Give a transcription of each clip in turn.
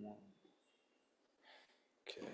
1. Okay.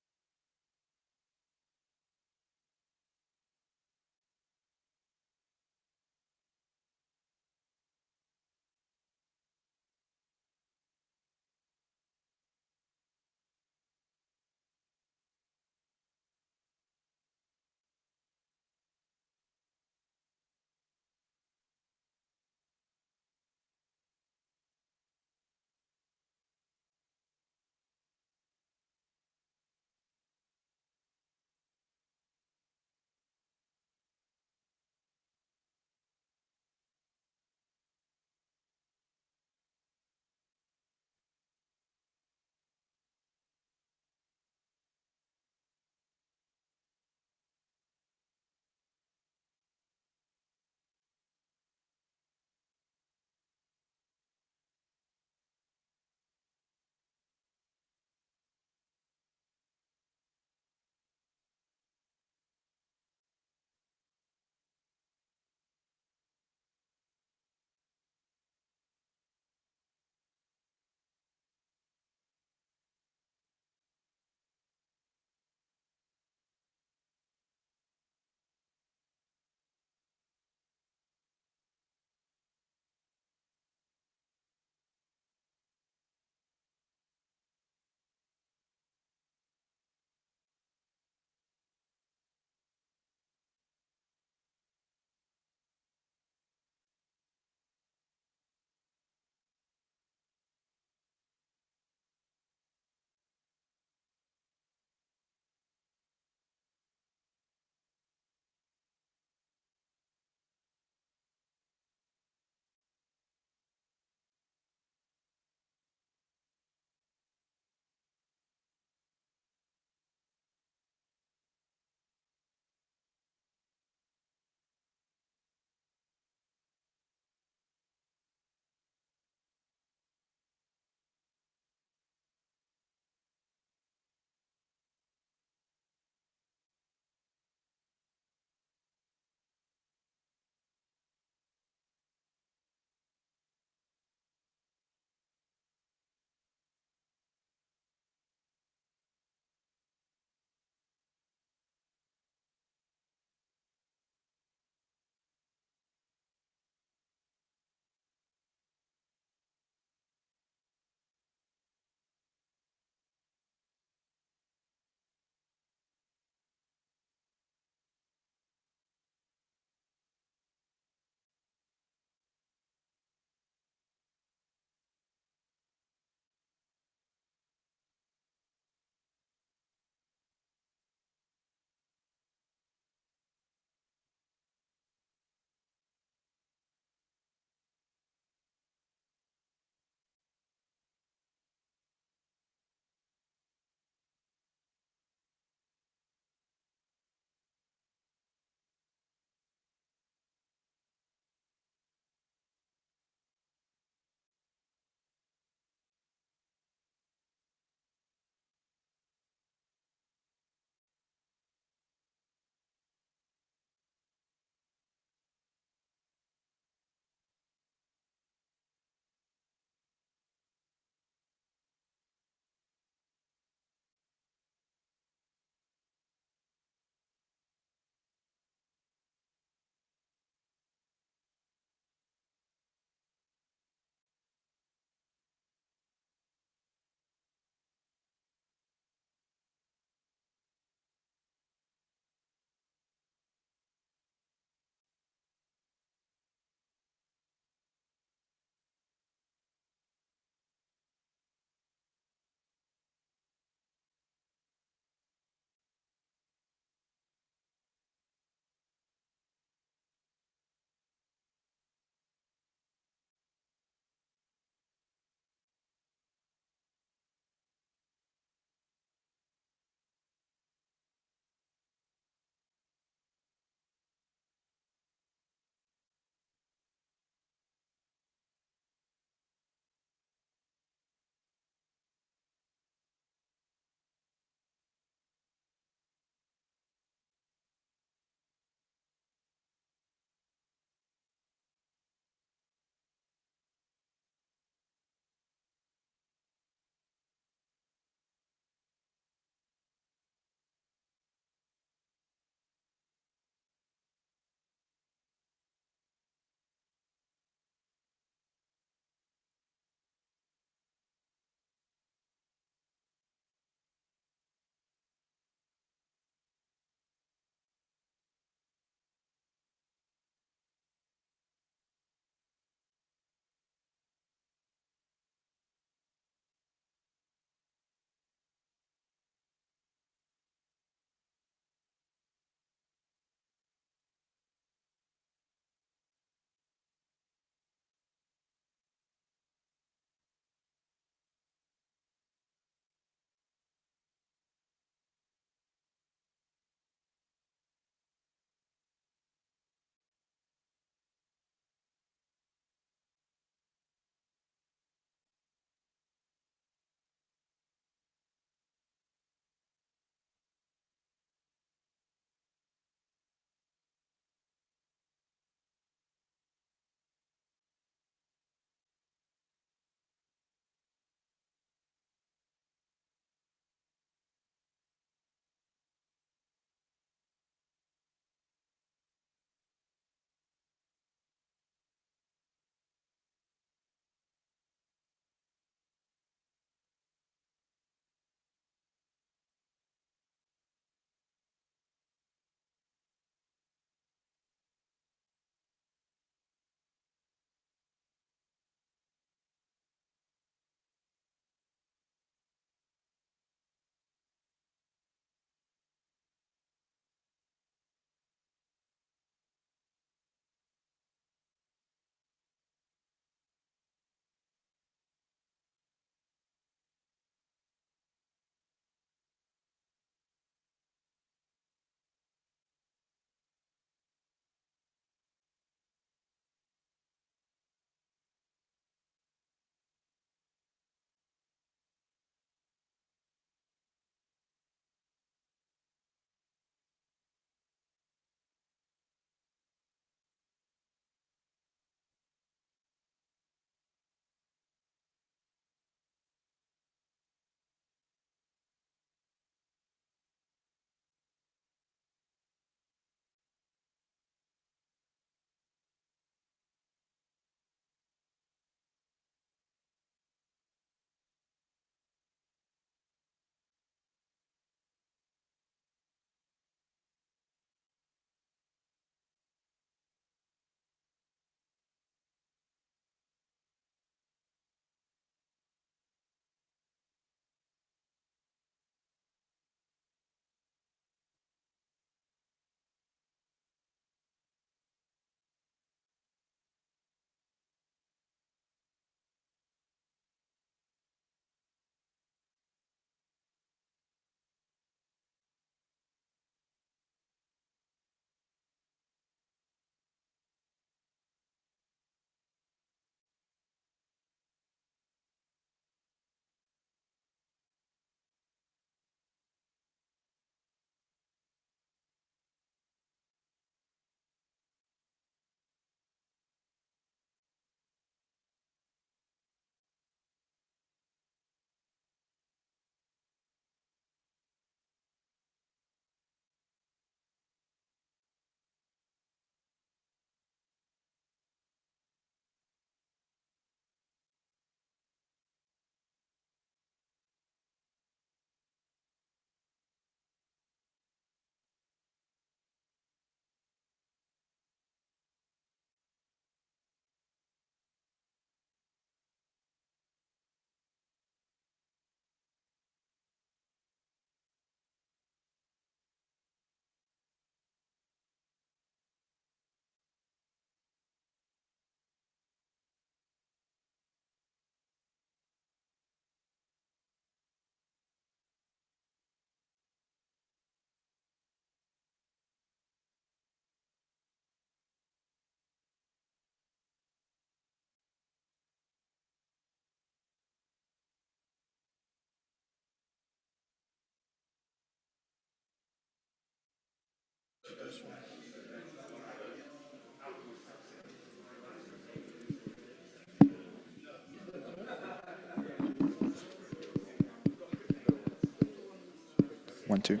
1, 2.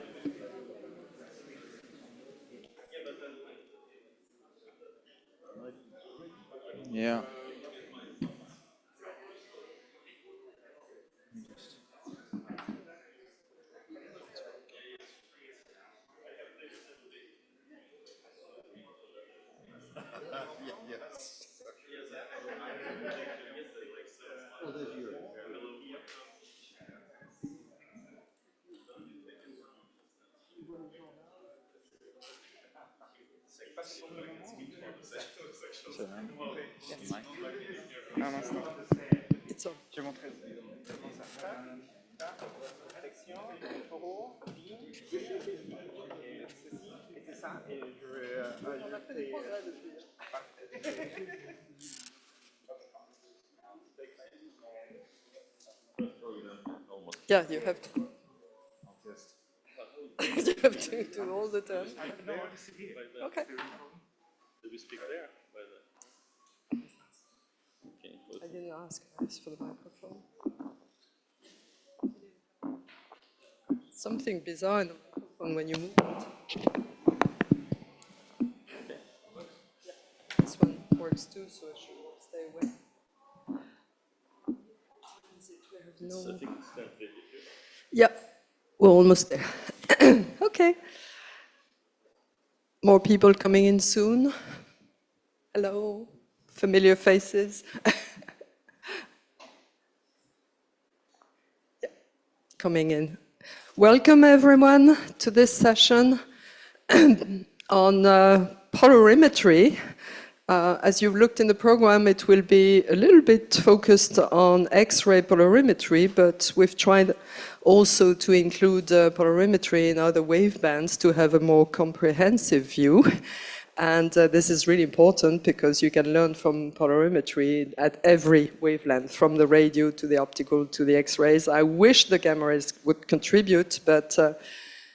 Yeah. Un instant. Je vais montrer. Section, taureau, ligne, et ceci, et c'est ça. Et je vais on a fait des progrès depuis. Yeah, you have to. You have to do all the time. Okay. Do we speak there? I didn't ask for the microphone. Something bizarre in the microphone when you move it. This one works too, so it should stay away. No. Yeah, we're almost there. Okay. More people coming in soon. Hello, familiar faces. Yeah, coming in. Welcome everyone to this session on polarimetry. As you've looked in the program, it will be a little bit focused on X-ray polarimetry, but we've tried also to include polarimetry in other wavebands to have a more comprehensive view. And this is really important because you can learn from polarimetry at every wavelength, from the radio to the optical to the X-rays. I wish the gamma rays would contribute, but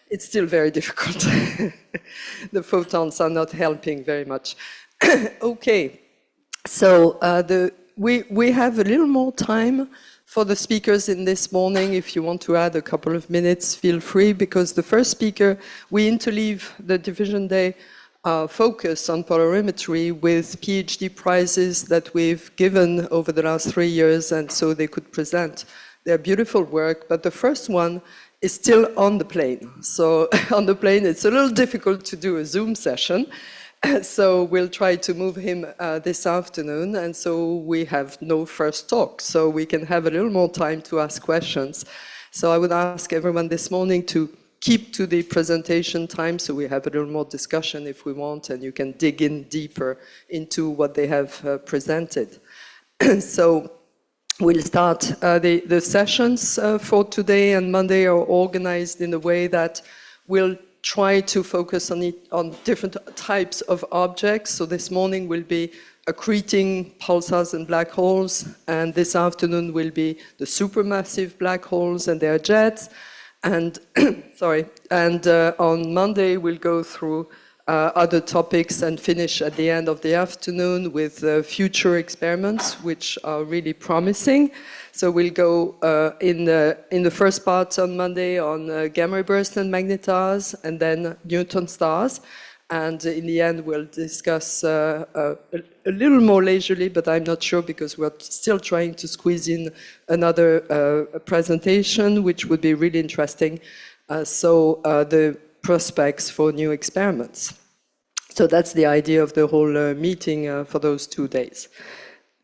it's still very difficult. The photons are not helping very much. Okay, so we have a little more time for the speakers in this morning. If you want to add a couple of minutes, feel free, because the first speaker, we interleave the division day focus on polarimetry with PhD prizes that we've given over the last 3 years, and so they could present their beautiful work. But the first one is still on the plane. So on the plane, it's a little difficult to do a Zoom session. So we'll try to move him this afternoon, and so we have no first talk, so we can have a little more time to ask questions. So I would ask everyone this morning to keep to the presentation time, so we have a little more discussion if we want, and you can dig in deeper into what they have presented. So we'll start. The sessions for today and Monday are organized in a way that we'll try to focus on different types of objects. So this morning will be accreting pulsars and black holes, and this afternoon will be the supermassive black holes and their jets. And on Monday we'll go through other topics and finish at the end of the afternoon with future experiments, which are really promising. So we'll go in the first part on Monday on gamma ray bursts and magnetars, and then neutron stars. And in the end, we'll discuss a little more leisurely, but I'm not sure because we're still trying to squeeze in another presentation, which would be really interesting. The prospects for new experiments. So that's the idea of the whole meeting for those 2 days.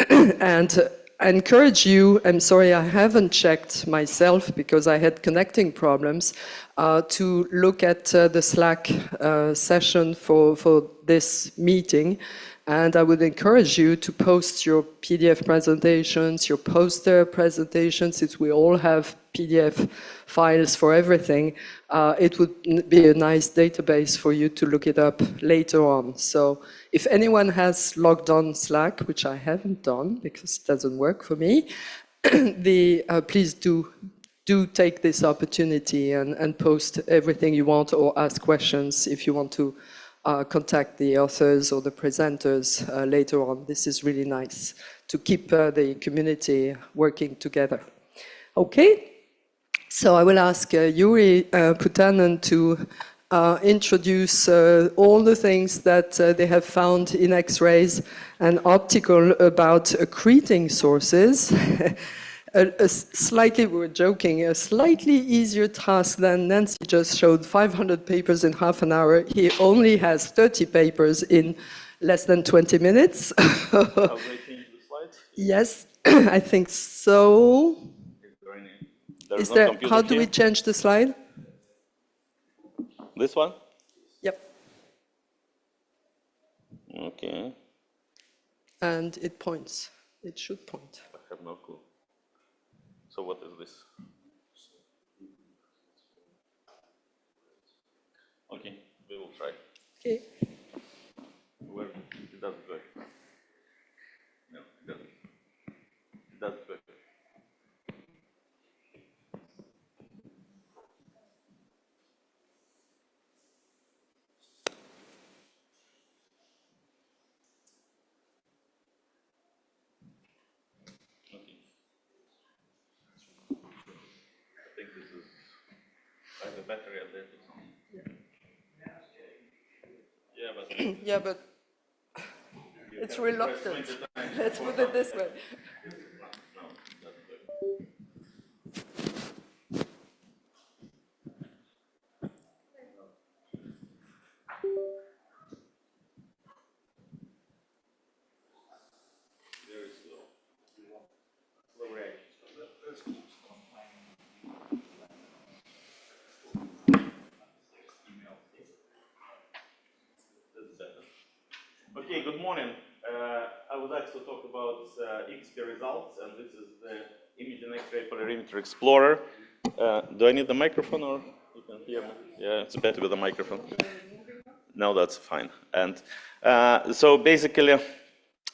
And I encourage you, I'm sorry I haven't checked myself because I had connecting problems, to look at the Slack session for this meeting. And I would encourage you to post your PDF presentations, your poster presentations, since we all have PDF files for everything. It would be a nice database for you to look it up later on. So if anyone has logged on Slack, which I haven't done because it doesn't work for me, please do take this opportunity and post everything you want or ask questions if you want to contact the authors or the presenters later on. This is really nice to keep the community working together. Okay, So I will ask Yuri Putanen to introduce all the things that they have found in X-rays and optical about accreting sources. We were joking, a slightly easier task than Nancy just showed, 500 papers in half an hour. He only has 30 papers in less than 20 minutes. How do I change the slides? Yes, I think so. There's no computer How do we here? change the slide? This one? Yep. Okay. And it points. It should point. I have no clue. So what is this? Okay, we will try. Okay. Where it doesn't work. No, it doesn't. It doesn't work. Okay. I think this is like a battery at that or something. Yeah, but Yeah, but it's reluctant. Let's put it this way. no, it doesn't work. Very slow. Slow reaction. That's better. Okay, good morning. I would like to talk about XP results, and this is the Image and X-ray Polarimeter Explorer. Do I need the microphone, or you can hear me? Yeah, it's better with the microphone. No, that's fine. And so basically,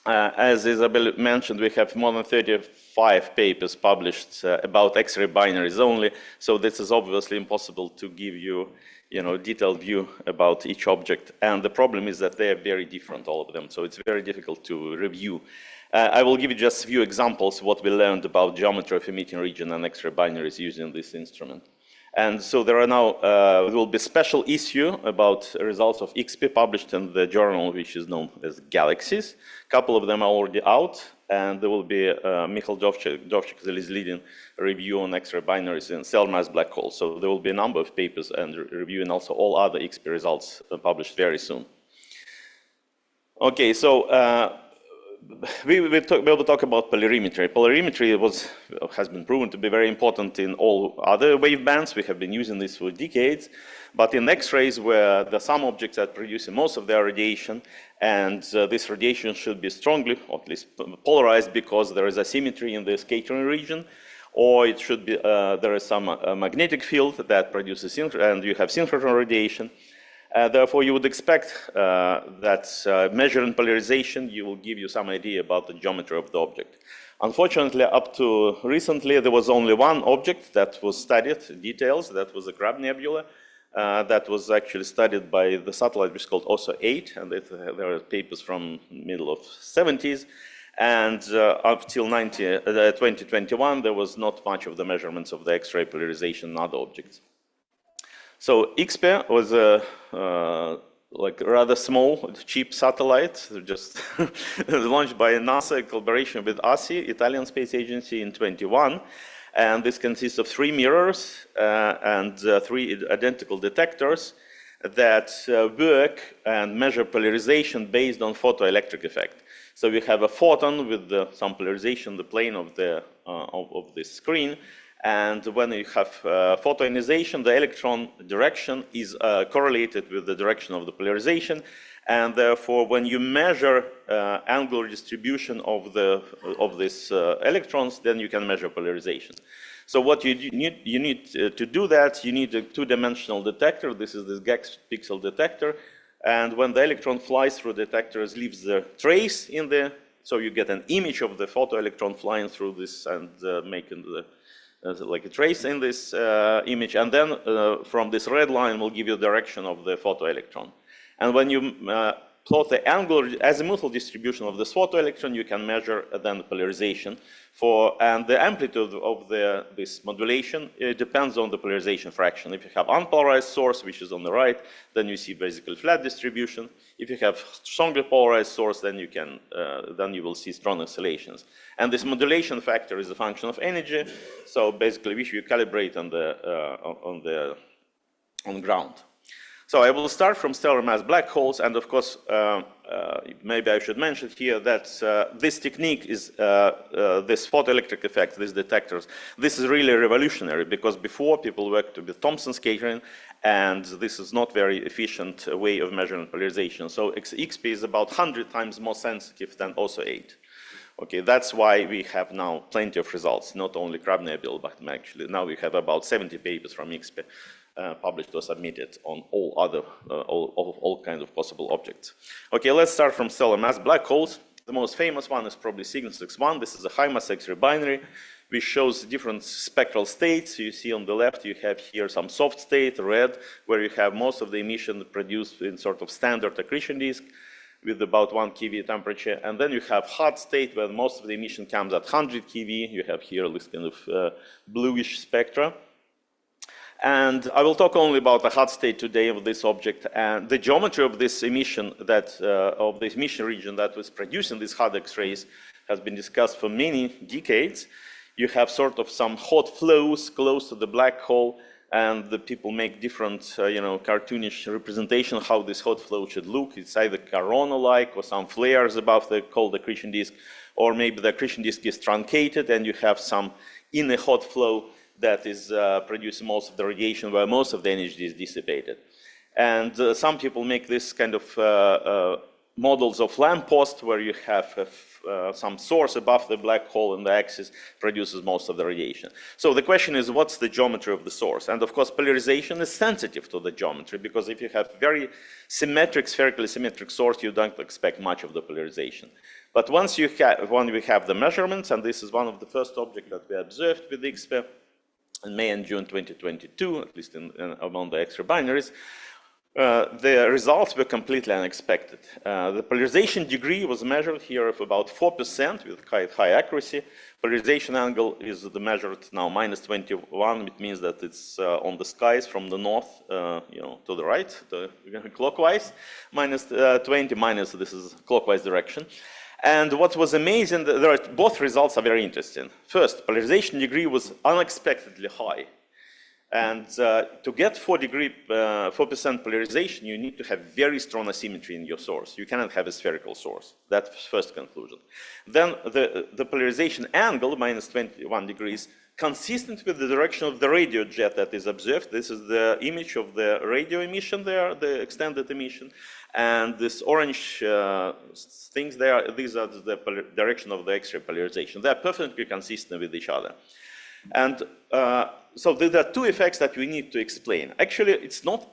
as Isabel mentioned, we have more than 35 papers published about X-ray binaries only. So this is obviously impossible to give you, detailed view about each object. And the problem is that they are very different, all of them. So it's very difficult to review. I will give you just a few examples what we learned about geometry of emitting region and X-ray binaries using this instrument. And so there are now, there will be a special issue about results of XP published in the journal which is known as Galaxies. A couple of them are already out, and there will be Michal Jovcik is leading a review on X-ray binaries in cell mass black holes. So there will be a number of papers and review, and also all other XP results published very soon. Okay, so we will talk about polarimetry. Polarimetry has been proven to be very important in all other wave bands. We have been using this for decades. But in X-rays, where there are some objects that produce most of their radiation, and this radiation should be strongly, or at least polarized, because there is asymmetry in the scattering region, or it should be there is some magnetic field that produces and you have synchrotron radiation. Therefore, you would expect that measuring polarization will give you some idea about the geometry of the object. Unfortunately, up to recently, there was only one object that was studied, details, that was the Crab Nebula. That was actually studied by the satellite which is called OSO 8, and there are papers from middle of 70s. And up till 2021, there was not much of the measurements of the X-ray polarization in other objects. So XP was a like rather small, cheap satellite, just launched by NASA in collaboration with ASI, Italian Space Agency, in 21. And this consists of 3 mirrors and 3 identical detectors that work and measure polarization based on photoelectric effect. So we have a photon with some polarization in the plane of this screen. And when you have photoionization, the electron direction is correlated with the direction of the polarization. And therefore, when you measure angular distribution of these electrons, then you can measure polarization. So what you need to do that, you need a 2-dimensional detector. This is this GAX pixel detector. And when the electron flies through the detectors, leaves the trace in there. So you get an image of the photoelectron flying through this and making like a trace in this image, and then from this red line will give you the direction of the photoelectron. And when you plot the angular azimuthal distribution of this photoelectron, you can measure then the polarization and the amplitude of this modulation. It depends on the polarization fraction. If you have unpolarized source, which is on the right, then you see basically flat distribution. If you have strongly polarized source, then you will see strong oscillations. And this modulation factor is a function of energy. So basically, which you calibrate on ground. So I will start from stellar mass black holes, and of course, maybe I should mention here that this technique is this photoelectric effect, these detectors. This is really revolutionary because before people worked with Thomson scattering, and this is not very efficient way of measuring polarization. So XP is about 100 times more sensitive than also 8. Okay, that's why we have now plenty of results, not only Crab Nebula, but actually now we have about 70 papers from XP. Published or submitted on all other, all kinds of possible objects. Okay, let's start from stellar mass black holes. The most famous one is probably Cygnus X1. This is a high mass X-ray binary, which shows different spectral states. You see on the left, you have here some soft state, red, where you have most of the emission produced in sort of standard accretion disk with about 1 keV temperature. And then you have hot state, where most of the emission comes at 100 keV. You have here this kind of bluish spectra. And I will talk only about the hot state today of this object, and the geometry of this emission of this emission region that was producing these hot X-rays has been discussed for many decades. You have sort of some hot flows close to the black hole, and the people make different, cartoonish representation of how this hot flow should look. It's either corona-like or some flares above the cold accretion disk, or maybe the accretion disk is truncated and you have some inner hot flow that is producing most of the radiation where most of the energy is dissipated. And some people make this kind of models of lamppost where you have some source above the black hole and the axis produces most of the radiation. So the question is, what's the geometry of the source? And of course, polarization is sensitive to the geometry, because if you have very symmetric, spherically symmetric source, you don't expect much of the polarization. But when we have the measurements, and this is one of the first objects that we observed with XP, in May and June 2022, at least among the X-ray binaries, the results were completely unexpected. The polarization degree was measured here of about 4% with quite high accuracy. Polarization angle is measured now -21. It means that it's on the skies from the north, to the right, clockwise. -20, this is clockwise direction. And what was amazing, both results are very interesting. First, polarization degree was unexpectedly high. And to get 4% polarization, you need to have very strong asymmetry in your source. You cannot have a spherical source. That's the first conclusion. Then the polarization angle, -21 degrees, consistent with the direction of the radio jet that is observed. This is the image of the radio emission there, the extended emission. And this orange things there, these are the direction of the X-ray polarization. They are perfectly consistent with each other. And so there are two effects that we need to explain. Actually, it's not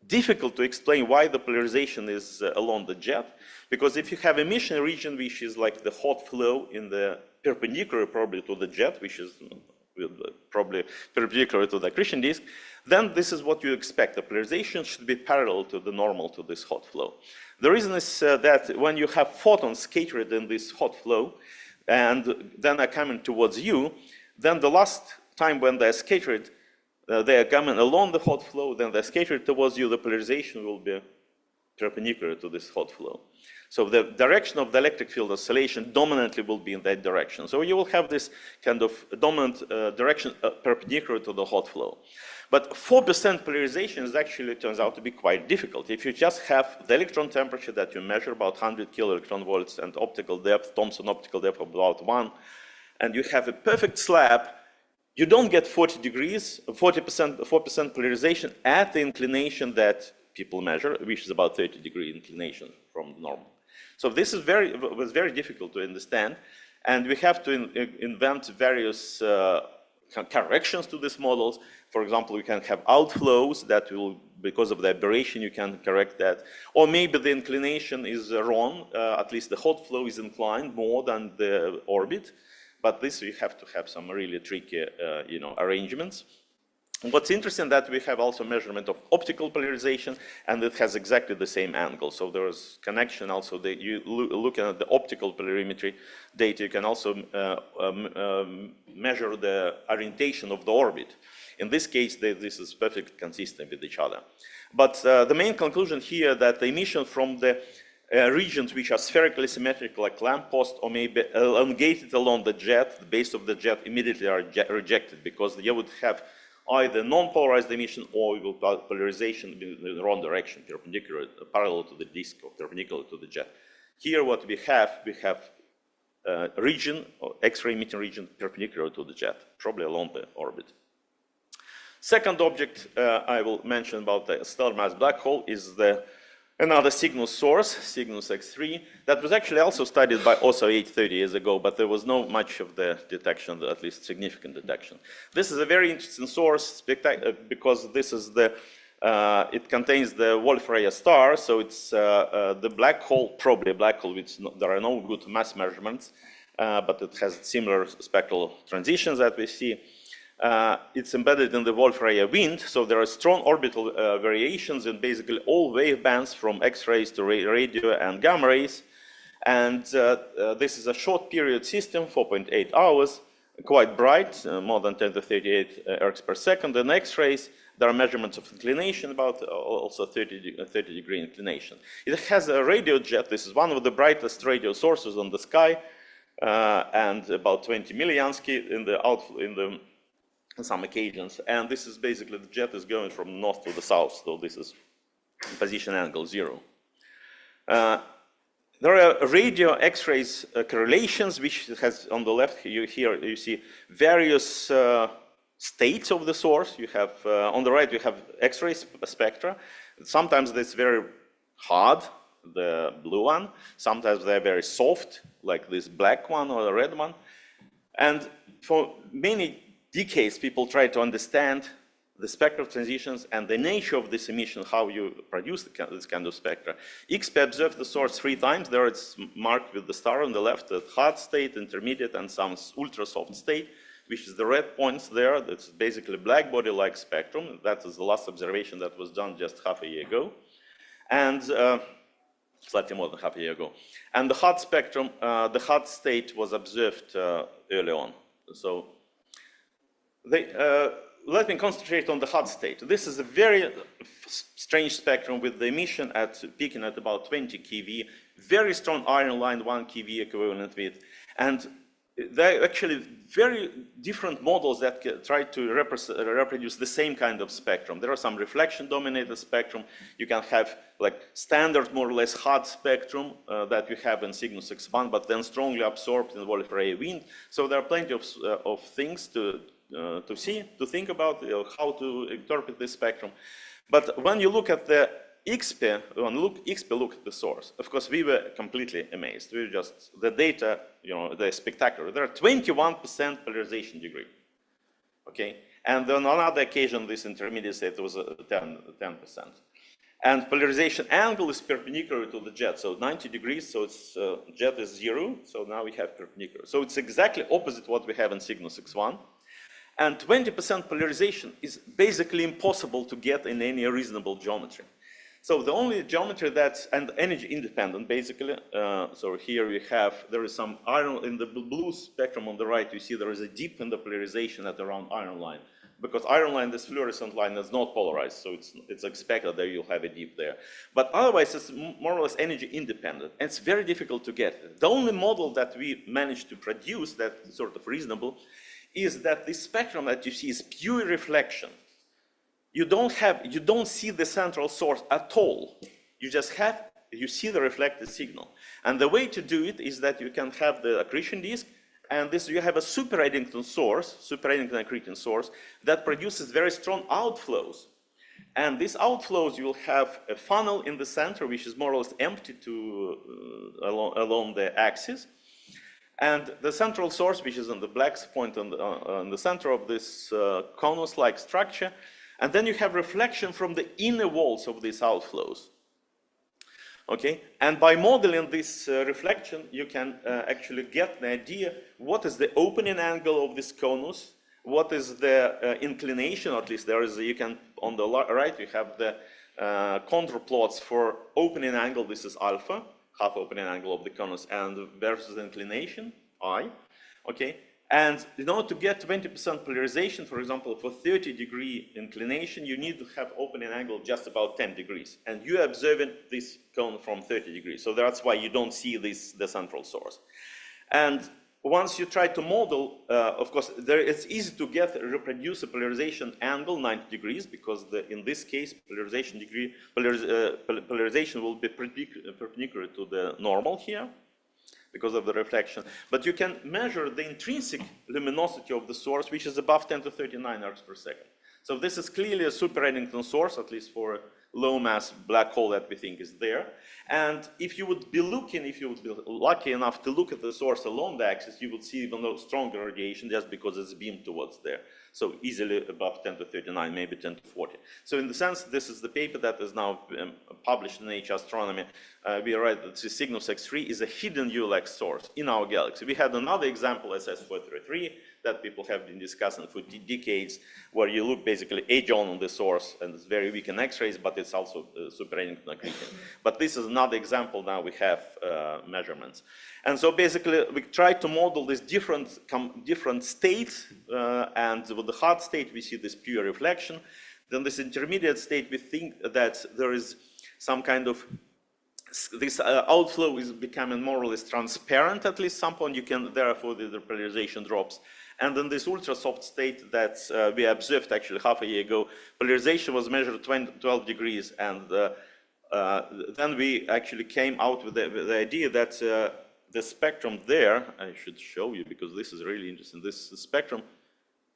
difficult to explain why the polarization is along the jet, because if you have emission region which is like the hot flow in the perpendicular probably to the jet, which is probably perpendicular to the accretion disk, then this is what you expect. The polarization should be parallel to the normal to this hot flow. The reason is that when you have photons scattered in this hot flow and then are coming towards you, then the last time when they're scattered, they are coming along the hot flow, then they're scattered towards you, the polarization will be perpendicular to this hot flow. So the direction of the electric field oscillation dominantly will be in that direction. So you will have this kind of dominant direction perpendicular to the hot flow. But 4% polarization is actually turns out to be quite difficult. If you just have the electron temperature that you measure, about 100 kiloelectron volts, and optical depth, Thomson optical depth of about 1, and you have a perfect slab, you don't get 4% polarization at the inclination that people measure, which is about 30-degree inclination from the normal. So this is was very difficult to understand, and we have to invent various corrections to these models. For example, we can have outflows that will, because of the aberration, you can correct that. Or maybe the inclination is wrong, at least the hot flow is inclined more than the orbit. But this you have to have some really tricky, arrangements. What's interesting that we have also measurement of optical polarization, and it has exactly the same angle. So there is connection also. You looking at the optical polarimetry data, you can also measure the orientation of the orbit. In this case, this is perfectly consistent with each other. But the main conclusion here that the emission from the regions which are spherically symmetric, like lamppost, or maybe elongated along the jet, the base of the jet, immediately are rejected, because you would have either non-polarized emission or polarization in the wrong direction, perpendicular, parallel to the disk or perpendicular to the jet. Here what we have region, or X-ray emitting region, perpendicular to the jet, probably along the orbit. Second object I will mention about the stellar mass black hole is another Cygnus source, Cygnus X3, that was actually also studied by OSO 30 years ago, but there was no much of the detection, at least significant detection. This is a very interesting source because this is it contains the Wolf-Rayet star, so it's the black hole, probably a black hole, there are no good mass measurements, but it has similar spectral transitions that we see. It's embedded in the Wolf-Rayet wind, so there are strong orbital variations in basically all wave bands from X-rays to radio and gamma rays. And this is a short period system, 4.8 hours, quite bright, more than 10 to 38 ergs per second. In X-rays, there are measurements of inclination, about also 30 degree inclination. It has a radio jet. This is one of the brightest radio sources on the sky, and about 20 milliansky in some occasions, and this is basically the jet is going from north to the south, so this is position angle 0. There are radio X-rays correlations, which has on the left here you see various states of the source. You have on the right you have X-ray spectra. Sometimes it's very hard, the blue one. Sometimes they're very soft, like this black one or the red one. And for many decades, people try to understand the spectral transitions and the nature of this emission, how you produce this kind of spectra. XP observed the source 3 times. There it's marked with the star on the left, the hard state, intermediate, and some ultra soft state, which is the red points there. That's basically black body-like spectrum. That is the last observation that was done just half a year ago, and slightly more than half a year ago. And the hard spectrum, the hard state was observed early on. So let me concentrate on the hard state. This is a very strange spectrum with the emission peaking at about 20 keV, very strong iron line, 1 keV equivalent with, and there are actually very different models that try to reproduce the same kind of spectrum. There are some reflection-dominated spectrum. You can have like standard, more or less hard spectrum that you have in Cygnus X1, but then strongly absorbed in the Wolf-Rayet wind. So there are plenty of things to think about how to interpret this spectrum. But when you look at the XP, look at the source. Of course, we were completely amazed. We were just, the data, they're spectacular. There are 21% polarization degree, okay? And on another occasion, this intermediate state was 10%. And polarization angle is perpendicular to the jet, so 90 degrees, so it's jet is 0, so now we have perpendicular. So it's exactly opposite what we have in Cygnus X1. And 20% polarization is basically impossible to get in any reasonable geometry. So the only geometry that's, and energy independent basically, so here we have, there is some iron, in the blue spectrum on the right, you see there is a dip in the polarization at around iron line. Because iron line, this fluorescent line, is not polarized, so it's expected that you'll have a dip there. But otherwise, it's more or less energy independent, and it's very difficult to get. The only model that we managed to produce that's sort of reasonable is that this spectrum that you see is pure reflection. You don't see the central source at all. You see the reflected signal. And the way to do it is that you can have the accretion disk, and you have a super Eddington accretion source that produces very strong outflows. And these outflows, you will have a funnel in the center, which is more or less empty along the axis. And the central source, which is on the black point on the center of this conus-like structure, and then you have reflection from the inner walls of these outflows. Okay, and by modeling this reflection, you can actually get the idea what is the opening angle of this conus, what is the inclination, or at least there is, you can, on the right, you have the contour plots for opening angle, this is alpha, half opening angle of the conus, and versus inclination, I, okay? And in order to get 20% polarization, for example, for 30-degree inclination, you need to have opening angle just about 10 degrees. And you're observing this cone from 30 degrees. So that's why you don't see this, the central source. And once you try to model, of course, it's easy to reproduce a polarization angle 90 degrees, because in this case, polarization will be perpendicular to the normal here, because of the reflection. But you can measure the intrinsic luminosity of the source, which is above 10 to 39 arcs per second. So this is clearly a super Eddington source, at least for a low mass black hole that we think is there. And if you would be lucky enough to look at the source along the axis, you would see even stronger radiation just because it's beamed towards there. So easily above 10 to 39, maybe 10 to 40. So in the sense, this is the paper that is now published in Nature Astronomy. We write that the Cygnus X3 is a hidden ULX source in our galaxy. We had another example, SS433, that people have been discussing for decades, where you look basically edge on the source, and it's very weak in X-rays, but it's also super Eddington accretion. But this is another example. Now we have measurements. And so basically, we try to model these different states, and with the hard state, we see this pure reflection. Then this intermediate state, we think that there is some kind of, this outflow is becoming more or less transparent at least some point. You can, therefore, the polarization drops. And in this ultra soft state that we observed actually half a year ago, polarization was measured 12 degrees. And then we actually came out with the idea that the spectrum there, I should show you because this is really interesting. This spectrum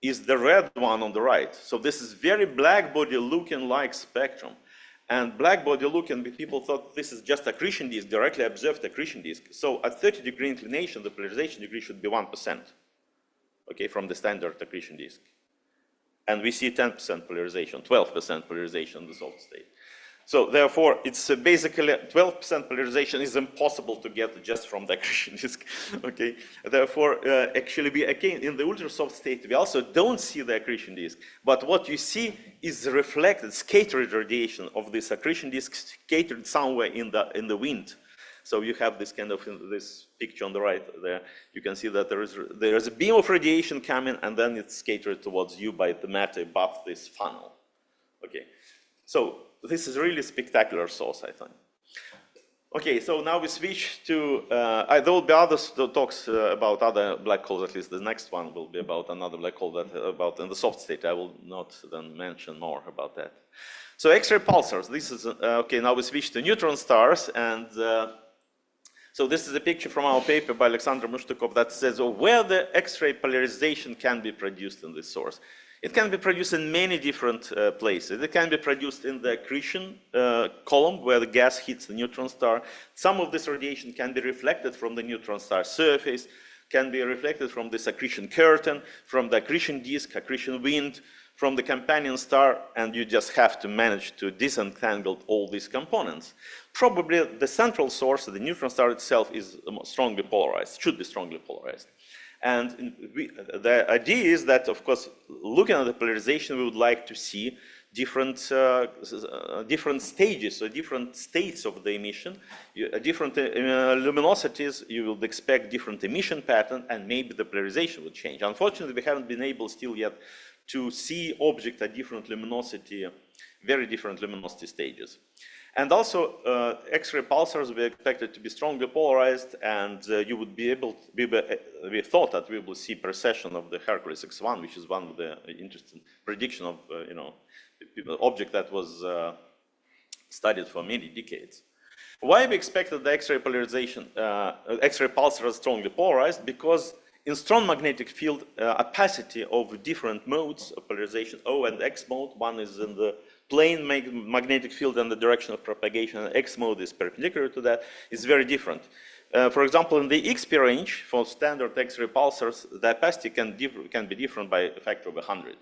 is the red one on the right. So this is very black body looking like spectrum. And black body looking, people thought this is just accretion disk, directly observed accretion disk. So at 30-degree inclination, the polarization degree should be 1%, okay, from the standard accretion disk. And we see 10% polarization, 12% polarization in the soft state. So therefore, it's basically 12% polarization is impossible to get just from the accretion disk, okay? Therefore, actually, in the ultra soft state, we also don't see the accretion disk. But what you see is the reflected, scattered radiation of this accretion disk scattered somewhere in the wind. So you have this kind of, this picture on the right there, you can see that there is a beam of radiation coming, and then it's scattered towards you by the matter above this funnel, okay? So this is a really spectacular source, I think. Okay, so now we switch to, there will be other talks about other black holes, at least the next one will be about another black hole that about in the soft state. I will not then mention more about that. So X-ray pulsars, this is, okay, now we switch to neutron stars, and so this is a picture from our paper by Alexander Mushtakov that says where the X-ray polarization can be produced in this source. It can be produced in many different places. It can be produced in the accretion column where the gas hits the neutron star. Some of this radiation can be reflected from the neutron star surface, can be reflected from this accretion curtain, from the accretion disk, accretion wind, from the companion star, and you just have to manage to disentangle all these components. Probably the central source, the neutron star itself, is strongly polarized, should be strongly polarized. And the idea is that, of course, looking at the polarization, we would like to see different stages or different states of the emission, different luminosities. You would expect different emission pattern, and maybe the polarization would change. Unfortunately, we haven't been able still yet to see objects at different luminosity, very different luminosity stages. And also, X-ray pulsars were expected to be strongly polarized, and you would be able to, we thought that we will see precession of the Hercules X1, which is one of the interesting prediction of, object that was studied for many decades. Why we expected the X-ray polarization, X-ray pulsars strongly polarized? Because in strong magnetic field, opacity of different modes of polarization, O and X mode, one is in the plane magnetic field and the direction of propagation, and X mode is perpendicular to that, is very different. For example, in the XP range, for standard X-ray pulsars, the opacity can be different by a factor of 100.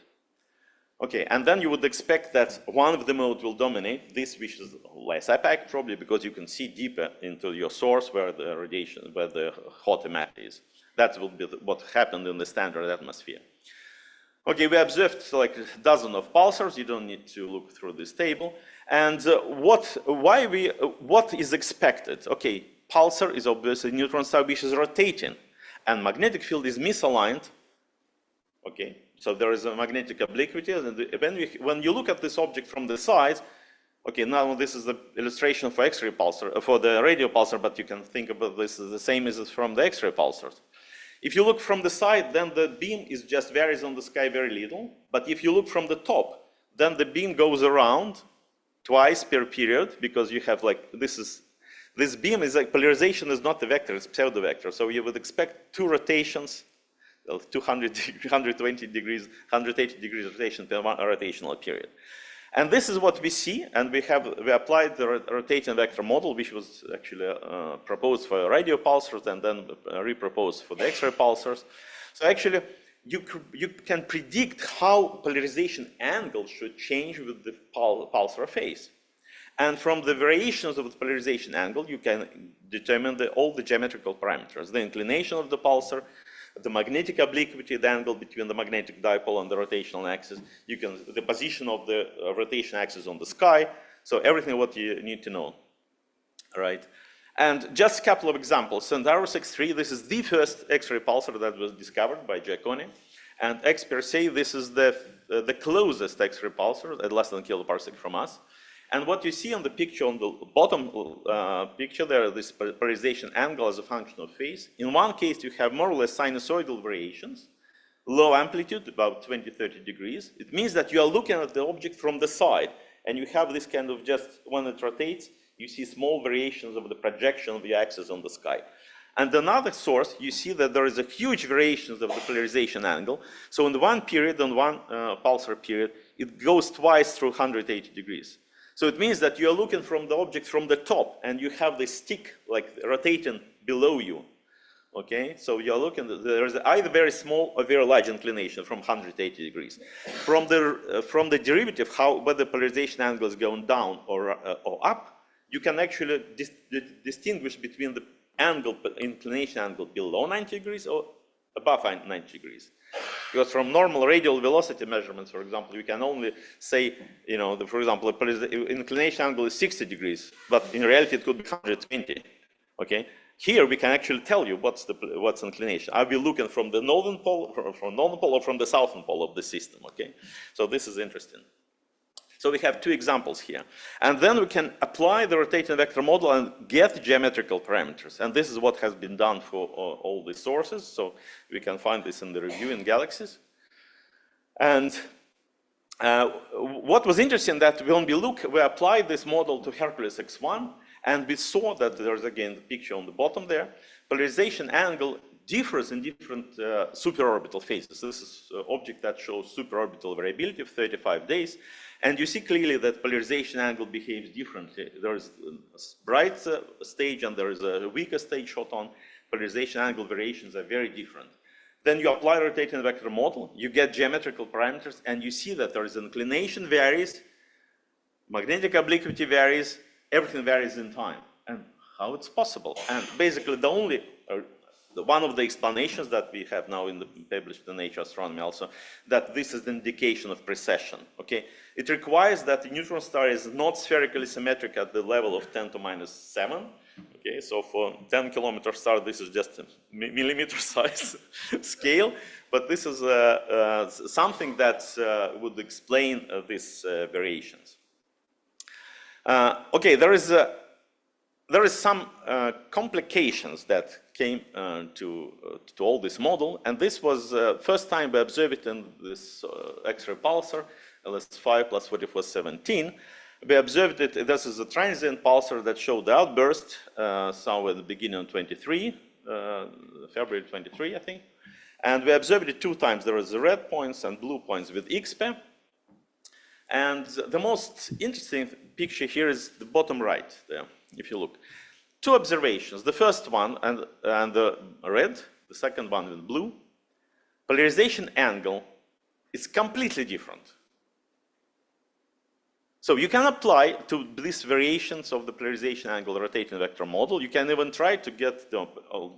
Okay, and then you would expect that one of the modes will dominate, this which is less opaque, probably because you can see deeper into your source where the radiation, where the hot emitter is. That will be what happened in the standard atmosphere. Okay, we observed like a dozen of pulsars. You don't need to look through this table. And what is expected? Okay, pulsar is obviously neutron star which is rotating, and magnetic field is misaligned. Okay, so there is a magnetic obliquity, and when you look at this object from the side, okay, now this is the illustration for X-ray pulsar, for the radio pulsar, but you can think about this as the same as from the X-ray pulsars. If you look from the side, then the beam is just varies on the sky very little. But if you look from the top, then the beam goes around twice per period, because you have like, this beam is like, polarization is not a vector, it's pseudo vector. So you would expect two rotations, 120 degrees, 180 degrees rotation per one rotational period. And this is what we see, and we applied the rotating vector model, which was actually proposed for radio pulsars and then reproposed for the X-ray pulsars. So actually, you can predict how polarization angle should change with the pulsar phase. And from the variations of the polarization angle, you can determine all the geometrical parameters, the inclination of the pulsar, the magnetic obliquity, the angle between the magnetic dipole and the rotational axis, the position of the rotation axis on the sky, so everything what you need to know, right? And just a couple of examples. Centaurus X3, this is the first X-ray pulsar that was discovered by Giacconi, and X Persei, this is the closest X-ray pulsar at less than a kiloparsec from us. And what you see on the picture, on the bottom picture, there is this polarization angle as a function of phase. In one case, you have more or less sinusoidal variations, low amplitude, about 20-30 degrees. It means that you are looking at the object from the side, and you have this kind of just, when it rotates, you see small variations of the projection of the axis on the sky. And another source, you see that there is a huge variations of the polarization angle. So in the one period, on one pulsar period, it goes twice through 180 degrees. So it means that you are looking from the object from the top, and you have the stick like rotating below you. Okay, so you are looking. There is either very small or very large inclination from 180 degrees. From the derivative, whether the polarization angle is going down or up, you can actually distinguish between the inclination angle below 90 degrees or above 90 degrees. Because from normal radial velocity measurements, for example, you can only say, for example, the inclination angle is 60 degrees, but in reality it could be 120. Okay, here we can actually tell you what's inclination. Are we looking from the northern pole, or from the southern pole of the system? Okay, so this is interesting. So we have two examples here. And then we can apply the rotating vector model and get geometrical parameters. And this is what has been done for all the sources. So we can find this in the review in Galaxies. And what was interesting that when we applied this model to Hercules X1, and we saw that there's again the picture on the bottom there, polarization angle differs in different superorbital phases. This is an object that shows superorbital variability of 35 days. And you see clearly that polarization angle behaves differently. There is a bright stage and there is a weaker stage shot on. Polarization angle variations are very different. Then you apply rotating vector model, you get geometrical parameters, and you see that there is inclination varies, magnetic obliquity varies, everything varies in time. And how it's possible? And basically one of the explanations that we have now published in Nature Astronomy also, that this is the indication of precession, okay? It requires that the neutron star is not spherically symmetric at the level of 10 to minus 7, okay? So for 10 kilometer star, this is just a millimeter size scale, but this is something that would explain these variations. Okay, there is some complications that came to all this model, and this was first time we observed it in this X-ray pulsar, LS5 plus 4417. We observed it, this is a transient pulsar that showed the outburst somewhere at the beginning of 23, February 23, I think. And we observed it two times. There was the red points and blue points with XP. And the most interesting picture here is the bottom right there, if you look. Two observations, the first one and the red, the second one with blue. Polarization angle is completely different. So you can apply to these variations of the polarization angle rotating vector model. You can even try to get the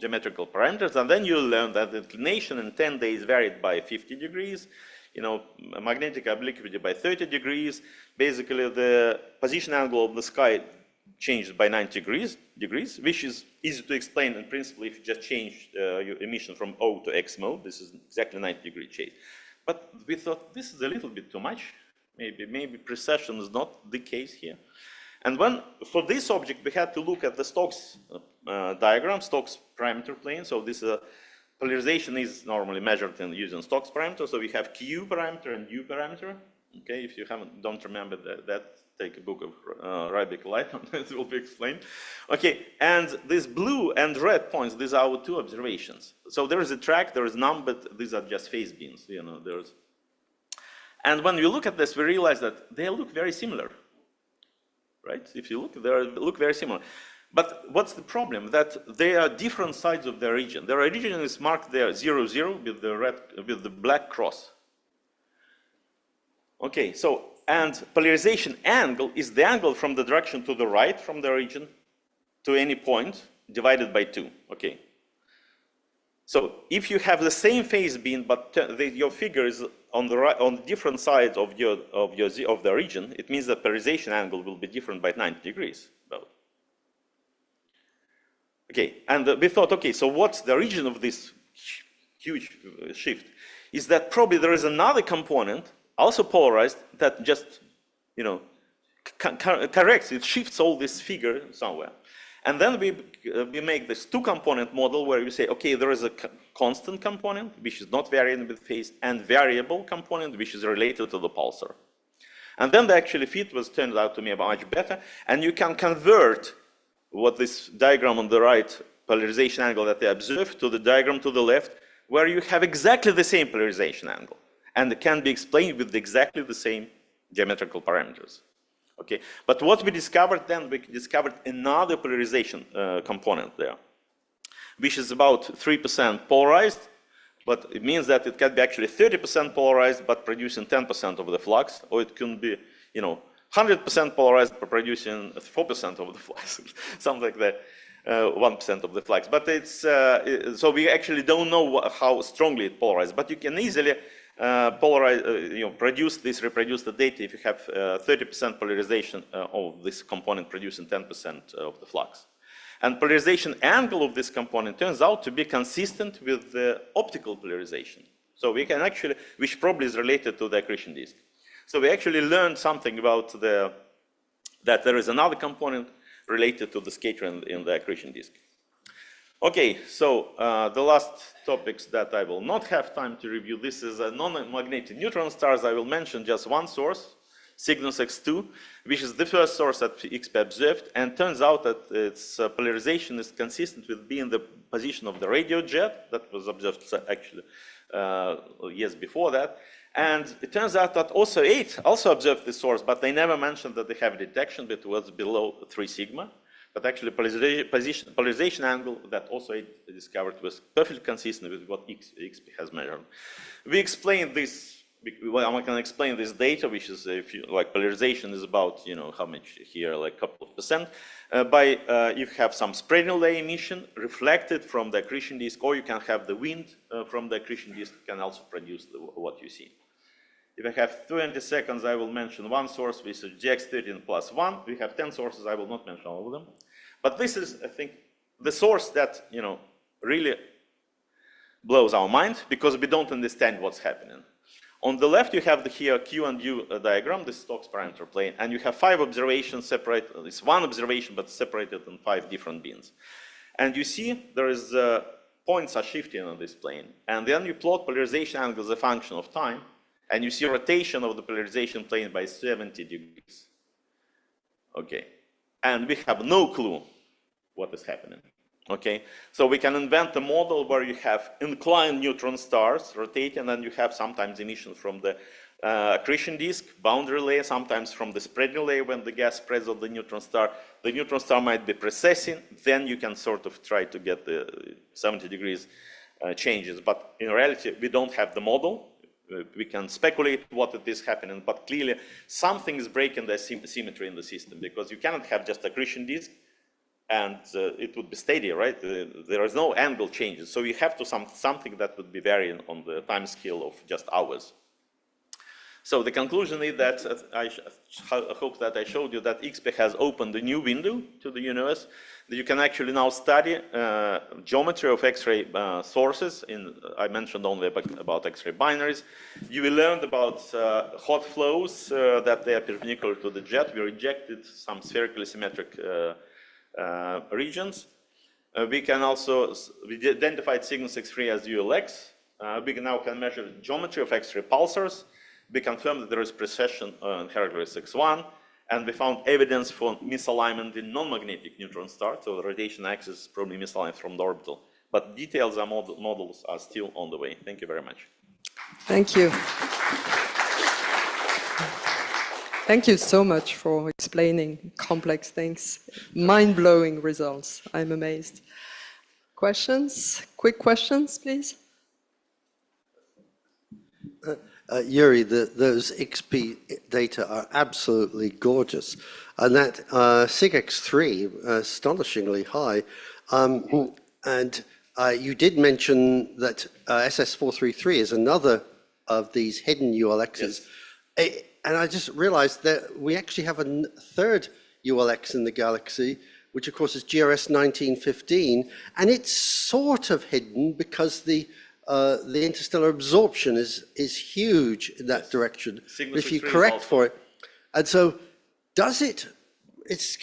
geometrical parameters, and then you'll learn that the inclination in 10 days varied by 50 degrees. magnetic obliquity by 30 degrees. Basically, the position angle of the sky changed by 90 degrees, which is easy to explain in principle if you just change your emission from O to X mode. This is exactly 90-degree change. But we thought this is a little bit too much. Maybe precession is not the case here. And for this object, we had to look at the Stokes diagram, Stokes parameter plane. So this polarization is normally measured using Stokes parameter. So we have Q parameter and U parameter. Okay, if you don't remember that, take a book of Rybak Light, it will be explained. Okay, and these blue and red points, these are our two observations. So there is a track, there is none, but these are just phase beams. And when we look at this, we realize that they look very similar. Right? If you look, they look very similar. But what's the problem? That they are different sides of their region. Their region is marked there 0, 0 with the black cross. Okay, so, and polarization angle is the angle from the direction to the right from the region to any point divided by 2. Okay. So if you have the same phase beam, but your figure is on the right, on different sides of the region, it means the polarization angle will be different by 90 degrees. Okay, and we thought, okay, so what's the origin of this huge shift? Is that probably there is another component, also polarized, that just, corrects, it shifts all this figure somewhere. And then we make this two-component model where we say, okay, there is a constant component, which is not varying with phase, and variable component, which is related to the pulsar. And then the actually fit turned out to be much better, and you can convert what this diagram on the right, polarization angle that they observed, to the diagram to the left, where you have exactly the same polarization angle. And it can be explained with exactly the same geometrical parameters. Okay, but what we discovered then, we discovered another polarization component there, which is about 3% polarized, but it means that it can be actually 30% polarized, but producing 10% of the flux, or it can be, 100% polarized, but producing 4% of the flux, something like that, 1% of the flux. But it's, so we actually don't know how strongly it polarized, but you can easily reproduce the data if you have 30% polarization of this component producing 10% of the flux. And polarization angle of this component turns out to be consistent with the optical polarization. So we can actually, which probably is related to the accretion disk. So we actually learned something about that there is another component related to the scatter in the accretion disk. Okay, so the last topics that I will not have time to review, this is non-magnetic neutron stars. I will mention just one source, Cygnus X2, which is the first source that XP observed, and turns out that its polarization is consistent with being the position of the radio jet that was observed actually years before that. And it turns out that OSO 8 also observed this source, but they never mentioned that they have a detection that was below 3 sigma. But actually, polarization angle that OSO 8 discovered was perfectly consistent with what XP has measured. We explained this. Well, I can explain this data, which is polarization is about how much here, like a couple of percent. You have some spreading layer emission reflected from the accretion disk, or you can have the wind from the accretion disk can also produce what you see. If I have 20 seconds, I will mention one source, which is GX13 plus 1. We have 10 sources. I will not mention all of them. But this is, I think, the source that really blows our mind because we don't understand what's happening. On the left, you have here Q and U diagram, the Stokes parameter plane, and you have 5 observations separated. It's one observation, but separated in 5 different bins. And you see there is points are shifting on this plane, and then you plot polarization angle as a function of time, and you see rotation of the polarization plane by 70 degrees. Okay, and we have no clue what is happening. Okay, so we can invent a model where you have inclined neutron stars rotating, and you have sometimes emission from the accretion disk, boundary layer, sometimes from the spreading layer when the gas spreads on the neutron star. The neutron star might be precessing, then you can sort of try to get the 70 degrees changes. But in reality, we don't have the model. We can speculate what it is happening, but clearly something is breaking the symmetry in the system, because you cannot have just accretion disk and it would be steady, right? There is no angle changes. So you have to something that would be varying on the time scale of just hours. So the conclusion is that I hope that I showed you that XP has opened a new window to the universe. That you can actually now study geometry of X-ray sources. I mentioned only about X-ray binaries. You will learn about hot flows that they are perpendicular to the jet. We rejected some spherically symmetric regions. We can also identify Cygnus X3 as ULX. We now can measure geometry of X-ray pulsars. We confirmed that there is precession on Hercules X1, and we found evidence for misalignment in non-magnetic neutron stars, so the radiation axis is probably misaligned from the orbital. But details and models are still on the way. Thank you very much. Thank you. Thank you so much for explaining complex things. Mind-blowing results. I'm amazed. Questions? Quick questions, please. Yuri, those XP data are absolutely gorgeous. And that SIG-X3, astonishingly high. And you did mention that SS433 is another of these hidden ULXs. Yes. And I just realized that we actually have a third ULX in the galaxy, which of course is GRS 1915. And it's sort of hidden because the interstellar absorption is huge in that direction, if you correct for it. And so does it, it's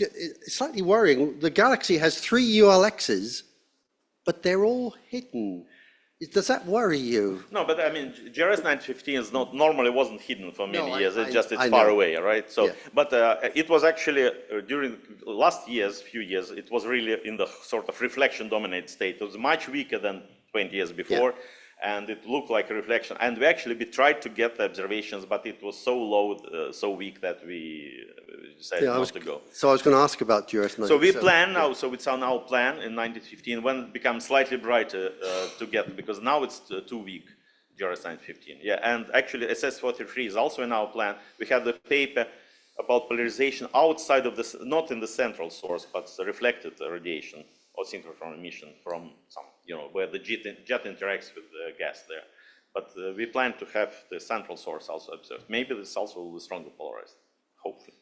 slightly worrying, the galaxy has 3 ULXs, but they're all hidden. Does that worry you? No, but I mean, GRS 915 is not normally wasn't hidden for many years. It's far away, right? So, yeah. But it was actually during last few years, it was really in the sort of reflection-dominated state. It was much weaker than 20 years before, and it looked like a reflection. And we tried to get the observations, but it was so low, so weak that we decided not to go. So I was going to ask about GRS 915. So we plan now, so it's on our plan in 1915 when it becomes slightly brighter to get, because now it's too weak, GRS 915. Yeah, and actually SS43 is also in our plan. We have the paper about polarization outside of this, not in the central source, but the reflected radiation or synchrotron emission from some, where the jet interacts with the gas there. But we plan to have the central source also observed. Maybe this also will be strongly polarized, hopefully.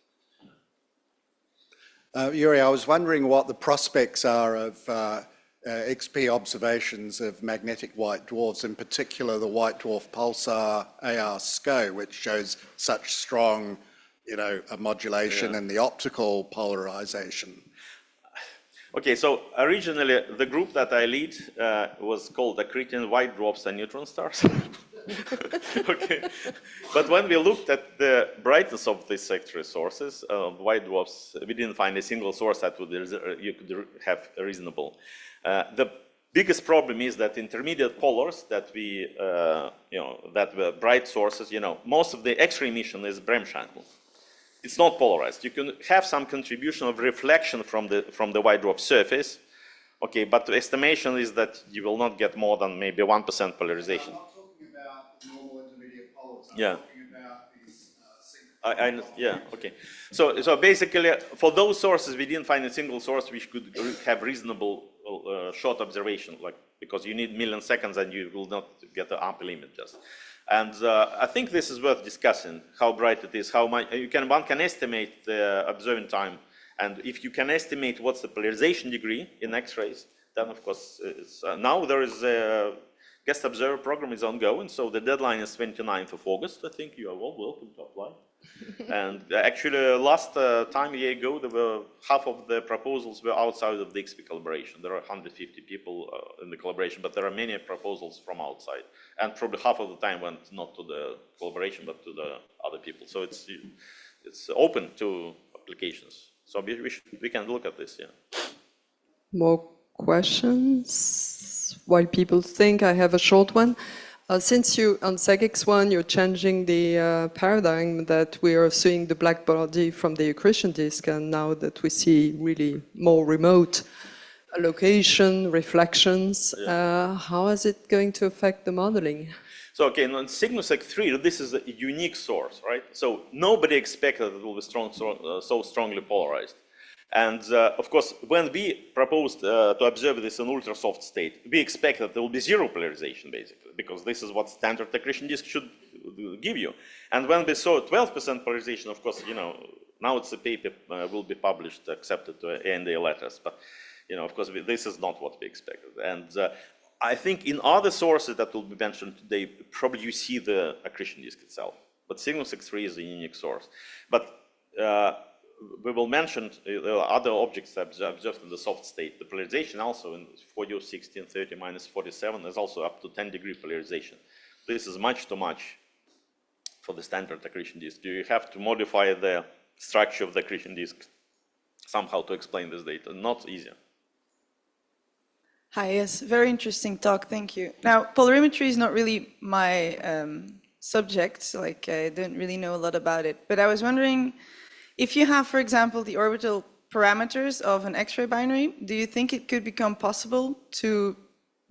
Yuri, I was wondering what the prospects are of XP observations of magnetic white dwarfs, in particular the white dwarf pulsar AR SCO, which shows such strong, modulation in the optical polarization. Okay, so originally the group that I lead was called Accretion White Dwarfs and Neutron Stars. Okay, but when we looked at the brightness of these X-ray sources, white dwarfs, we didn't find a single source that you could have reasonable. The biggest problem is that intermediate polars that that were bright sources, most of the X-ray emission is Bremsscheitel. It's not polarized. You can have some contribution of reflection from the white dwarf surface, okay, but the estimation is that you will not get more than maybe 1% polarization. I'm not talking about normal intermediate polars. I'm talking about these yeah, okay. So basically, for those sources, we didn't find a single source which could have reasonable short observation, because you need milliseconds and you will not get the upper limit just. And I think this is worth discussing, how bright it is, how much one can estimate the observing time, and if you can estimate what's the polarization degree in X-rays, then of course now there is a guest observer program is ongoing, so the deadline is 29th of August. I think you are all welcome to apply. And actually, last time a year ago, there were half of the proposals were outside of the XP collaboration. There are 150 people in the collaboration, but there are many proposals from outside. And probably half of the time went not to the collaboration, but to the other people. So it's open to applications. So we can look at this, yeah. More questions? While people think, I have a short one. Since on SEGX1, you're changing the paradigm that we are seeing the black body from the accretion disk, and now that we see really more remote location, reflections, how is it going to affect the modeling? So okay, on Cygnus X3, this is a unique source, right? So nobody expected it will be so strongly polarized. And of course, when we proposed to observe this in ultra-soft state, we expect that there will be zero polarization, basically, because this is what standard accretion disk should give you. And when we saw 12% polarization, of course, now it's a paper will be published, accepted to ANA letters, but of course, this is not what we expected. And I think in other sources that will be mentioned today, probably you see the accretion disk itself, but Cygnus X3 is a unique source. But we will mention other objects observed in the soft state. The polarization also in 40, 16, 30, minus 47 is also up to 10-degree polarization. This is much too much for the standard accretion disk. Do you have to modify the structure of the accretion disk somehow to explain this data? Not easy. Hi, yes, very interesting talk, thank you. Now, polarimetry is not really my subject, like I don't really know a lot about it, but I was wondering if you have, for example, the orbital parameters of an X-ray binary, do you think it could become possible to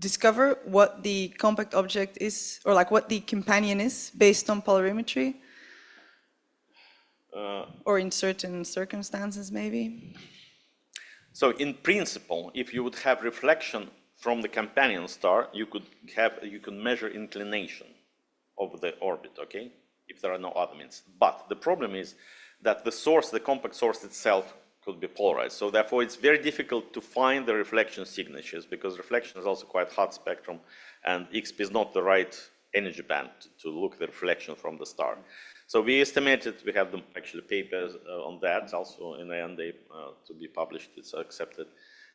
discover what the compact object is, or like what the companion is, based on polarimetry? Or in certain circumstances, maybe? So in principle, if you would have reflection from the companion star, you could measure inclination of the orbit, okay? If there are no other means. But the problem is that the source, the compact source itself, could be polarized. So therefore, it's very difficult to find the reflection signatures, because reflection is also quite hot spectrum, and XP is not the right energy band to look at the reflection from the star. So we estimated, we have them actually papers on that, also in ANA to be published, it's accepted,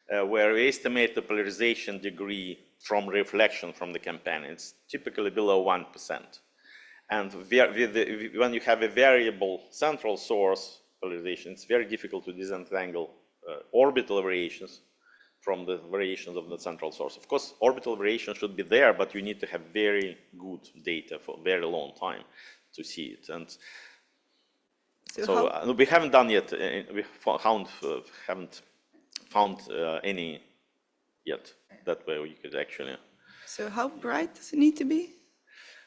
where we estimate the polarization degree from reflection from the companion. It's typically below 1%. And when you have a variable central source polarization, it's very difficult to disentangle orbital variations from the variations of the central source. Of course, orbital variation should be there, but you need to have very good data for a very long time to see it. And so we haven't done yet, we haven't found any yet that way you could actually. So how bright does it need to be?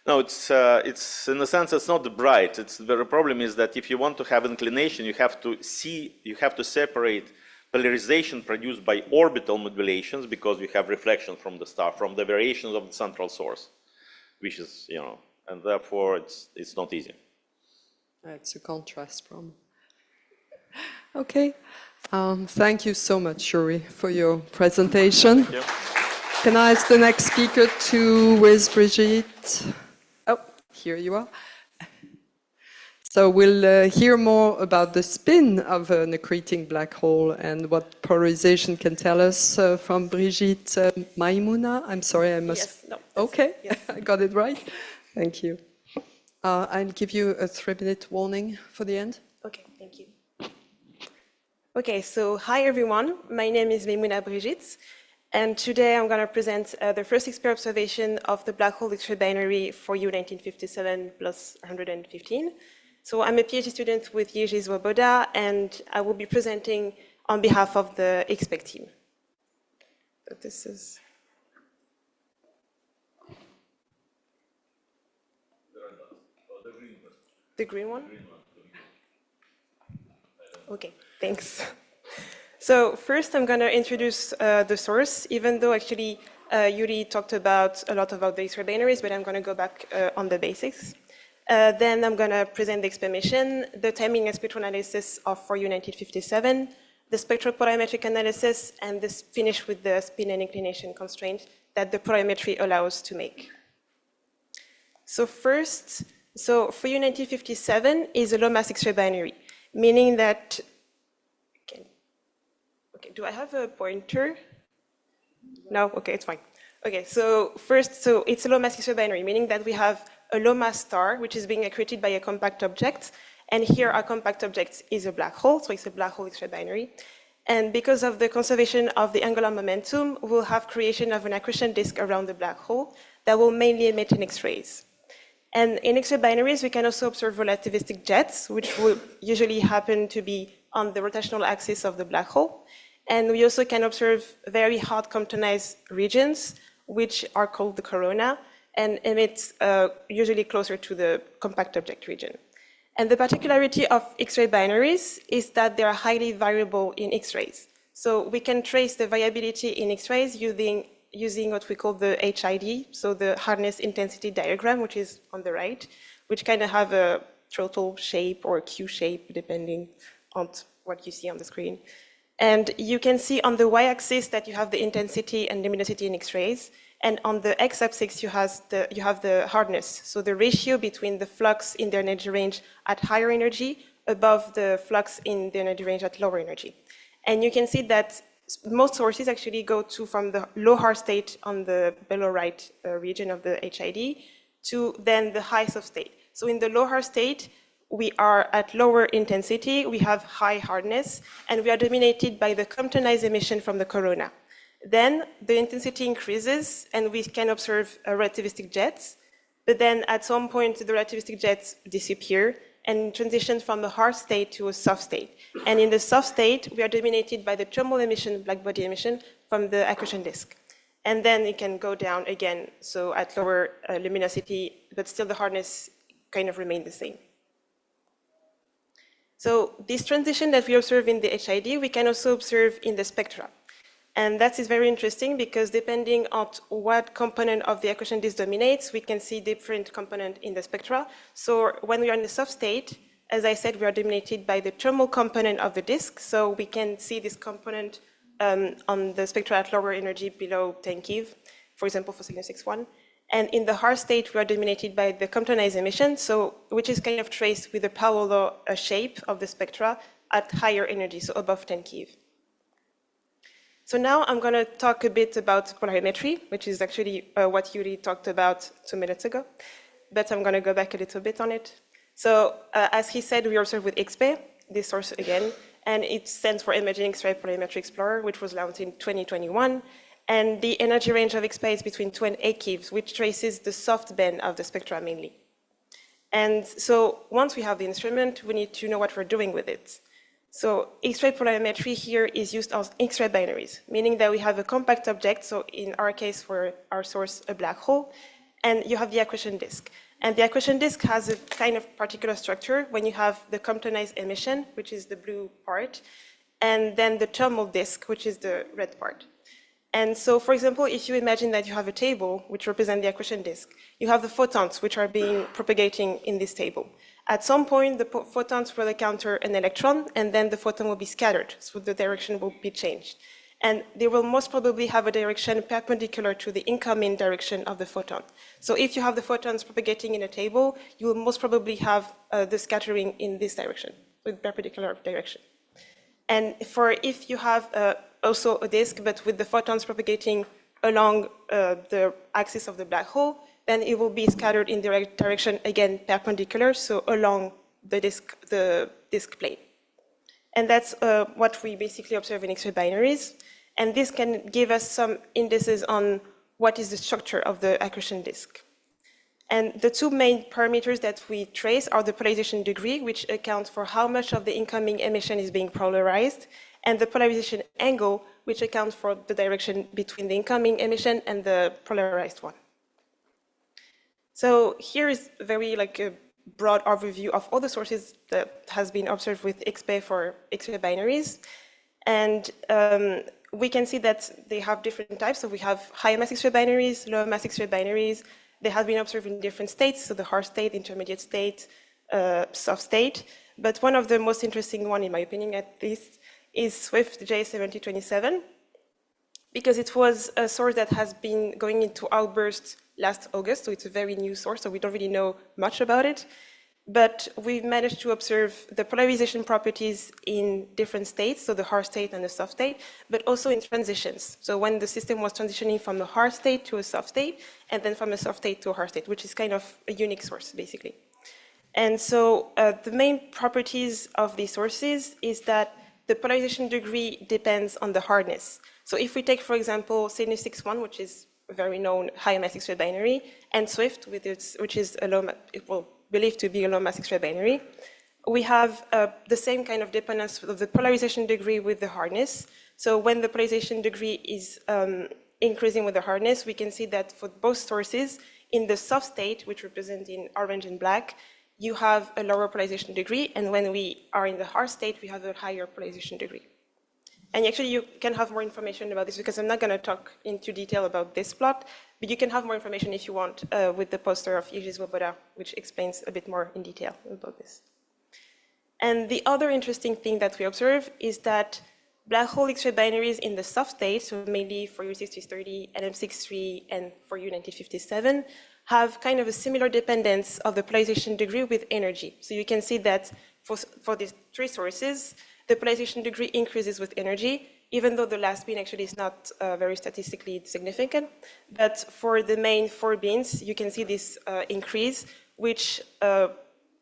No, it's in a sense it's not bright. The problem is that if you want to have inclination, you have to separate polarization produced by orbital modulations, because you have reflection from the star, from the variations of the central source, which is, and therefore it's not easy. It's a contrast problem. Okay. Thank you so much, Yuri, for your presentation. Thank you. Can I ask the next speaker with Brigitte? Oh, here you are. So we'll hear more about the spin of an accreting black hole and what polarization can tell us from Brigitte Maimouna. I'm sorry, I must... Yes, no. Okay, Yes. I got it right. Thank you. I'll give you a 3-minute warning for the end. Okay, thank you. Okay, so hi everyone. My name is Maimouna Brigitte, and today I'm going to present the first XP observation of the black hole X-ray binary for U 1957 plus 115. So I'm a PhD student with IAU GA, and I will be presenting on behalf of the XPEC team. So this is... The green one? Okay, thanks. So first I'm going to introduce the source, even though actually Yuri talked a lot about the X-ray binaries, but I'm going to go back on the basics. Then I'm going to present the explanation, the timing and spectral analysis of for U 1957, the spectral polarimetric analysis, and this finish with the spin and inclination constraint that the polarimetry allows to make. So first, for U 1957 is a low mass X-ray binary, meaning that, okay, do I have a pointer? No, okay, it's fine. Okay, so first, it's a low mass X-ray binary, meaning that we have a low mass star, which is being accreted by a compact object. And here our compact object is a black hole, so it's a black hole X-ray binary. And because of the conservation of the angular momentum, we'll have creation of an accretion disk around the black hole that will mainly emit in X-rays. And in X-ray binaries, we can also observe relativistic jets, which will usually happen to be on the rotational axis of the black hole. And we also can observe very hot Comptonized regions, which are called the corona, and emit usually closer to the compact object region. And the particularity of X-ray binaries is that they are highly variable in X-rays. So we can trace the variability in X-rays using what we call the HID, so the hardness intensity diagram, which is on the right, which kind of have a turtle shape or a Q shape, depending on what you see on the screen. And you can see on the y-axis that you have the intensity and luminosity in X-rays, and on the x-axis you have the hardness, so the ratio between the flux in the energy range at higher energy above the flux in the energy range at lower energy. And you can see that most sources actually go from the low Hart state on the below right region of the HID to then the high soft state. So in the low Hart state, we are at lower intensity, we have high hardness, and we are dominated by the Compton-ized emission from the corona. Then the intensity increases, and we can observe relativistic jets, but then at some point the relativistic jets disappear and transition from a hard state to a soft state. And in the soft state, we are dominated by the thermal emission, black body emission, from the accretion disk. And then it can go down again, so at lower luminosity, but still the hardness kind of remain the same. So this transition that we observe in the HID, we can also observe in the spectra. And that is very interesting because depending on what component of the accretion disk dominates, we can see different component in the spectra. So when we are in the soft state, as I said, we are dominated by the thermal component of the disk. So we can see this component on the spectra at lower energy below 10 keV, for example, for Cygnus X1. And in the hard state, we are dominated by the Compton-ized emission, which is kind of traced with the Powell law shape of the spectra at higher energy, so above 10 keV. So now I'm going to talk a bit about polarimetry, which is actually what Yuri talked about 2 minutes ago, but I'm going to go back a little bit on it. So as he said, we observe with XP, this source again, and it stands for Imaging X-ray Polarimetry Explorer, which was launched in 2021. And the energy range of XP is between 2 and 8 keVs, which traces the soft band of the spectra mainly. And so once we have the instrument, we need to know what we're doing with it. So X-ray polarimetry here is used as X-ray binaries, meaning that we have a compact object, so in our case for our source, a black hole, and you have the accretion disk. And the accretion disk has a kind of particular structure when you have the Compton-ized emission, which is the blue part, and then the thermal disk, which is the red part. And so, for example, if you imagine that you have a table which represents the accretion disk, you have the photons which are being propagating in this table. At some point, the photons will encounter an electron, and then the photon will be scattered, so the direction will be changed. And they will most probably have a direction perpendicular to the incoming direction of the photon. So if you have the photons propagating in a table, you will most probably have the scattering in this direction, with perpendicular direction. And if you have also a disk, but with the photons propagating along the axis of the black hole, then it will be scattered in the direction, again, perpendicular, so along the disk plane. And that's what we basically observe in X-ray binaries. And this can give us some indices on what is the structure of the accretion disk. And the two main parameters that we trace are the polarization degree, which accounts for how much of the incoming emission is being polarized, and the polarization angle, which accounts for the direction between the incoming emission and the polarized one. So here is very a broad overview of all the sources that has been observed with XP for X-ray binaries. And we can see that they have different types. So we have high mass X-ray binaries, low mass X-ray binaries. They have been observed in different states, so the hard state, intermediate state, soft state. But one of the most interesting one, in my opinion at least, is Swift J7027, because it was a source that has been going into outbursts last August, so it's a very new source, so we don't really know much about it. But we managed to observe the polarization properties in different states, so the hard state and the soft state, but also in transitions. So when the system was transitioning from a hard state to a soft state, and then from a soft state to a hard state, which is kind of a unique source, basically. And so the main properties of these sources is that the polarization degree depends on the hardness. So if we take, for example, Cygnus X1, which is a very known high mass X-ray binary, and Swift, which is a low, believed to be a low mass X-ray binary, we have the same kind of dependence of the polarization degree with the hardness. So when the polarization degree is increasing with the hardness, we can see that for both sources, in the soft state, which represent in orange and black, you have a lower polarization degree, and when we are in the hard state, we have a higher polarization degree. And actually, you can have more information about this because I'm not going to talk into detail about this plot, but you can have more information if you want with the poster of Jiří Svoboda, which explains a bit more in detail about this. And the other interesting thing that we observe is that black hole X-ray binaries in the soft state, so mainly for U6330, NM63, and for U1957, have kind of a similar dependence of the polarization degree with energy. So you can see that for these three sources, the polarization degree increases with energy, even though the last bin actually is not very statistically significant. But for the main 4 bins, you can see this increase, which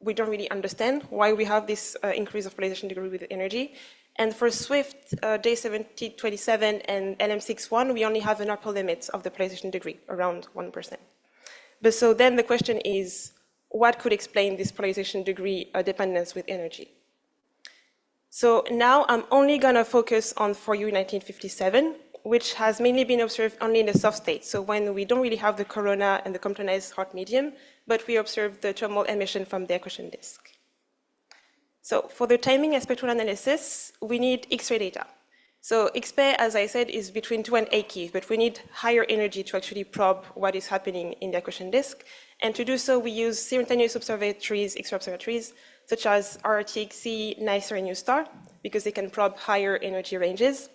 we don't really understand why we have this increase of polarization degree with energy. And for Swift, J7027 and LM61, we only have an upper limit of the polarization degree, around 1%. But so then the question is, what could explain this polarization degree dependence with energy? So now I'm only going to focus on for U1957, which has mainly been observed only in the soft state. So when we don't really have the corona and the Comptonized hot medium, but we observe the thermal emission from the accretion disk. So for the timing and spectral analysis, we need X-ray data. So XP, as I said, is between 2 and 8 keV, but we need higher energy to actually probe what is happening in the accretion disk. And to do so, we use simultaneous observatories, X-ray observatories, such as RRTXC, NICER, and U-STAR, because they can probe higher energy ranges.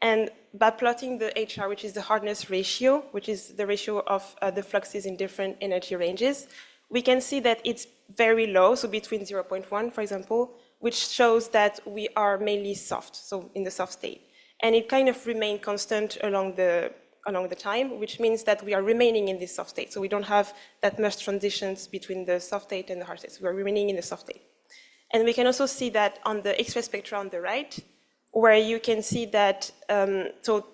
And by plotting the HR, which is the hardness ratio, which is the ratio of the fluxes in different energy ranges, we can see that it's very low, so between 0.1, for example, which shows that we are mainly soft, so in the soft state. And it kind of remained constant along the time, which means that we are remaining in this soft state. So we don't have that much transitions between the soft state and the hard state. So we're remaining in the soft state. And we can also see that on the X-ray spectra on the right, where you can see that, so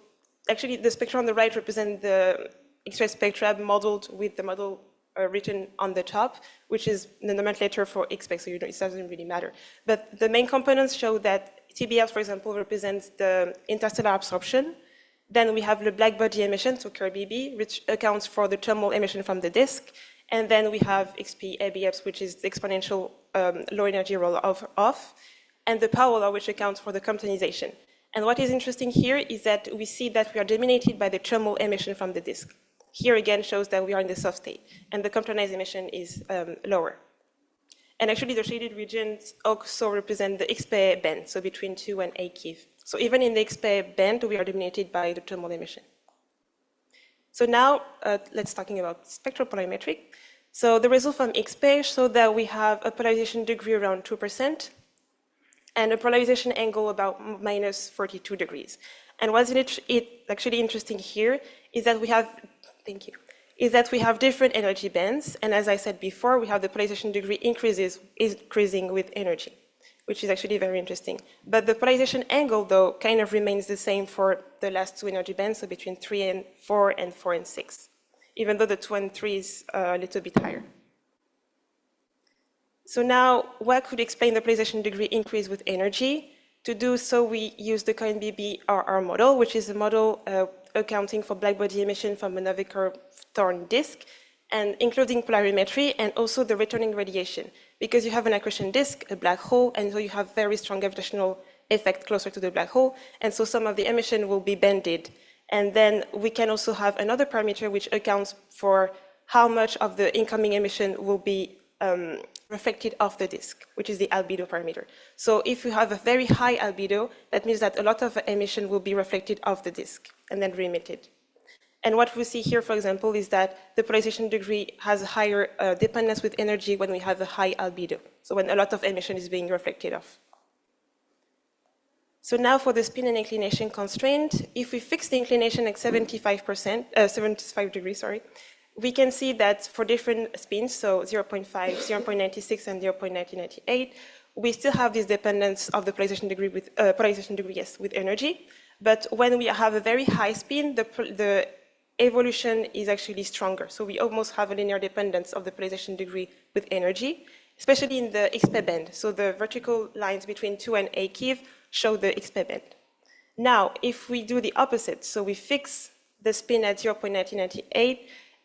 actually the spectra on the right represent the X-ray spectra modeled with the model written on the top, which is the nomenclature for X-spec, so it doesn't really matter. But the main components show that TBF, for example, represents the interstellar absorption. Then we have the black body emission, so KRBB, which accounts for the thermal emission from the disk. And then we have XP ABX, which is the exponential low energy roll-off, and the power law, which accounts for the Comptonization. And what is interesting here is that we see that we are dominated by the thermal emission from the disk. Here again shows that we are in the soft state, and the Comptonized emission is lower. And actually the shaded regions also represent the XP band, so between 2 and 8 keV. So even in the XP band, we are dominated by the thermal emission. So now let's talking about spectral polarimetry. So the result from XP show that we have a polarization degree around 2% and a polarization angle about minus 42 degrees. And what's actually interesting here is that we have, thank you, is that we have different energy bands. And as I said before, we have the polarization degree increasing with energy, which is actually very interesting. But the polarization angle, though, kind of remains the same for the last 2 energy bands, so between 3 and 4 and 4 and 6, even though the 2 and 3 is a little bit higher. So now, what could explain the polarization degree increase with energy? To do so, we use the Cohen-BB-RR model, which is a model accounting for black body emission from a Novikov Thorne disk, and including polarimetry and also the returning radiation. Because you have an accretion disk, a black hole, and so you have very strong gravitational effect closer to the black hole, and so some of the emission will be banded. And then we can also have another parameter which accounts for how much of the incoming emission will be reflected off the disk, which is the albedo parameter. So if you have a very high albedo, that means that a lot of emission will be reflected off the disk and then re-emitted. And what we see here, for example, is that the polarization degree has a higher dependence with energy when we have a high albedo, so when a lot of emission is being reflected off. So now for the spin and inclination constraint, if we fix the inclination at 75 degrees, we can see that for different spins, so 0.5, 0.96, and 0.1998, we still have this dependence of the polarization degree with with energy. But when we have a very high spin, the evolution is actually stronger. So we almost have a linear dependence of the polarization degree with energy, especially in the XP band. So the vertical lines between 2 and 8 keV show the XP band. Now, if we do the opposite, so we fix the spin at 0.1998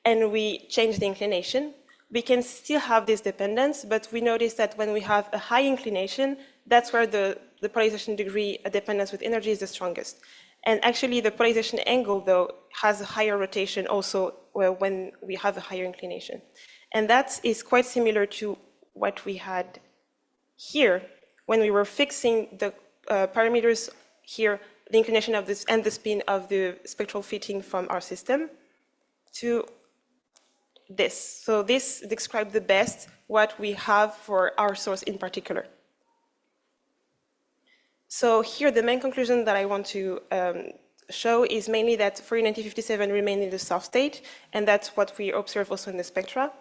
and we change the inclination, we can still have this dependence, but we notice that when we have a high inclination, that's where the polarization degree dependence with energy is the strongest. And actually, the polarization angle, though, has a higher rotation also when we have a higher inclination. And that is quite similar to what we had here when we were fixing the parameters here, the inclination of this and the spin of the spectral fitting from our system to this. So this describes the best what we have for our source in particular. So here, the main conclusion that I want to show is mainly that 49057 remain in the soft state, and that's what we observe also in the spectra.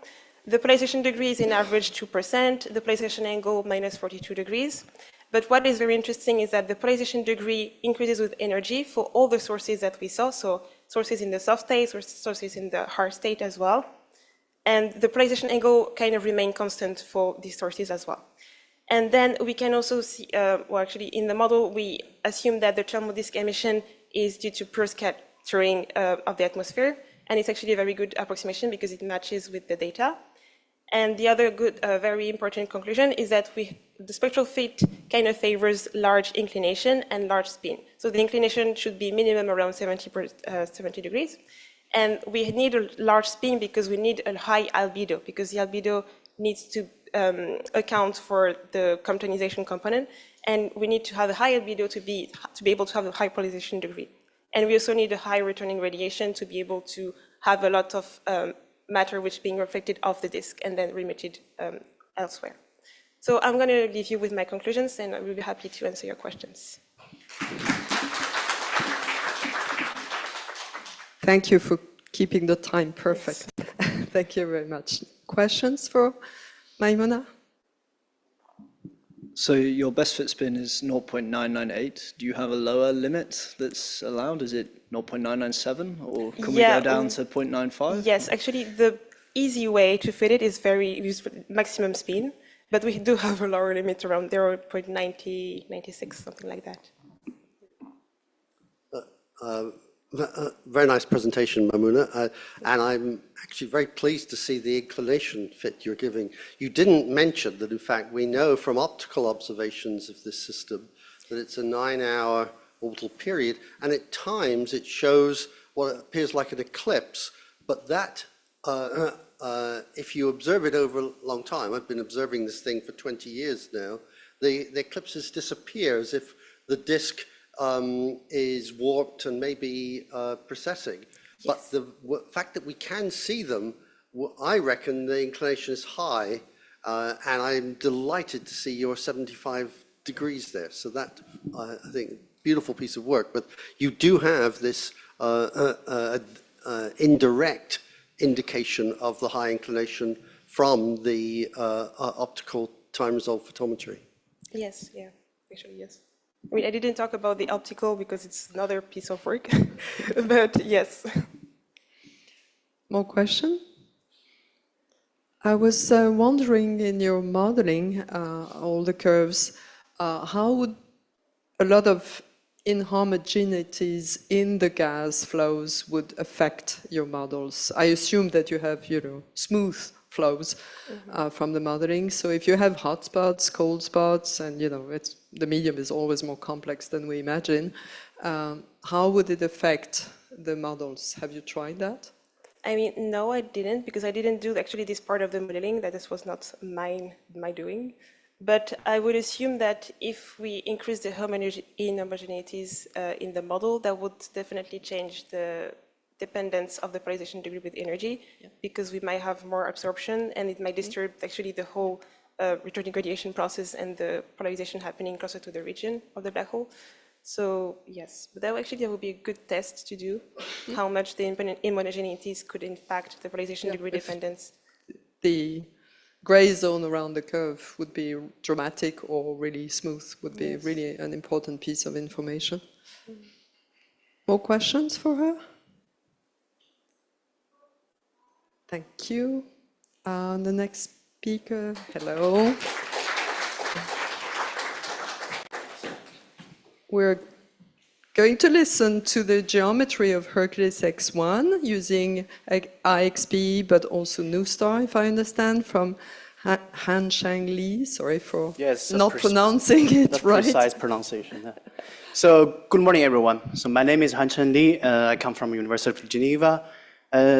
The polarization degree is in average 2%, the polarization angle minus 42 degrees. But what is very interesting is that the polarization degree increases with energy for all the sources that we saw, so sources in the soft state, sources in the hard state as well. And the polarization angle kind of remain constant for these sources as well. And then we can also see, well, actually, in the model, we assume that the thermal disk emission is due to pure scattering of the atmosphere. And it's actually a very good approximation because it matches with the data. And the other good, very important conclusion is that the spectral fit kind of favors large inclination and large spin. So the inclination should be minimum around 70 degrees. And we need a large spin because we need a high albedo, because the albedo needs to account for the Comptonization component, and we need to have a high albedo to be able to have a high polarization degree. And we also need a high returning radiation to be able to have a lot of matter which is being reflected off the disk and then remitted elsewhere. So I'm going to leave you with my conclusions, and I will be happy to answer your questions. Thank you for keeping the time perfect. Yes. Thank you very much. Questions for Maimona? So your best fit spin is 0.998. Do you have a lower limit that's allowed? Is it 0.997, or can we go down to 0.95? Yes, actually, the easy way to fit it is use maximum spin, but we do have a lower limit around 0.96, something like that. Very nice presentation, Maimona, and I'm actually very pleased to see the inclination fit you're giving. You didn't mention that, in fact, we know from optical observations of this system that it's a 9-hour orbital period, and at times it shows what appears like an eclipse, but that, if you observe it over a long time, I've been observing this thing for 20 years now, the eclipses disappear as if the disk is warped and maybe precessing. Yes. But the fact that we can see them, I reckon the inclination is high, and I'm delighted to see your 75 degrees there. So that, I think, beautiful piece of work. But you do have this indirect indication of the high inclination from the optical time-resolved photometry. Yes, yeah, actually, yes. I mean, I didn't talk about the optical because it's another piece of work, but yes. More question? I was wondering, in your modeling, all the curves, how would a lot of inhomogeneities in the gas flows would affect your models? I assume that you have, smooth flows from the modeling. So if you have hot spots, cold spots, and the medium is always more complex than we imagine, how would it affect the models? Have you tried that? I mean, no, I didn't, because I didn't do actually this part of the modeling. That this was not my doing. But I would assume that if we increase the inhomogeneities in the model, that would definitely change the dependence of the polarization degree with energy, because we might have more absorption, and it might disturb actually the whole returning radiation process and the polarization happening closer to the region of the black hole. So yes, but that would be a good test to do, how much the inhomogeneities could impact the polarization degree dependence. The gray zone around the curve would be dramatic or really smooth, would be really an important piece of information. More questions for her? Thank you. The next speaker, hello. We're going to listen to the geometry of Hercules X1 using IXP, but also NuStar, if I understand, from Han Shang Li, sorry for Yes, not pronouncing it that's right. precise pronunciation. Yeah. So, good morning, everyone. So, my name is Han Chen Li. I come from University of Geneva.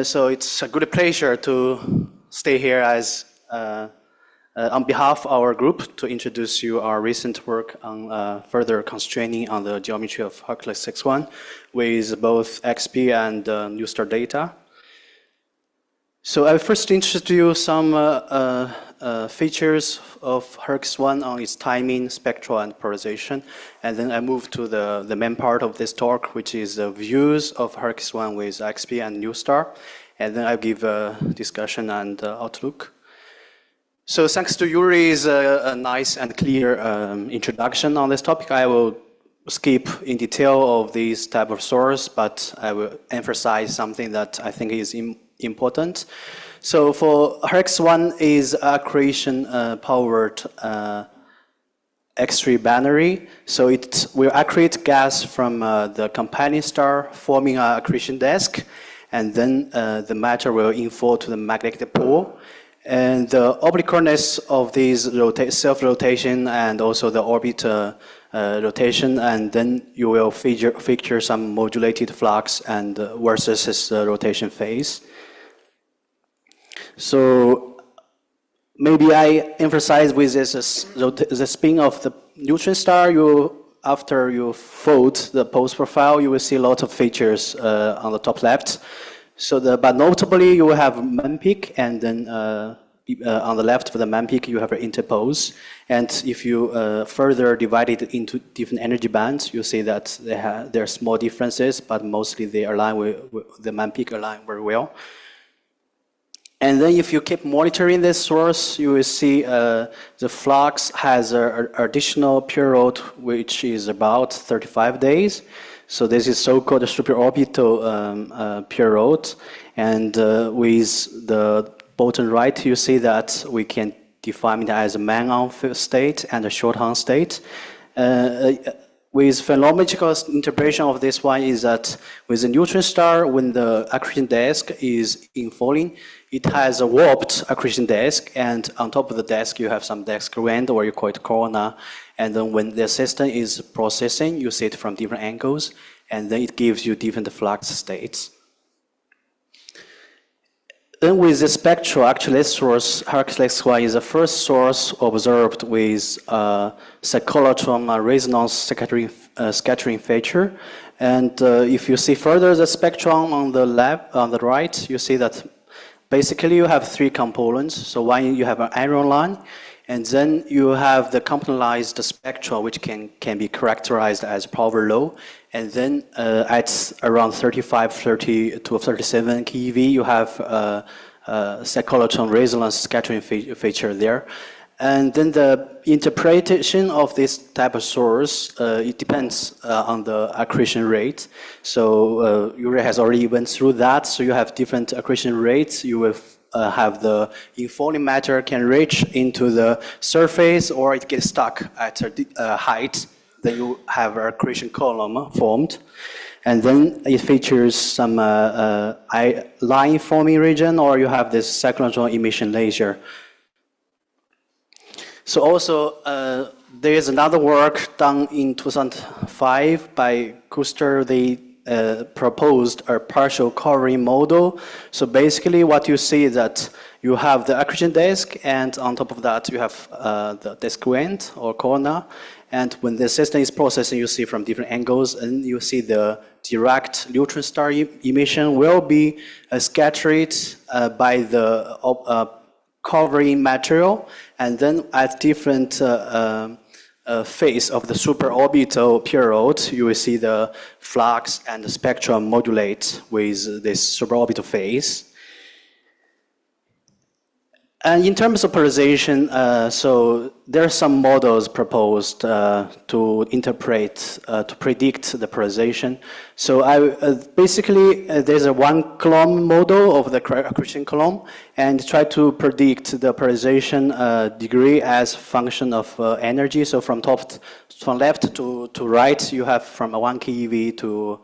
So, it's a good pleasure to stay here as on behalf of our group to introduce you our recent work on further constraining on the geometry of Hercules 6.1 with both XP and NuStar data. So I first introduce you some features of HERX-1 on its timing, spectral, and polarization. And then I move to the main part of this talk, which is the views of HERX-1 with XP and NuStar. And then I'll give a discussion and outlook. So thanks to Yuri's nice and clear introduction on this topic, I will skip in detail of these type of source, but I will emphasize something that I think is important. So for HERX-1 is accretion powered X-ray binary. So it will accrete gas from the companion star, forming an accretion disk, and then the matter will infold to the magnetic pole. And the obliqueness of these self-rotation and also the orbit rotation, and then you will feature some modulated flux and versus its rotation phase. So maybe I emphasize with this the spin of the neutron star. After you fold the pose profile, you will see a lot of features on the top left. So but notably, you will have main peak, and then on the left for the main peak, you have an interpose. And if you further divide it into different energy bands, you see that there are small differences, but mostly they align with the main peak align very well. And then if you keep monitoring this source, you will see the flux has an additional period, which is about 35 days. So this is so-called superorbital period. And with the bottom right, you see that we can define it as a main-on state and a short-on state. With phenomenological interpretation of this one is that with the neutron star, when the accretion disk is infalling, it has a warped accretion disk, and on top of the disk, you have some disk rand, or you call it corona. And then when the system is processing, you see it from different angles, and then it gives you different flux states. Then with the spectral, actually this source, Hercules 1 is the first source observed with cyclotron resonance scattering feature. And if you see further the spectrum on the right, you see that basically you have three components. So one, you have an iron line, and then you have the componentized spectra, which can be characterized as power low. And then at around 30 to 37 keV, you have cyclotron resonance scattering feature there. And then the interpretation of this type of source, it depends on the accretion rate. So Yuri has already went through that. So you have different accretion rates. You will have the infalling matter can reach into the surface, or it gets stuck at a height. Then you have an accretion column formed. And then it features some line forming region, or you have this cyclotron emission laser. So also, there is another work done in 2005 by Kuster. They proposed a partial covering model. So basically what you see is that you have the accretion disk, and on top of that you have the disk vent or corona. And when the system is processing, you see from different angles, and you see the direct neutron star emission will be scattered by the covering material, and then at different phase of the superorbital period, you will see the flux and the spectrum modulate with this superorbital phase. And in terms of polarization, so there are some models proposed to interpret, to predict the polarization. So basically, there's a one column model of the accretion column, and try to predict the polarization degree as function of energy. So from left to right, you have from 1 keV to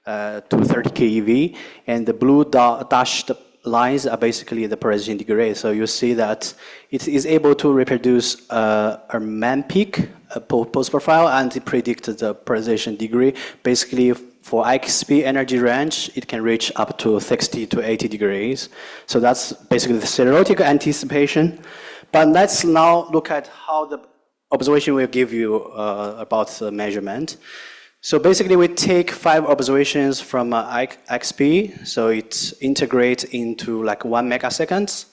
30 keV, and the blue dashed lines are basically the polarization degree. So you see that it is able to reproduce a man peak, a pose profile, and it predicts the polarization degree. Basically, for XP energy range, it can reach up to 60 to 80 degrees. So that's basically the theoretical anticipation. But let's now look at how the observation will give you about the measurement. So basically, we take 5 observations from XP, so it integrates into like 1 megasecond.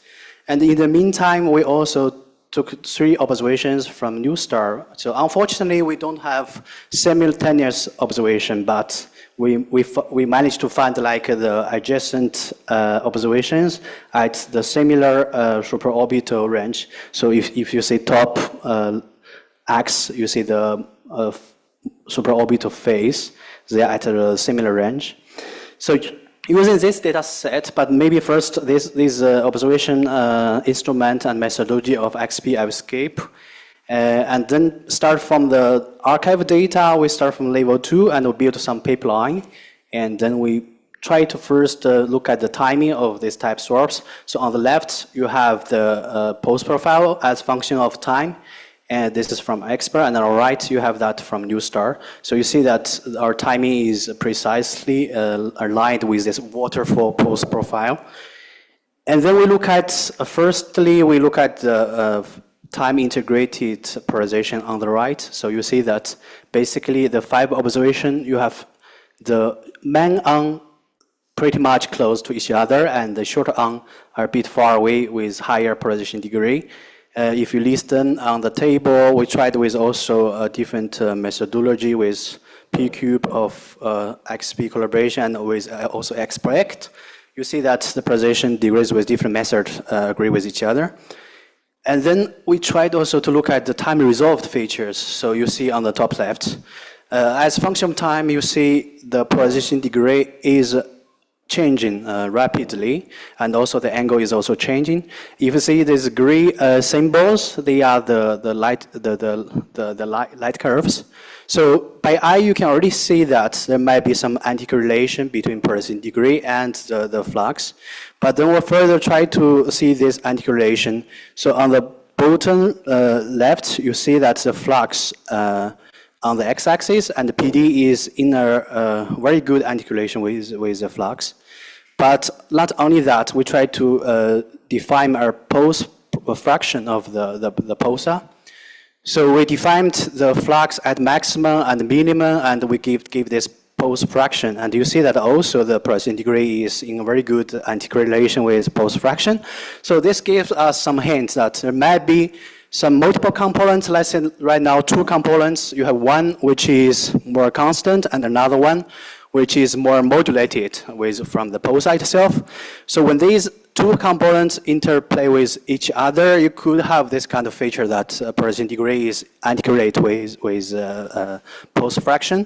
And in the meantime, we also took 3 observations from new star. So unfortunately, we don't have simultaneous observation, but we managed to find like the adjacent observations at the similar supraorbital range. So if you see top X, you see the supraorbital phase, they are at a similar range. So using this data set, but maybe first this observation instrument and methodology of XP I will skip. And then start from the archive data, we start from level 2 and we build some pipeline. And then we try to first look at the timing of this type source. So on the left, you have the pose profile as function of time. And this is from expert, and on the right, you have that from new star. So you see that our timing is precisely aligned with this waterfall pose profile. And then we look at, firstly, we look at the time integrated polarization on the right. So you see that basically the 5 observation, you have the main arm pretty much close to each other, and the short arm are a bit far away with higher polarization degree. If you list them on the table, we tried with also a different methodology with P-cube of XP collaboration and with also XPrect. You see that the polarization degrees with different methods agree with each other. And then we tried also to look at the time resolved features. So you see on the top left, as function of time, you see the polarization degree is changing rapidly, and also the angle is also changing. If you see these gray symbols, they are the light curves. So by eye, you can already see that there might be some anti-correlation between polarization degree and the flux. But then we'll further try to see this anti-correlation. So on the bottom left, you see that the flux on the x-axis, and the PD is in a very good anti-correlation with the flux. But not only that, we try to define our pose fraction of the pulsar. So we defined the flux at maximum and minimum, and we give this pose fraction. And you see that also the polarization degree is in a very good anti-correlation with pose fraction. So this gives us some hints that there might be some multiple components. Let's say right now 2 components. You have one which is more constant and another one which is more modulated from the pulsar itself. So when these 2 components interplay with each other, you could have this kind of feature that polarization degree is anti-correlate with pose fraction.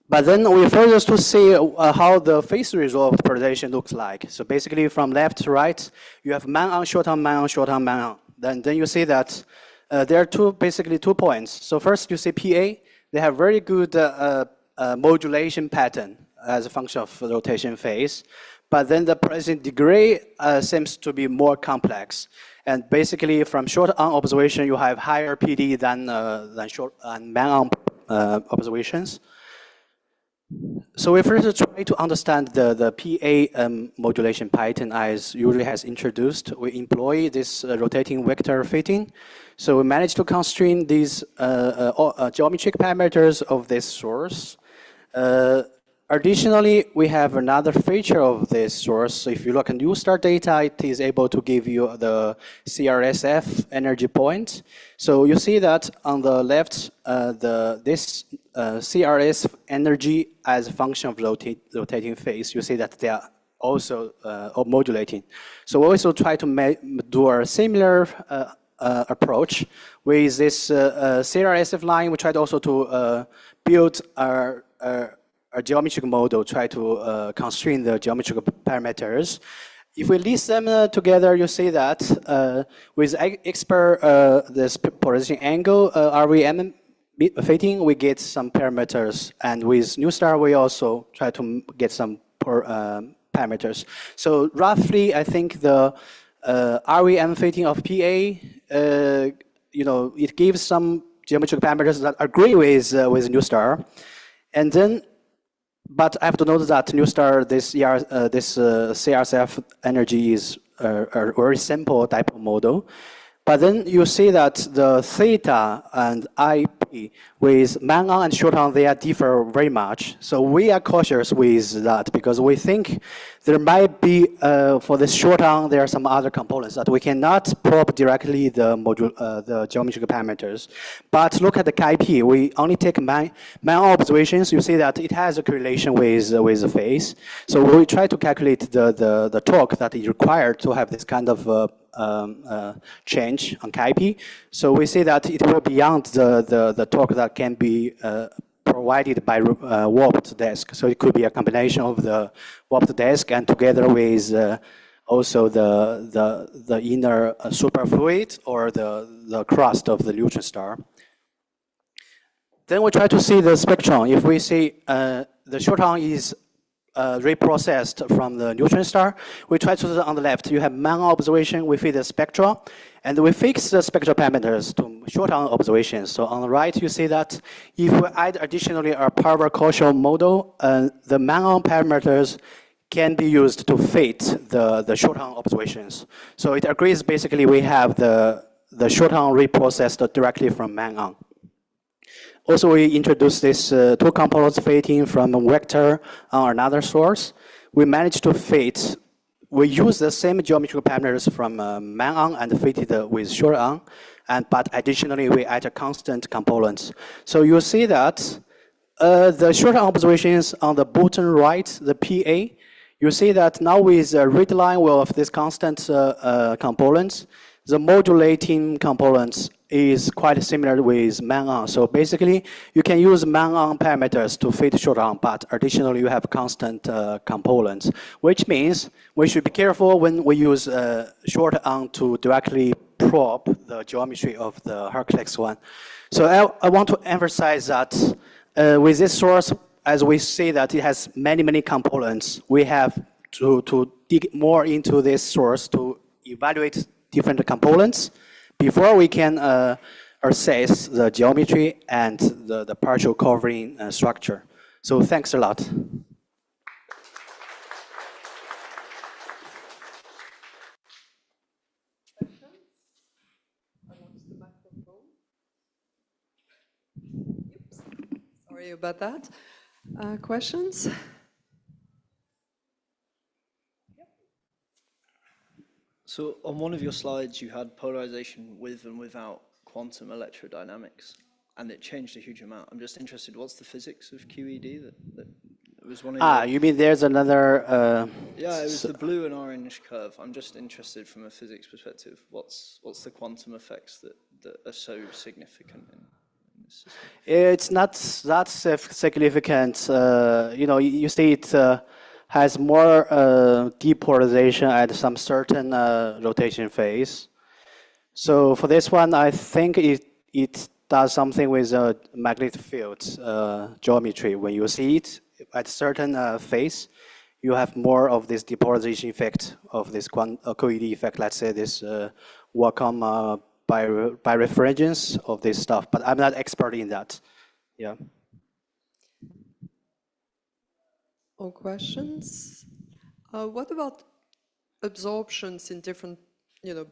But then we further to see how the phase resolved polarization looks like. So basically from left to right, you have man on, short on, man on, short on, man on. Then you see that there are basically 2 points. So first you see PA, they have very good modulation pattern as a function of rotation phase. But then the polarization degree seems to be more complex. And basically from short arm observation, you have higher PD than short and man arm observations. So we first try to understand the PA modulation pattern as Yuri has introduced. We employ this rotating vector fitting. So we managed to constrain these geometric parameters of this source. Additionally, we have another feature of this source. So if you look at new star data, it is able to give you the CRSF energy point. So you see that on the left, this CRS energy as a function of rotating phase, you see that they are also modulating. So we also try to do a similar approach with this CRSF line. We tried also to build a geometric model, try to constrain the geometric parameters. If we list them together, you see that with this polarization angle, RVM fitting, we get some parameters. And with new star, we also try to get some parameters. So roughly, I think the RVM fitting of PA, it gives some geometric parameters that agree with new star, and then. But I have to note that new star, this CRCF energy is a very simple dipole model. But then you see that the theta and IP with Mangan and Shortang, they differ very much. So we are cautious with that because we think there might be, for the Shortang, there are some other components that we cannot probe directly the geometric parameters. But look at the IP, we only take Mangan observations. You see that it has a correlation with the phase. So we try to calculate the torque that is required to have this kind of change on KIP. So we see that it will beyond the torque that can be provided by warped disk. So it could be a combination of the warped disk and together with also the inner superfluid or the crust of the neutron star. Then we try to see the spectrum. If we see the Shortang is reprocessed from the neutron star, we try to do on the left. You have Mangan observation, we feed the spectra, and we fix the spectral parameters to Shortang observations. So on the right, you see that if we add additionally a power quotient model, the Mangan parameters can be used to fit the Shortang observations. So it agrees basically we have the Shortang reprocessed directly from Mangan. Also, we introduced this two components fitting from a vector on another source. We managed to fit, we use the same geometrical parameters from Mangan and fit it with Shortang, but additionally we add a constant component. So you see that the Shortang observations on the bottom right, the PA, you see that now with a red line of this constant components, the modulating components is quite similar with Mangan. So basically, you can use Mangan parameters to fit Shortang, but additionally, you have constant components, which means we should be careful when we use Shortang to directly probe the geometry of the Hercules one. So I want to emphasize that with this source, as we see that it has many, many components, we have to dig more into this source to evaluate different components before we can assess the geometry and the partial covering structure. So thanks a lot. Sorry about that. Questions? So on one of your slides, you had polarization with and without quantum electrodynamics, and it changed a huge amount. I'm just interested, what's the physics of QED? That was one of your... You mean there's another... Yeah, it was the blue and orange curve. I'm just interested from a physics perspective, what's the quantum effects that are so significant in this system? It's not that significant. You see it has more depolarization at some certain rotation phase. So for this one, I think it does something with magnetic field geometry. When you see it at certain phase, you have more of this depolarization effect of this co-ED effect. Let's say this Wacom by refringence of this stuff. But I'm not expert in that. Yeah. All questions? What about absorptions in different,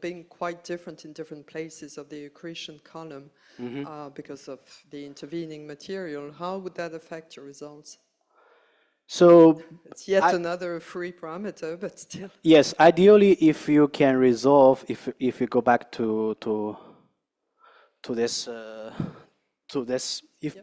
being quite different in different places of the accretion column because of the intervening material? How would that affect your results? So it's yet another free parameter, but still. Yes, ideally, if you can resolve, if you go back to this,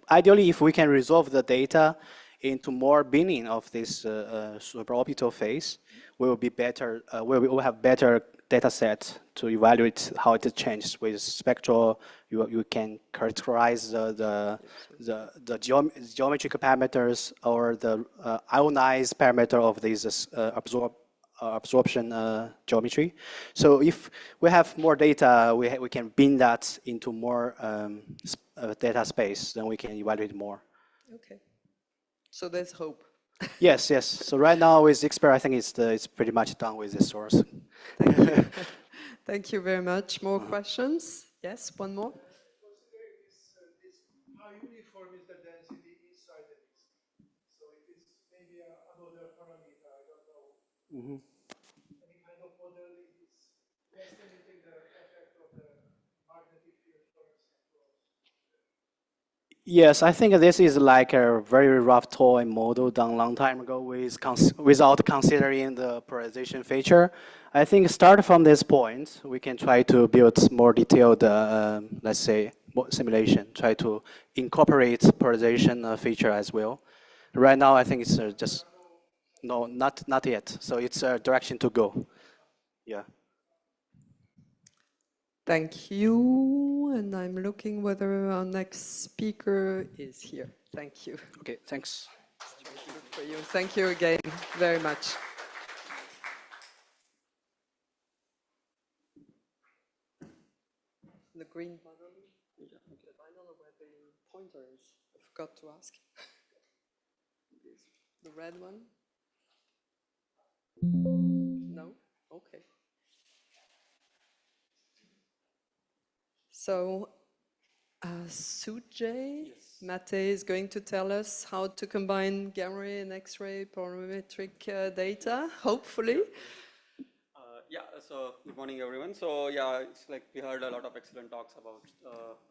ideally, if we can resolve the data into more binning of this suborbital phase, we will be better. We will have better data set to evaluate how it changes with spectral. You can characterize the geometric parameters or the ionized parameter of this absorption geometry. So if we have more data, we can bin that into more data space, then we can evaluate more. Okay. So there's hope. Yes, yes. So right now with Expert, I think it's pretty much done with the source. Thank you. Thank you very much. More questions? Yes, one more. How uniform is the density inside the disk? So it is maybe another parameter, I don't know. Any kind of model is estimating the effect of the magnetic field, for example. Yes, I think this is like a very rough toy model done a long time ago without considering the polarization feature. I think start from this point, we can try to build more detailed, let's say, simulation, try to incorporate polarization feature as well. Right now, I think it's just, no, not yet. So it's a direction to go. Yeah. Thank you. And I'm looking whether our next speaker is here. Thank you. Okay, thanks. Good for you. Thank you again very much. The green button. I don't know where the pointer is. I forgot to ask. The red one? No? Okay. So, Sujay, Mate is going to tell us how to combine gamma ray and X-ray polarimetric data, hopefully. So good morning, everyone. So yeah, it's like we heard a lot of excellent talks about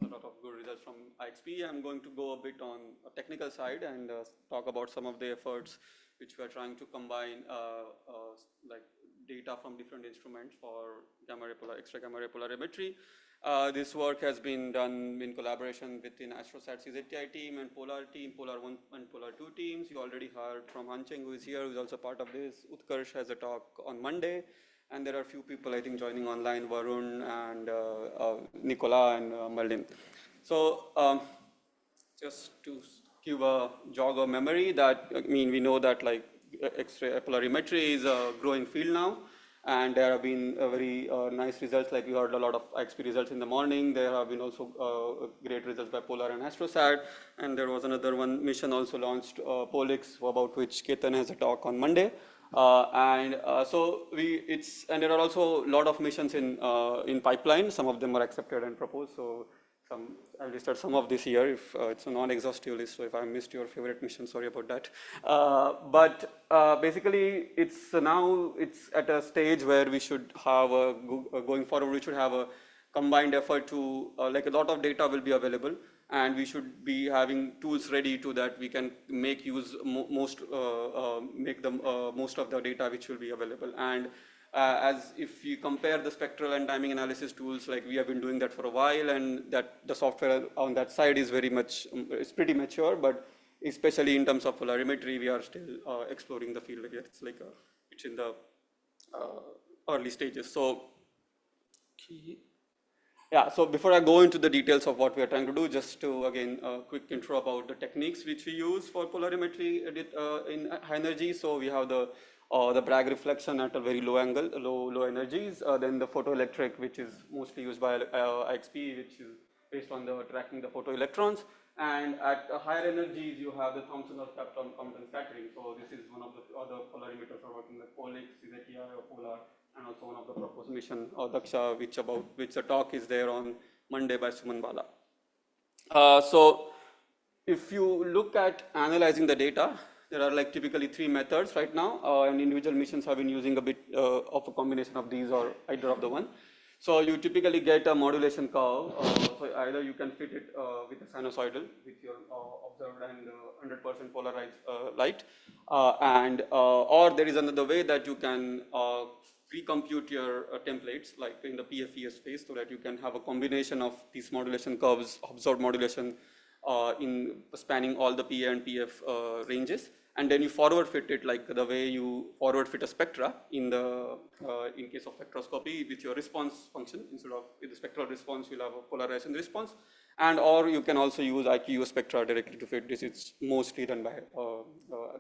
a lot of good results from IXP. I'm going to go a bit on a technical side and talk about some of the efforts which we are trying to combine like data from different instruments for X-ray gamma ray polarimetry. This work has been done in collaboration within AstroSat CZTI team and Polar team, Polar 1 and Polar 2 teams. You already heard from Hancheng, who is here, who is also part of this. Utkarsh has a talk on Monday. And there are a few people, I think, joining online, Varun and Nicola and Merlin. So just to give a jog of memory that, I mean, we know that like X-ray polarimetry is a growing field now. And there have been very nice results, like we heard a lot of IXP results in the morning. There have been also great results by Polar and AstroSat. And there was another one mission also launched, Polix, about which Ketan has a talk on Monday. And there are also a lot of missions in pipeline. Some of them are accepted and proposed. So I'll listed some of this here. If it's a non-exhaustive list, so if I missed your favorite mission, sorry about that. Basically, it's at a stage where we should have going forward. We should have a combined effort to like a lot of data will be available. And we should be having tools ready to that we can make use most of the data which will be available. And as if you compare the spectral and timing analysis tools, like we have been doing that for a while, and that the software on that side is it's pretty mature, but especially in terms of polarimetry, we are still exploring the field. It's in the early stages. So. Yeah, so before I go into the details of what we are trying to do, just to, again, a quick intro about the techniques which we use for polarimetry in high energy. So we have the Bragg reflection at a very low angle, low energies. Then the photoelectric, which is mostly used by IXP, which is based on the tracking the photoelectrons. And at higher energies, you have the Thomson or Compton scattering. So this is one of the other polarimeters are working with Polix, CZTI, or Polar. And also one of the proposed mission, Daksha, which the talk is there on Monday by Suman Bala. So if you look at analyzing the data, there are like typically 3 methods right now, and individual missions have been using a bit of a combination of these or either of the one. So you typically get a modulation curve. So either you can fit it with a sinusoidal with your observed and 100% polarized light, or there is another way that you can recompute your templates like in the PFES space, so that you can have a combination of these modulation curves, observed modulation in spanning all the PA and PF ranges, and then you forward fit it like the way you forward fit a spectra in case of spectroscopy with your response function. Instead of with the spectral response, you'll have a polarization response, or you can also use IQU spectra directly to fit this. It's mostly done by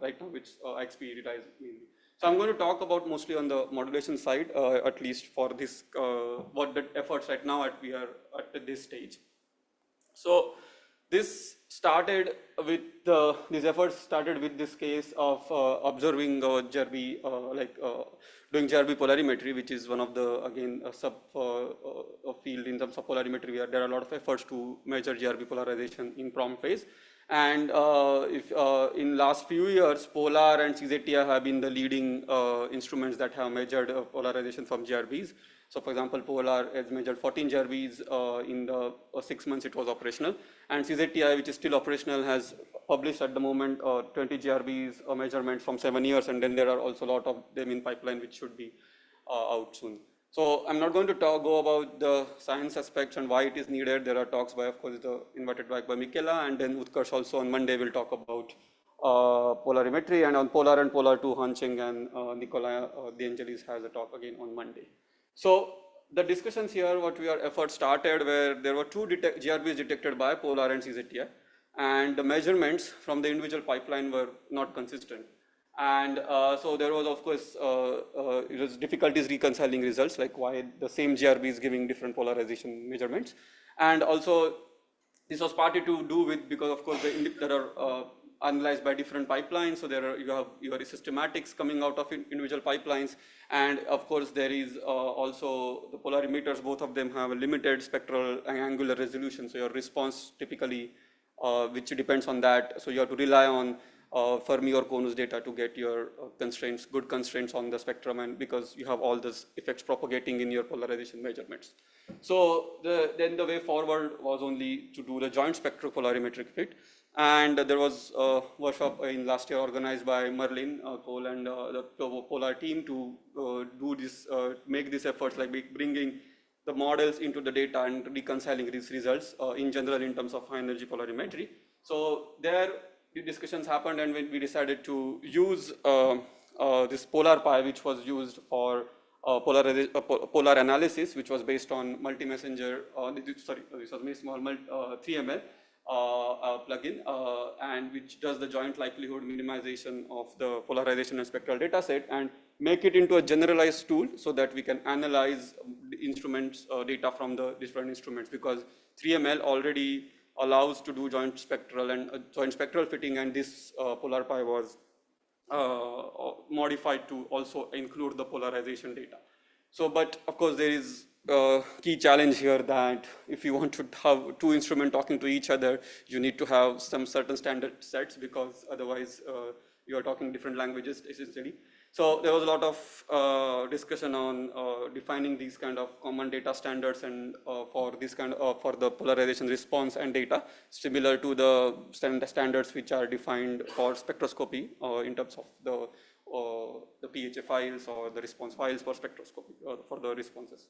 right now, which IXP relies mainly. So I'm going to talk about mostly on the modulation side, at least for this, what the efforts right now we are at this stage. So This started with these efforts started with this case of observing Jerby, doing Jerby polarimetry, which is one of the again sub field in terms of polarimetry. Where there are a lot of efforts to measure Jerby polarization in prompt phase. And in last few years, Polar and CZTI have been the leading instruments that have measured polarization from GRBs. So for example, Polar has measured 14 GRBs in the 6 months it was operational. And CZTI, which is still operational, has published at the moment 20 GRBs measurements from 7 years. And then there are also a lot of them in pipeline, which should be out soon. So I'm not going to go about the science aspects and why it is needed. There are talks by, of course, invited back by Michela, and then Utkarsh also on Monday will talk about polarimetry, and on Polar and Polar 2, Hancheng and Nikolai De Angelis has a talk again on Monday. So the discussions here, what our effort started, where there were 2 GRBs detected by Polar and CZTI, and the measurements from the individual pipeline were not consistent. And so there was, of course, it was difficulties reconciling results, like why the same GRB is giving different polarization measurements. And also, this was partly to do with, because of course, there are analyzed by different pipelines. So there are, you have your systematics coming out of individual pipelines. And of course, there is also the polarimeters, both of them have a limited spectral and angular resolution. So your response typically, which depends on that. So you have to rely on Fermi or Conus data to get your constraints, good constraints on the spectrum, and because you have all these effects propagating in your polarization measurements. So then the way forward was only to do the joint spectropolarimetric fit. And there was a workshop in last year organized by Merlin Cole and the Polar team to do this, make these efforts, like bringing the models into the data and reconciling these results in general in terms of high energy polarimetry. So there, the discussions happened, and when we decided to use this PolarPi, which was used for polar analysis, which was based on multi-messenger, this was made small 3ml plugin, and which does the joint likelihood minimization of the polarization and spectral data set, and make it into a generalized tool so that we can analyze the instruments data from the different instruments, because 3ml already allows to do joint spectral and joint spectral fitting, and this PolarPi was modified to also include the polarization data. So, but of course there is a key challenge here that if you want to have 2 instruments talking to each other, you need to have some certain standard sets, because otherwise you are talking different languages essentially. So there was a lot of discussion on defining these kind of common data standards, and for this kind of for the polarization response and data, similar to the standards which are defined for spectroscopy in terms of the PHA files or the response files for spectroscopy for the responses.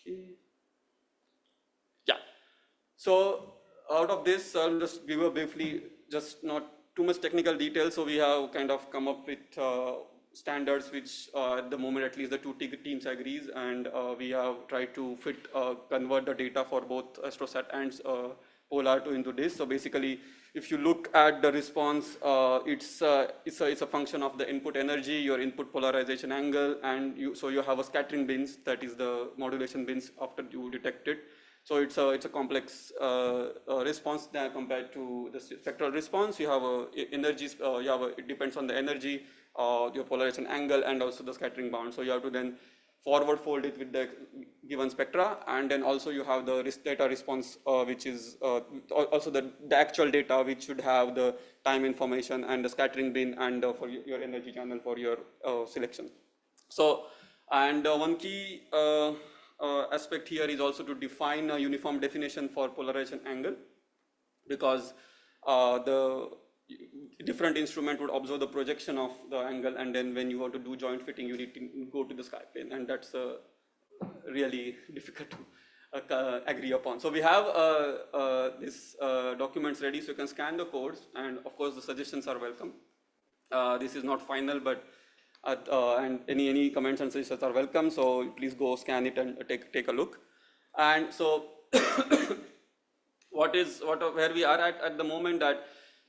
Okay. Yeah. So out of this, I'll just give a briefly, just not too much technical detail. So we have kind of come up with standards which at the moment at least the 2 teams agrees, and we have tried to convert the data for both AstroSat and Polar into this. So basically, if you look at the response, it's a function of the input energy, your input polarization angle, and so you have a scattering bins, that is the modulation bins after you detect it. So it's a complex response there compared to the spectral response. You have it depends on the energy, your polarization angle, and also the scattering bound. So you have to then forward fold it with the given spectra, and then also you have the data response, which is also the actual data, which should have the time information and the scattering bin and for your energy channel for your selection. So, and one key aspect here is also to define a uniform definition for polarization angle, because the different instrument would observe the projection of the angle, and then when you want to do joint fitting, you need to go to the sky plane, and that's really difficult to agree upon. So we have these documents ready, so you can scan the codes, and of course the suggestions are welcome. This is not final, but and any comments and suggestions are welcome. So please go scan it and take a look. And so where we are at the moment, that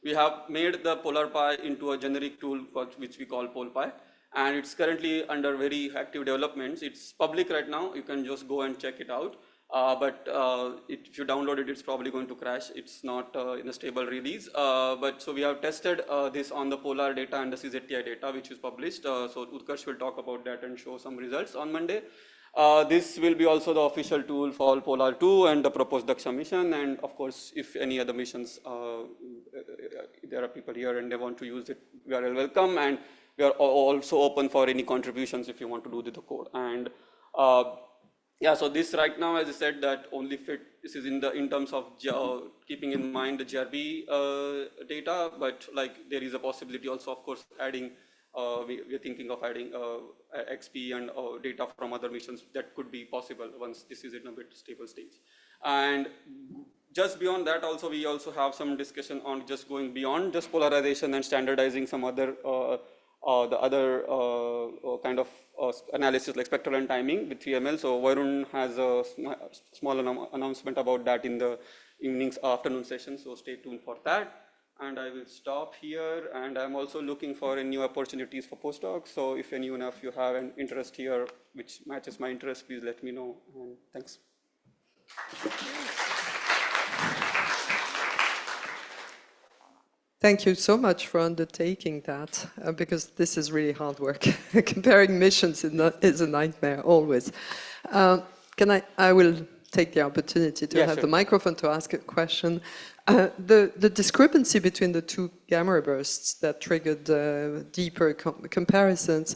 we have made the PolarPi into a generic tool which we call PolPi, and it's currently under very active developments. It's public right now, you can just go and check it out. If you download it, it's probably going to crash. It's not in a stable release. So we have tested this on the polar data and the CZTI data, which is published. So Utkarsh will talk about that and show some results on Monday. This will be also the official tool for Polar 2 and the proposed Daksha mission. And of course, if any other missions, there are people here and they want to use it, we are welcome. And we are also open for any contributions if you want to do the code. And yeah, so this right now, as I said, that only fit, this is in terms of keeping in mind the GRB data, but like there is a possibility also, of course, adding, we're thinking of adding XP and data from other missions that could be possible once this is in a bit stable stage. And just beyond that also, we also have some discussion on just going beyond just polarization and standardizing some other the other kind of analysis like spectral and timing with 3ML. So Varun has a small announcement about that in the afternoon session. So stay tuned for that. And I will stop here. And I'm also looking for new opportunities for postdocs. So if anyone of you have an interest here which matches my interest, please let me know. And thanks. Thank you so much for undertaking that, because this is really hard work. Comparing missions is a nightmare, always. I will take the opportunity to have the microphone to ask a question. The discrepancy between the two gamma bursts that triggered deeper comparisons,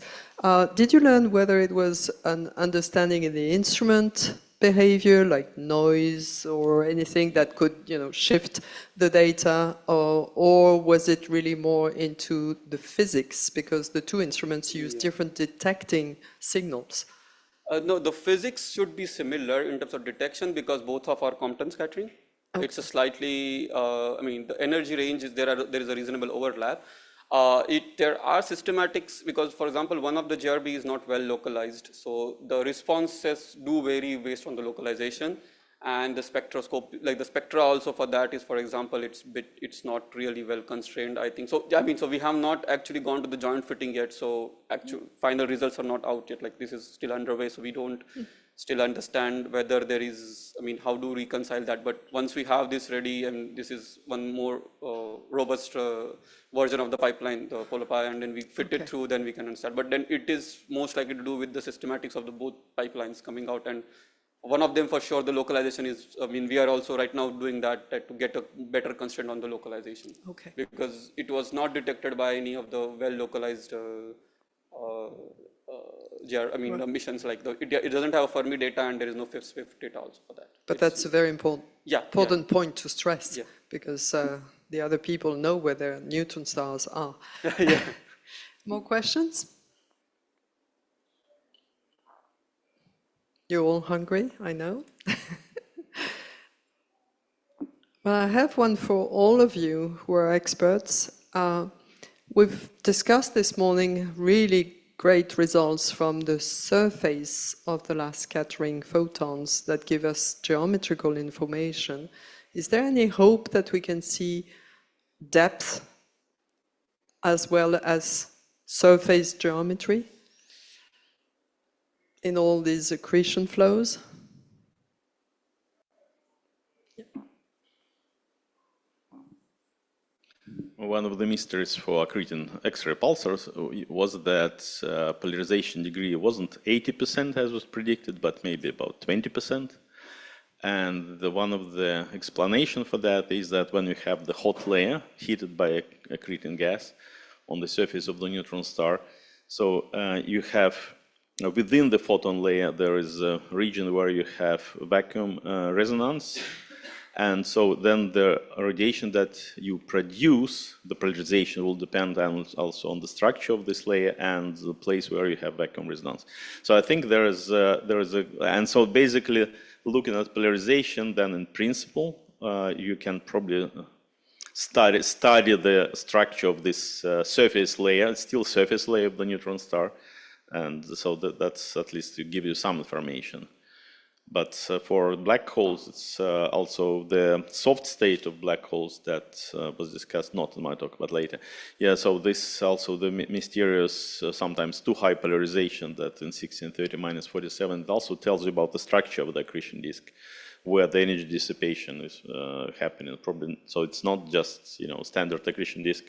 did you learn whether it was an understanding in the instrument behavior, like noise or anything that could, shift the data, or was it really more into the physics, because the two instruments use different detecting signals? No, the physics should be similar in terms of detection because both of our Compton scattering. Okay. It's a slightly, the energy range is there is a reasonable overlap. There are systematics because, for example, one of the GRB is not well localized. So the responses do vary based on the localization, and the spectroscope, like the spectra also for that is, for example, it's not really well constrained, I think. So so we have not actually gone to the joint fitting yet. So actual final results are not out yet. Like this is still underway. So we don't still understand whether there is, how to reconcile that. But once we have this ready, and this is one more robust version of the pipeline, the PolarPi, and then we fit it through, then we can understand. But then it is most likely to do with the systematics of the both pipelines coming out. And one of them for sure, the localization is, we are also right now doing that to get a better constraint on the localization. Okay. Because it was not detected by any of the well-localized the missions like it doesn't have a Fermi data, and there is no Swift data also for that. But that's a very important point to stress, because the other people know where their neutron stars are. More questions? You're all hungry, I know. Well, I have one for all of you who are experts. We've discussed this morning really great results from the surface of the last scattering photons that give us geometrical information. Is there any hope that we can see depth as well as surface geometry in all these accretion flows? One of the mysteries for accreting X-ray pulsars was that polarization degree wasn't 80% as was predicted, but maybe about 20%. And one of the explanation for that is that when you have the hot layer heated by accreting gas on the surface of the neutron star, so you have within the photon layer there is a region where you have vacuum resonance. And so then the radiation that you produce, the polarization will depend also on the structure of this layer and the place where you have vacuum resonance. So I think and so basically looking at polarization, then in principle, you can probably study the structure of this surface layer, still surface layer of the neutron star. And so that's at least to give you some information. But for black holes, it's also the soft state of black holes that was discussed, not in my talk, but later. Yeah, so this also the mysterious, sometimes too high polarization that in 1630 minus 47, it also tells you about the structure of the accretion disk, where the energy dissipation is happening. Probably, so it's not just, you know, standard accretion disk,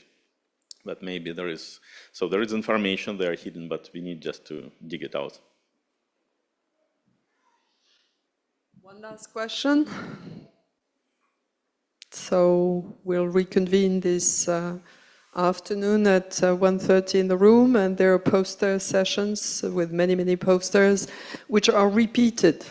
but maybe there is, so there is information there hidden, but we need just to dig it out. One last question. So we'll reconvene this afternoon at 1:30 in the room, and there are poster sessions with many, many posters, which are repeated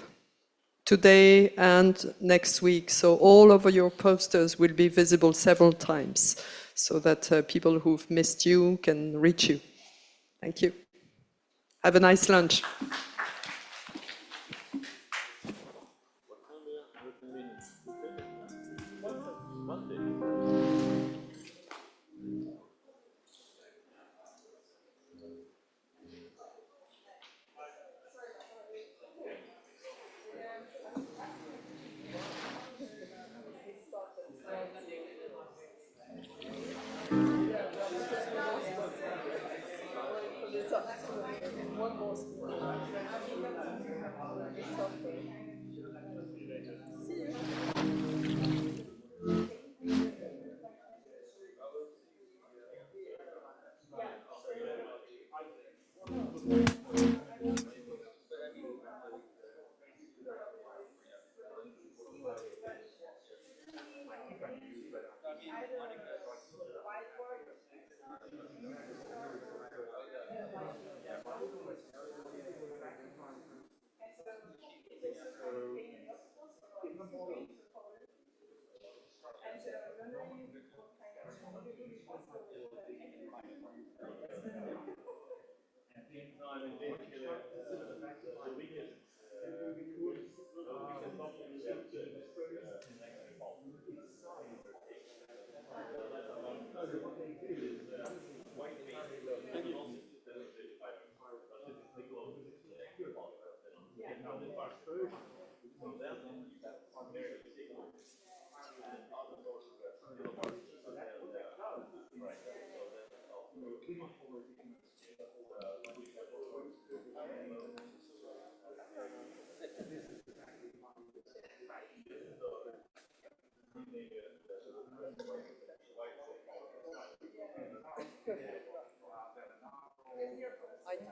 today and next week. So all of your posters will be visible several times, so that people who've missed you can reach you. Thank you. Have a nice lunch.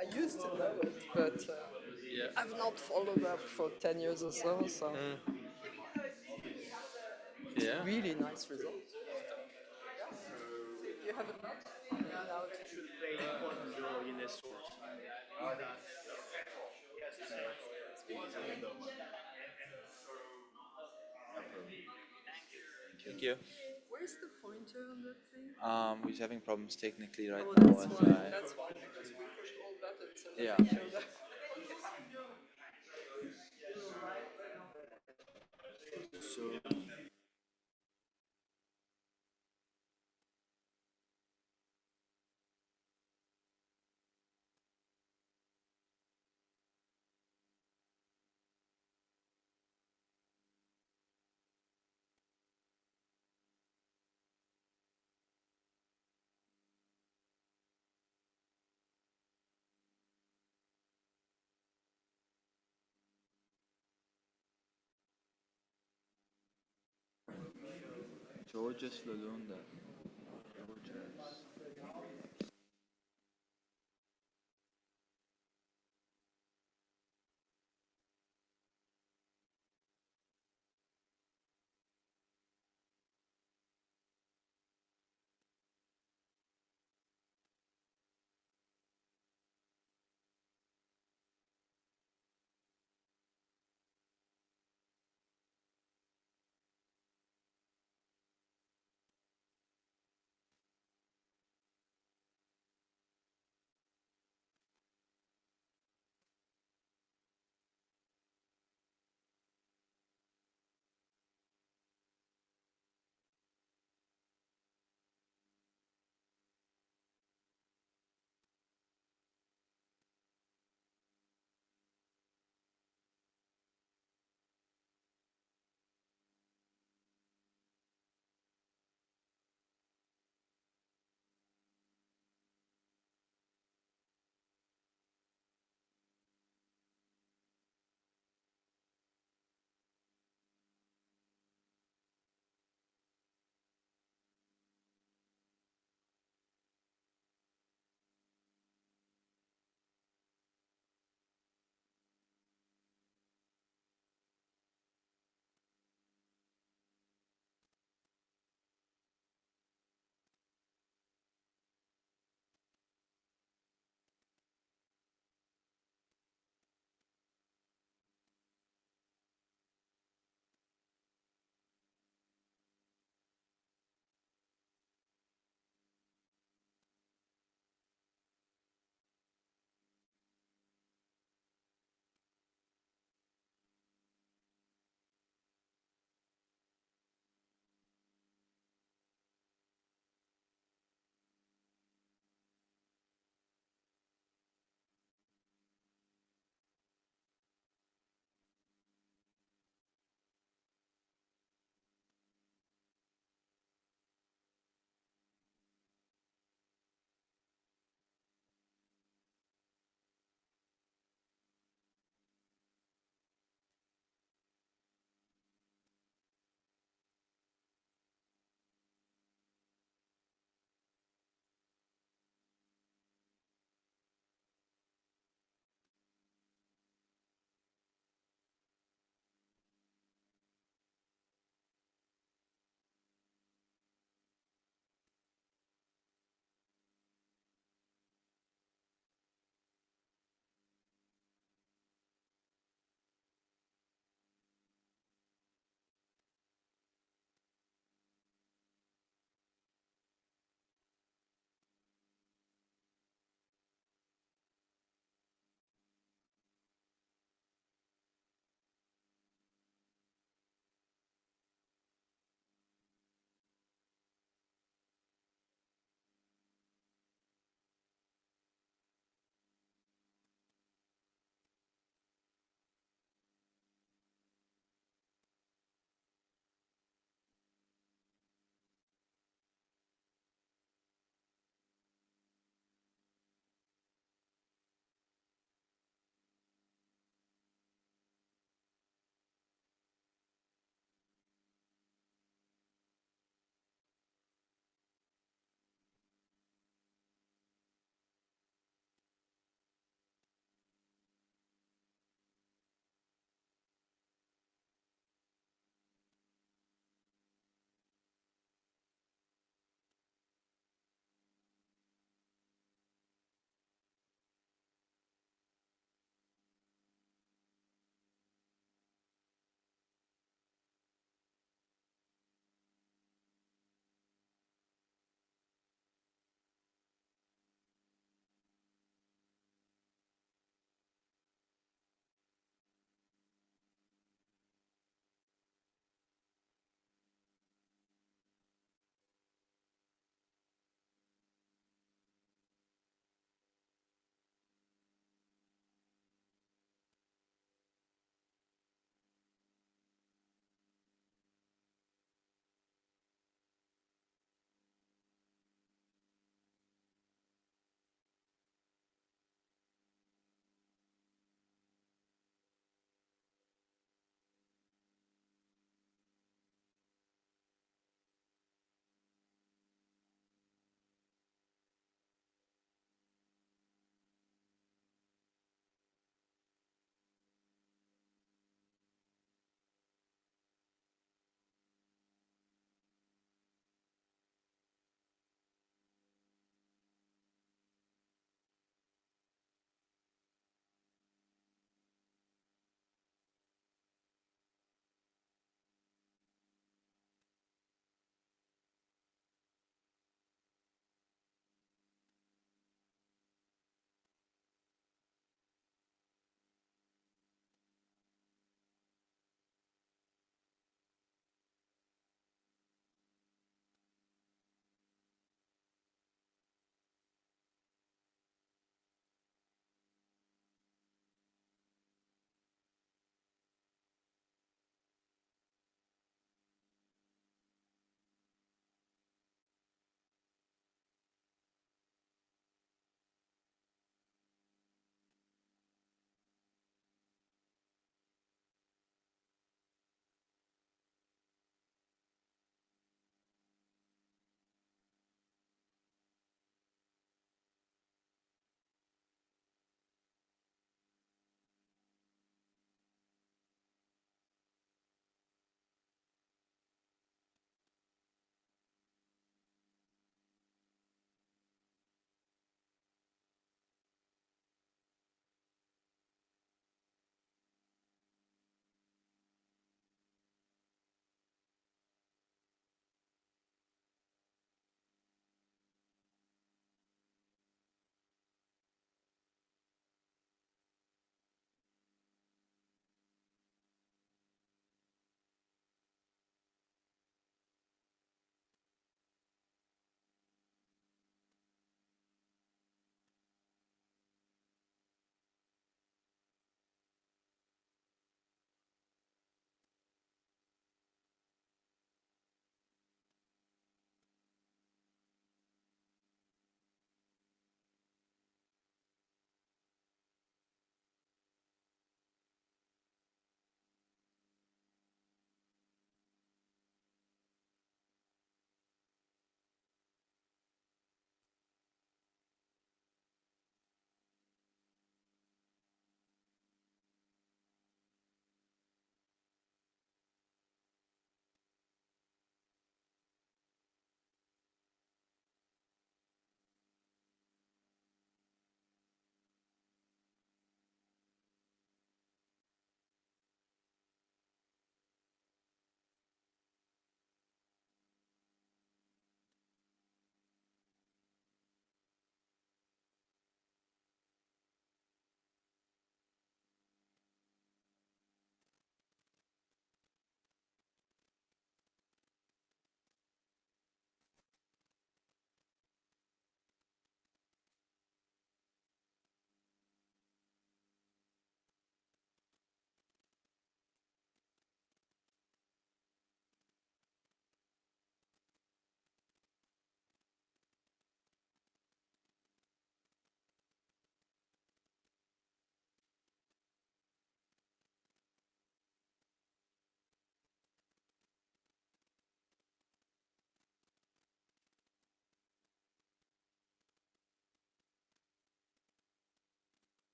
I used to know it, but I've not followed up for 10 years or so. So Yeah. really nice results. You have a lot? Now it should play in a source. Thank you. Where's the pointer on that thing? We're having problems technically right Oh, now. that's why. That's why, because we pushed all buttons and Yeah. nothing showed up. Georges Lalonde.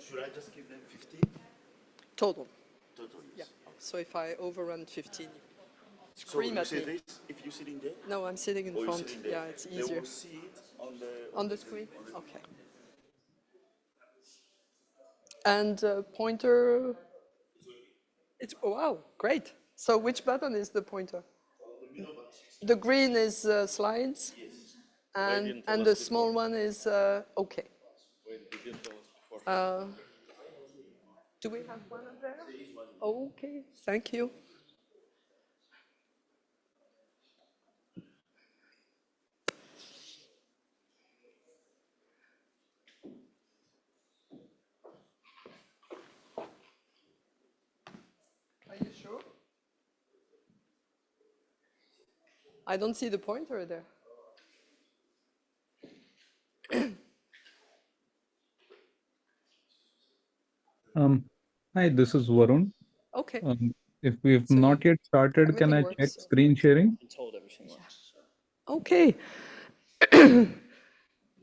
should I just give them 15? Total. Total, Yeah. yes. So if I overrun 15, So scream you at say me. this if you're sitting there? No, I'm sitting in Or you're front. sitting there? Yeah, it's They easier. will see it on the... On the screen? Okay. And pointer, it's, oh, wow, great. So which button is the pointer? The green is slides? Yes. And the small one is okay. Do we have one up there? Okay, thank you. Are you sure? I don't see the pointer there. Hi, this is Varun. Okay. If we've So not yet started, can everything I works, check so. screen sharing? Been told everything works. Okay.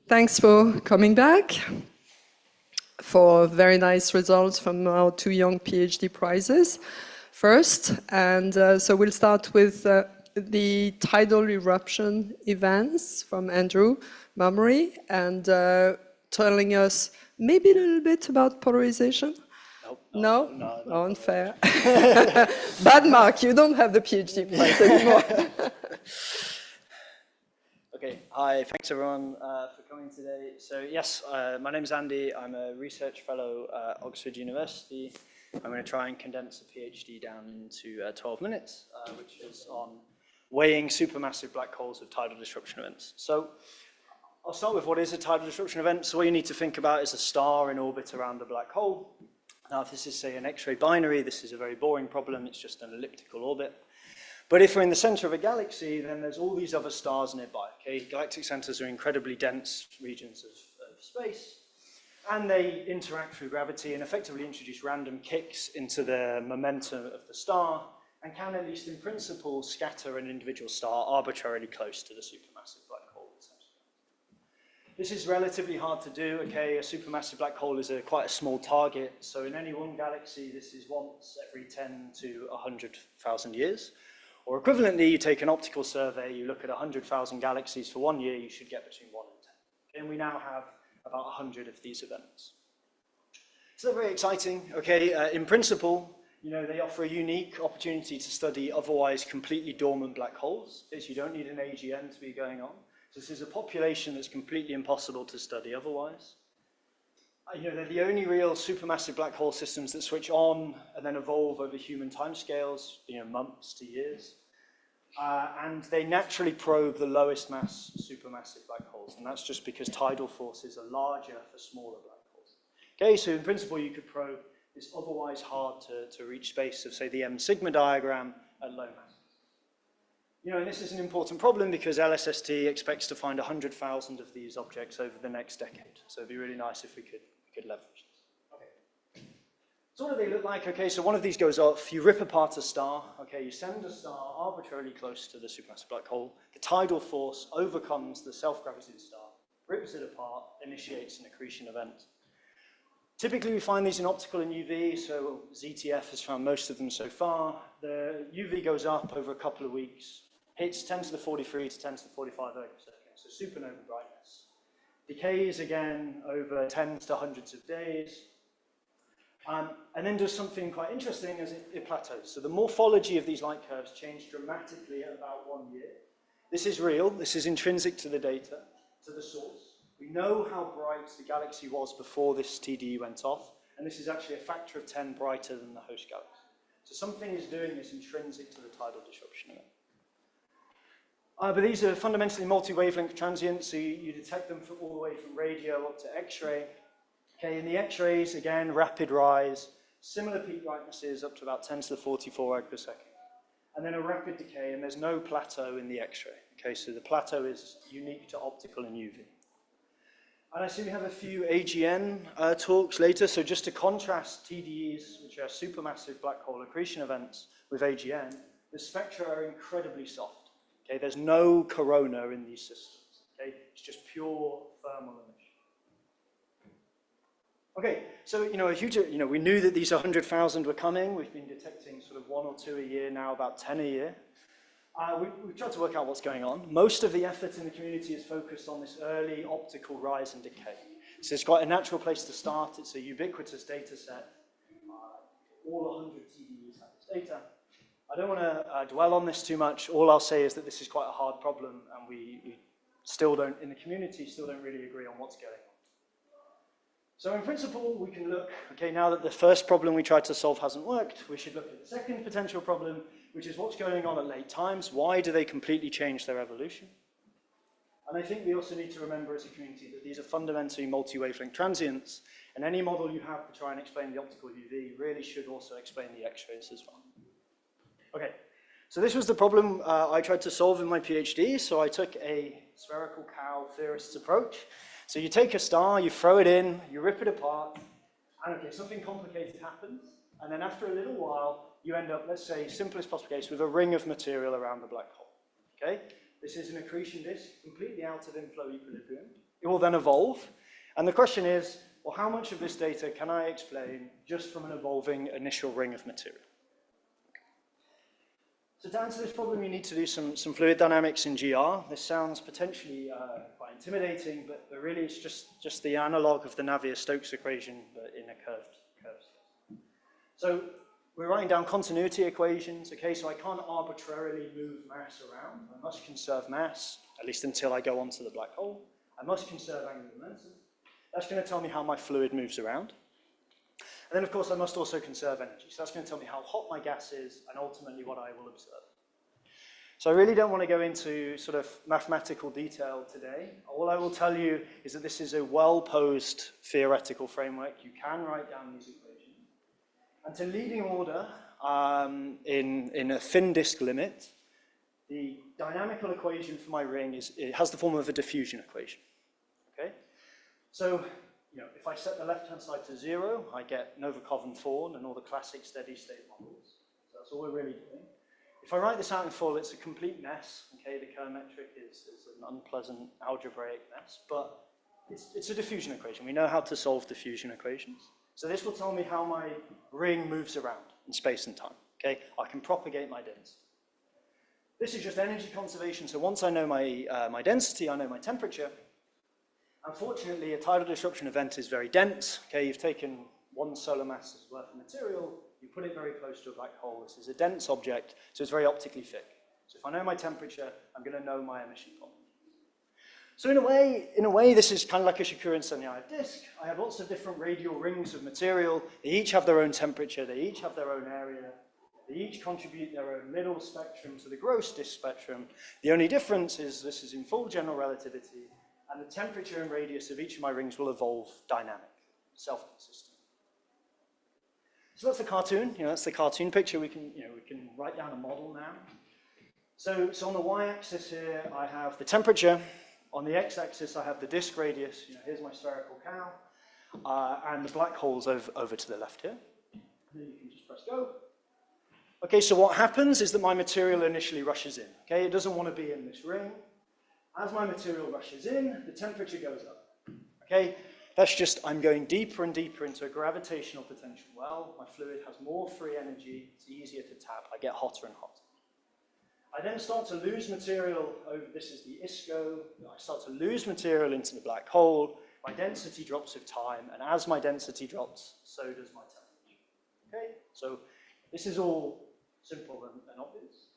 Thanks for coming back for very nice results from our 2 young PhD prizes first. And so we'll start with the tidal eruption events from Andrew Mummery and telling us maybe a little bit about polarization. No? Unfair. Bad mark, you don't have the PhD prize anymore. Okay, hi, thanks everyone for coming today. So yes, my name is Andy. I'm a research fellow at Oxford University. I'm going to try and condense a PhD down into 12 minutes, which is on weighing supermassive black holes with tidal disruption events. So I'll start with what is a tidal disruption event. So what you need to think about is a star in orbit around a black hole. Now, if this is, say, an X-ray binary, this is a very boring problem. It's just an elliptical orbit. But if we're in the center of a galaxy, then there's all these other stars nearby. Okay? Galactic centers are incredibly dense regions of space, and they interact through gravity and effectively introduce random kicks into the momentum of the star, and can, at least in principle, scatter an individual star arbitrarily close to the supermassive black hole. This is relatively hard to do, okay? A supermassive black hole is quite a small target, so in any one galaxy, this is once every 10 to 100,000 years. Or equivalently, you take an optical survey, you look at 100,000 galaxies for 1 year, you should get between 1 and 10. Okay? And we now have about 100 of these events. So they're very exciting, okay? In principle, you know, they offer a unique opportunity to study otherwise completely dormant black holes, because you don't need an AGN to be going on. This is a population that's completely impossible to study otherwise. You know, they're the only real supermassive black hole systems that switch on and then evolve over human timescales, you know, months to years. And they naturally probe the lowest mass supermassive black holes, and that's just because tidal forces are larger for smaller black holes. Okay, so in principle, you could probe this otherwise hard to reach space of, say, the M sigma diagram at low mass. You know, and this is an important problem because LSST expects to find 100,000 of these objects over the next decade. So it'd be really nice if we could leverage this. Okay. So what do they look like? Okay, so one of these goes off, you rip apart a star, okay, you send a star arbitrarily close to the supermassive black hole, the tidal force overcomes the self-gravity of the star, rips it apart, initiates an accretion event. Typically, we find these in optical and UV, so ZTF has found most of them so far. The UV goes up over a couple of weeks, hits 10 to the 43 to 10 to the 45 erg per second, so supernova brightness. Decays again over tens to hundreds of days, and then does something quite interesting as it plateaus. So the morphology of these light curves changed dramatically at about 1 year. This is real, this is intrinsic to the data, to the source. We know how bright the galaxy was before this TDE went off, and this is actually a factor of 10 brighter than the host galaxy. So something is doing this intrinsic to the tidal disruption event. But these are fundamentally multi-wavelength transients, so you detect them all the way from radio up to X-ray. Okay, in the X-rays, again, rapid rise, similar peak brightnesses up to about 10 to the 44 erg per second. And then a rapid decay, and there's no plateau in the X-ray. Okay, so the plateau is unique to optical and UV. And I see we have a few AGN talks later, so just to contrast TDEs, which are supermassive black hole accretion events, with AGN, the spectra are incredibly soft. Okay, there's no corona in these systems. Okay, it's just pure thermal emission. Okay, so a huge, we knew that these 100,000 were coming. We've been detecting sort of 1 or 2 a year now, about 10 a year. We've tried to work out what's going on. Most of the effort in the community is focused on this early optical rise and decay. So it's quite a natural place to start. It's a ubiquitous data set. All 100 TDEs have this data. I don't want to dwell on this too much. All I'll say is that this is quite a hard problem, and we still don't, in the community, still don't really agree on what's going on. So in principle, we can look, okay, now that the first problem we tried to solve hasn't worked, we should look at the second potential problem, which is what's going on at late times. Why do they completely change their evolution? And I think we also need to remember as a community that these are fundamentally multi-wavelength transients, and any model you have to try and explain the optical UV really should also explain the X-rays as well. Okay, so this was the problem I tried to solve in my PhD. So I took a spherical cow theorist's approach. So you take a star, you throw it in, you rip it apart, and okay, something complicated happens, and then after a little while, you end up, let's say, simplest possible case, with a ring of material around the black hole. Okay, this is an accretion disk, completely out of inflow equilibrium. It will then evolve, and the question is, well, how much of this data can I explain just from an evolving initial ring of material? So to answer this problem, you need to do some fluid dynamics in GR. This sounds potentially quite intimidating, but really it's just the analog of the Navier-Stokes equation, but in a curved space. So we're writing down continuity equations. Okay, so I can't arbitrarily move mass around. I must conserve mass, at least until I go onto the black hole. I must conserve angular momentum. That's going to tell me how my fluid moves around. And then, of course, I must also conserve energy. So that's going to tell me how hot my gas is and ultimately what I will observe. So I really don't want to go into sort of mathematical detail today. All I will tell you is that this is a well-posed theoretical framework. You can write down these equations. And to leading order in a thin disk limit, the dynamical equation for my ring it has the form of a diffusion equation. Okay? So if I set the left-hand side to 0, I get Novikov and Thorne and all the classic steady-state models. So that's all we're really doing. If I write this out in full, it's a complete mess. Okay, the Kerr metric is an unpleasant algebraic mess, but it's a diffusion equation. We know how to solve diffusion equations. So this will tell me how my ring moves around in space and time. Okay, I can propagate my density. This is just energy conservation. So once I know my density, I know my temperature. Unfortunately, a tidal disruption event is very dense. Okay, you've taken 1 solar mass worth of material, you put it very close to a black hole. This is a dense object, so it's very optically thick. So if I know my temperature, I'm going to know my emission point. So in a way, this is kind of like a Shikurin Sunyaev disk. I have lots of different radial rings of material. They each have their own temperature. They each have their own area. They each contribute their own middle spectrum to the gross disk spectrum. The only difference is this is in full general relativity, and the temperature and radius of each of my rings will evolve dynamic, self-consistent. So that's the cartoon. That's the cartoon picture. We can write down a model now. So on the y-axis here, I have the temperature. On the x-axis, I have the disk radius. Here's my spherical cow, and the black hole's over to the left here. And then you can just press go. Okay, so what happens is that my material initially rushes in. Okay, it doesn't want to be in this ring. As my material rushes in, the temperature goes up. Okay, that's just, I'm going deeper and deeper into a gravitational potential well. My fluid has more free energy. It's easier to tap. I get hotter and hotter. I then start to lose material over, this is the ISCO. I start to lose material into the black hole. My density drops with time, and as my density drops, so does my temperature. Okay, so this is all simple and obvious.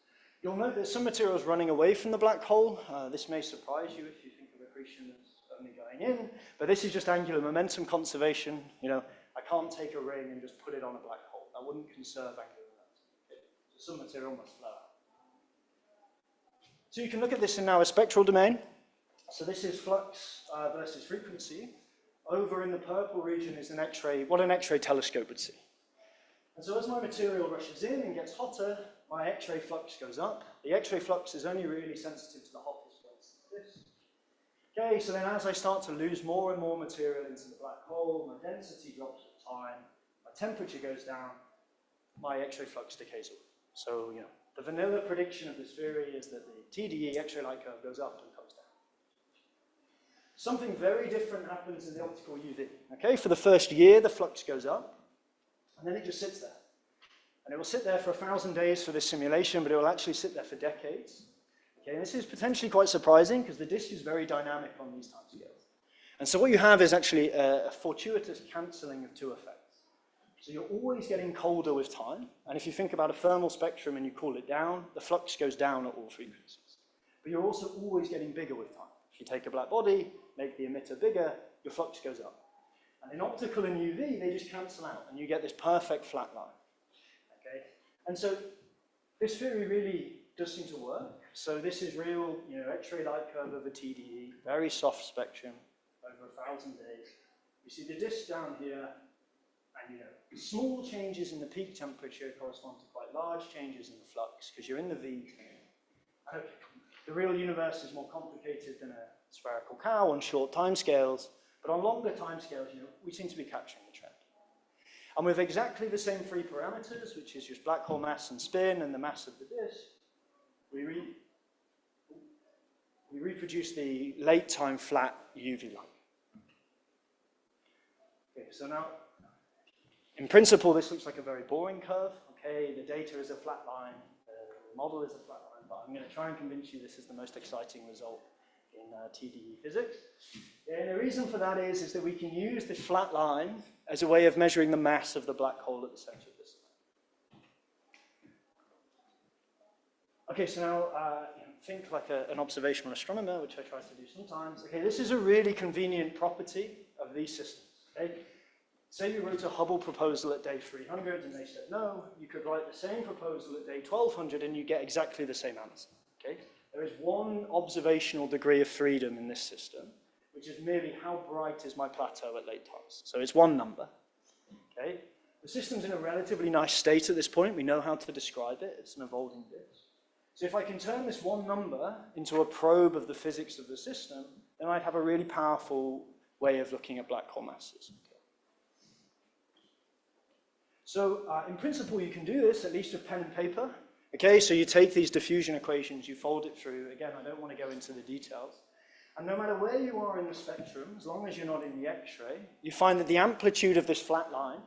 You'll note that some material is running away from the black hole. This may surprise you if you think of accretion as only going in, but this is just angular momentum conservation. I can't take a ring and just put it on a black hole. That wouldn't conserve angular momentum. Okay? So some material must flow out. So you can look at this in now a spectral domain. So this is flux versus frequency. Over in the purple region is an X-ray, what an X-ray telescope would see. And so as my material rushes in and gets hotter, my X-ray flux goes up. The X-ray flux is only really sensitive to the hottest place like this. Okay, so then as I start to lose more and more material into the black hole, my density drops with time, my temperature goes down, my X-ray flux decays away. So, the vanilla prediction of this theory is that the TDE X-ray light curve goes up and comes down. something very different happens in the optical UV. Okay, for the first year, the flux goes up, and then it just sits there. And it will sit there for 1,000 days for this simulation, but it will actually sit there for decades. Okay, and this is potentially quite surprising because the disk is very dynamic on these timescales. And so what you have is actually a fortuitous cancelling of two effects. So you're always getting colder with time, and if you think about a thermal spectrum and you cool it down, the flux goes down at all frequencies. But you're also always getting bigger with time. If you take a black body, make the emitter bigger, your flux goes up. And in optical and UV, they just cancel out, and you get this perfect flat line. Okay? And so this theory really does seem to work. So this is real, X-ray light curve over TDE, very soft spectrum over 1,000 days. You see the disk down here, and small changes in the peak temperature correspond to quite large changes in the flux because you're in the V. The real universe is more complicated than a spherical cow on short timescales, but on longer timescales, we seem to be capturing the trend. And with exactly the same three parameters, which is just black hole mass and spin and the mass of the disk, we reproduce the late time flat UV light. Okay, so now, in principle, this looks like a very boring curve. Okay, the data is a flat line, the model is a flat line, but I'm going to try and convince you this is the most exciting result in TDE physics. And the reason for that is that we can use this flat line as a way of measuring the mass of the black hole at the center of this. Okay, so now think like an observational astronomer, which I try to do sometimes. Okay, this is a really convenient property of these systems. Okay? Say you wrote a Hubble proposal at day 300 and they said no, you could write the same proposal at day 1200 and you get exactly the same answer. Okay? There is one observational degree of freedom in this system, which is merely how bright is my plateau at late times. So it's one number. Okay? The system's in a relatively nice state at this point. We know how to describe it. It's an evolving disk. So if I can turn this one number into a probe of the physics of the system, then I'd have a really powerful way of looking at black hole masses. So in principle, you can do this, at least with pen and paper. Okay, so you take these diffusion equations, you fold it through. Again, I don't want to go into the details. And no matter where you are in the spectrum, as long as you're not in the X-ray, you find that the amplitude of this flat line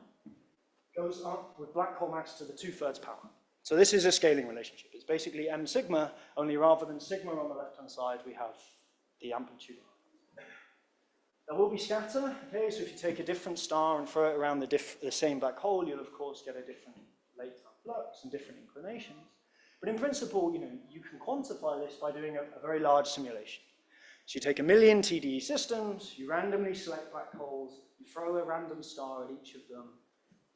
goes up with black hole mass to the 2/3 power. So this is a scaling relationship. It's basically m sigma, only rather than sigma on the left-hand side, we have the amplitude. There will be scatter, okay, so if you take a different star and throw it around the same black hole, you'll of course get a different late-time flux and different inclinations. But in principle, you can quantify this by doing a very large simulation. So you take 1 million TDE systems, you randomly select black holes, you throw a random star at each of them,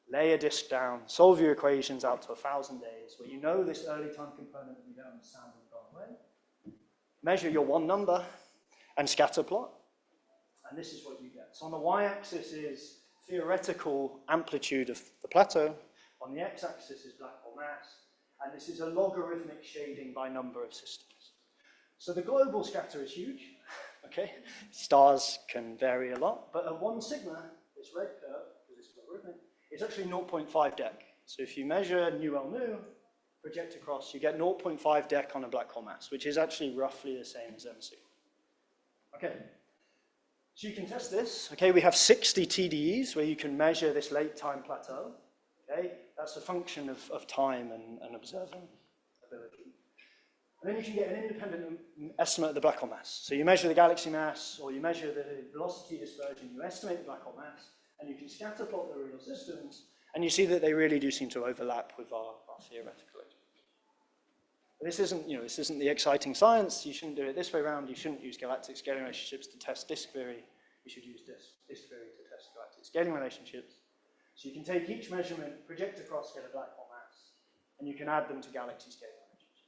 lay a disk down, solve your equations out to 1,000 days, where you know this early time component that you don't understand has gone away, measure your one number, and scatter plot. And this is what you get. So on the y-axis is theoretical amplitude of the plateau, on the x-axis is black hole mass, and this is a logarithmic shading by number of systems. So the global scatter is huge, okay? Stars can vary a lot, but at 1 sigma, this red curve, because it's logarithmic, it's actually 0.5 dec. So if you measure nu L nu, project across, you get 0.5 dec on a black hole mass, which is actually roughly the same as m sigma. Okay. So you can test this. Okay, we have 60 TDEs where you can measure this late time plateau. Okay, that's a function of time and observing ability. And then you can get an independent estimate of the black hole mass. So you measure the galaxy mass, or you measure the velocity dispersion, you estimate the black hole mass, and you can scatter plot the real systems, and you see that they really do seem to overlap with our theoretical expectations. This isn't the exciting science. You shouldn't do it this way around. You shouldn't use galactic scaling relationships to test disk theory. You should use disk theory to test galactic scaling relationships. So you can take each measurement, project across, get a black hole mass, and you can add them to galaxy scaling relationships.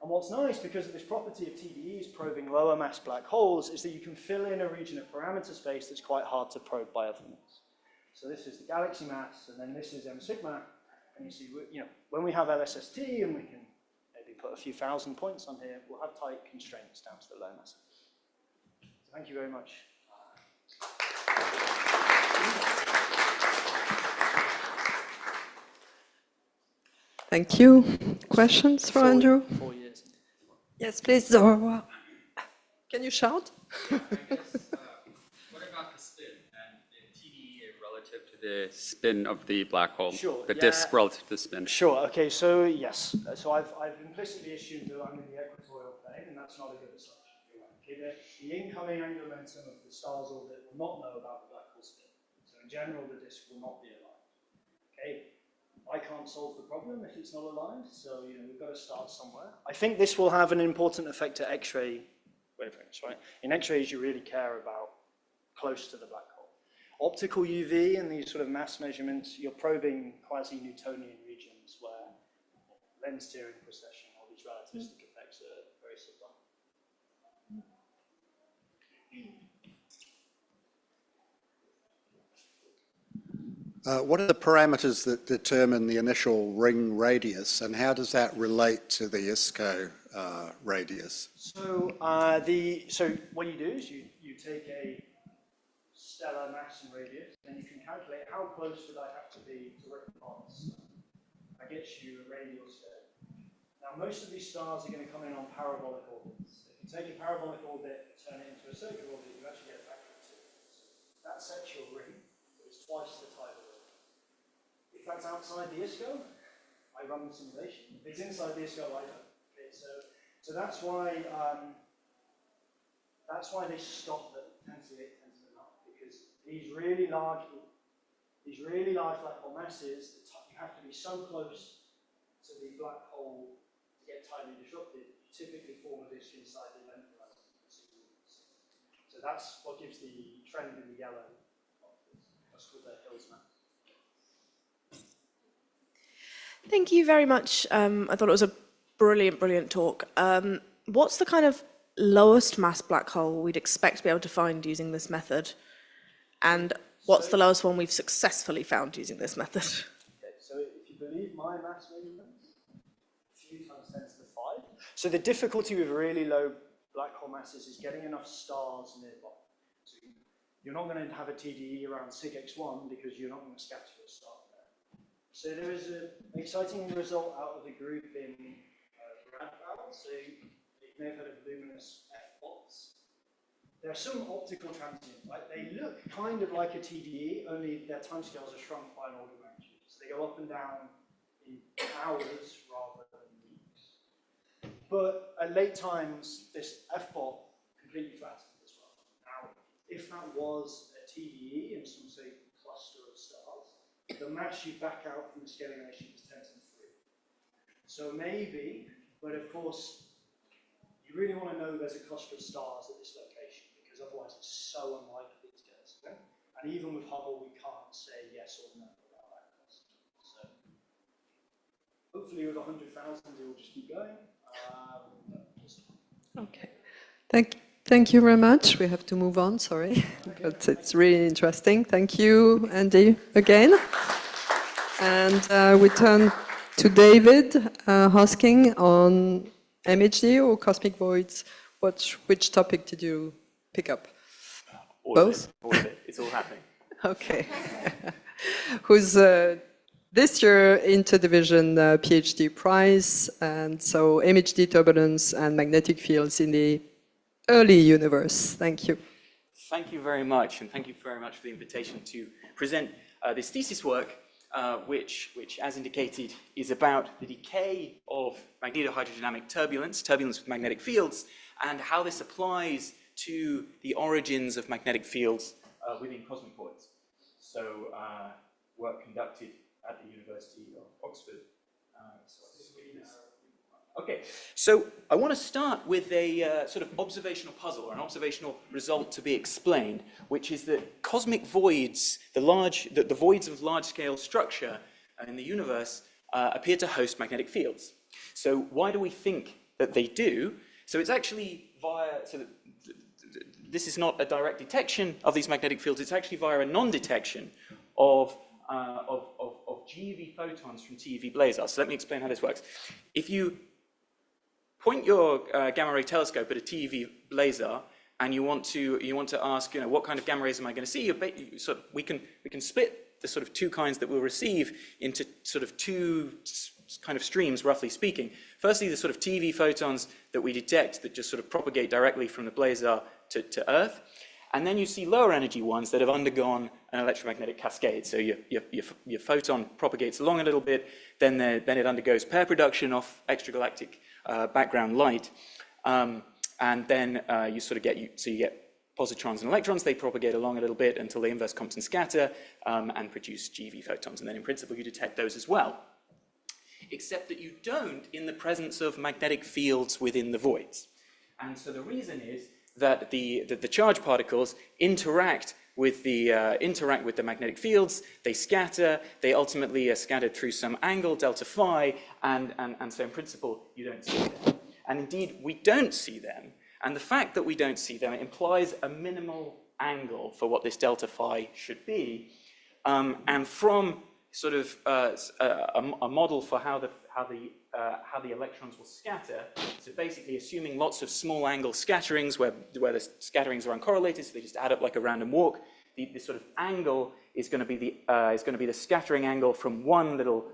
And what's nice, because of this property of TDEs probing lower mass black holes, is that you can fill in a region of parameter space that's quite hard to probe by other means. So this is the galaxy mass, and then this is m sigma, and you see, when we have LSST and we can put a few thousand points on here, we'll have tight constraints down to the low mass. So thank you very much. Thank you. Questions for Andrew? 4 years. Yes, please, Zora. Can you shout? What about the spin and the TDE relative to the spin of the black hole? Sure, The yeah. disk relative to the spin. Sure, okay, so yes. So I've implicitly assumed that I'm in the equatorial plane, and that's not a good assumption. Okay, the incoming angular momentum of the star's orbit will not know about the black hole spin. So in general, the disk will not be aligned. Okay, I can't solve the problem if it's not aligned, so we've got to start somewhere. I think this will have an important effect to X-ray wavelengths, right? In X-rays, you really care about close to the black hole. Optical UV and these sort of mass measurements, you're probing quasi-Newtonian regions where lens tearing precession, all these relativistic effects are very subtle. What are the parameters that determine the initial ring radius, and how does that relate to the ISCO radius? So, so what you do is you take a stellar mass and radius, and you can calculate how close would I have to be to rip apart the star. That gets you a radial scale. Now, most of these stars are going to come in on parabolic orbits. If you take a parabolic orbit and turn it into a circular orbit, you actually get a factor of 2. So that sets your ring. It's twice the type of ring. If that's outside the ISCO, I run the simulation. If it's inside the ISCO, I don't. Okay, so that's why they stop at 10 to the 8 10 to the 9, because these really large black hole masses, you have to be so close to the black hole to get tightly disrupted. You typically form a disk inside the length of that. So that's what gives the trend in the yellow. That's called the Hills map. Thank you very much. I thought it was a brilliant talk. What's the kind of lowest mass black hole we'd expect to be able to find using this method? And what's the lowest one we've successfully found using this method? Okay, so if you believe my mass measurements, a few times 10 to the 5. So the difficulty with really low black hole masses is getting enough stars nearby. So you're not going to have a TDE around SIGX1 because you're not going to scatter a star there. So there is an exciting result out of the group in Radboud. So you may have heard of luminous F-bots. There are some optical transients, right? They look kind of like a TDE, only their timescales are shrunk by an order of magnitude. So they go up and down in hours rather than weeks. But at late times, this F-bot completely flattens as well. Now, if that was a TDE in some, say, cluster of stars, the mass you back out from the scaling ratio is 10 to the 3. So maybe, but of course, you really want to know there's a cluster of stars at this location, because otherwise it's so unlikely to get us. Okay? And even with Hubble, we can't say yes or no about that cluster. So hopefully with 100,000, it will just keep going. Okay. Thank you very much. We have to move on, sorry. But it's really interesting. Thank you, Andy, again. And we turn to David Hosking on MHD or cosmic voids. Which topic did you pick up? Both? All of it. It's all happening. Okay. Who's this year Interdivision PhD prize, and so MHD turbulence and magnetic fields in the early universe. Thank you. Thank you very much, and thank you very much for the invitation to present this thesis work, which, as indicated, is about the decay of magnetohydrodynamic turbulence with magnetic fields, and how this applies to the origins of magnetic fields within cosmic voids. So, work conducted at the University of Oxford. Okay, so I want to start with a sort of observational puzzle, or an observational result to be explained, which is that cosmic voids, the voids of large-scale structure in the universe, appear to host magnetic fields. So why do we think that they do? So it's actually via, this is not a direct detection of these magnetic fields, it's actually via a non-detection of GeV photons from TeV blazars. So let me explain how this works. If you point your gamma ray telescope at a TeV blazar, and you want to ask, what kind of gamma rays am I going to see? We can split the sort of two kinds that we'll receive into sort of two kind of streams, roughly speaking. Firstly, the sort of TeV photons that we detect that just sort of propagate directly from the blazar to Earth. And then you see lower energy ones that have undergone an electromagnetic cascade. So your photon propagates along a little bit, then it undergoes pair production off extragalactic background light, and then you get positrons and electrons. They propagate along a little bit until they inverse Compton scatter and produce GeV photons. And then in principle you detect those as well, except that you don't in the presence of magnetic fields within the voids. And so the reason is that the charged particles interact with the magnetic fields, they scatter, they ultimately are scattered through some angle, delta phi, and so in principle you don't see them. And indeed we don't see them, and the fact that we don't see them implies a minimal angle for what this delta phi should be, and from sort of a model for how the electrons will scatter. So basically assuming lots of small angle scatterings where the scatterings are uncorrelated, so they just add up like a random walk. The sort of angle is going to be the scattering angle from one little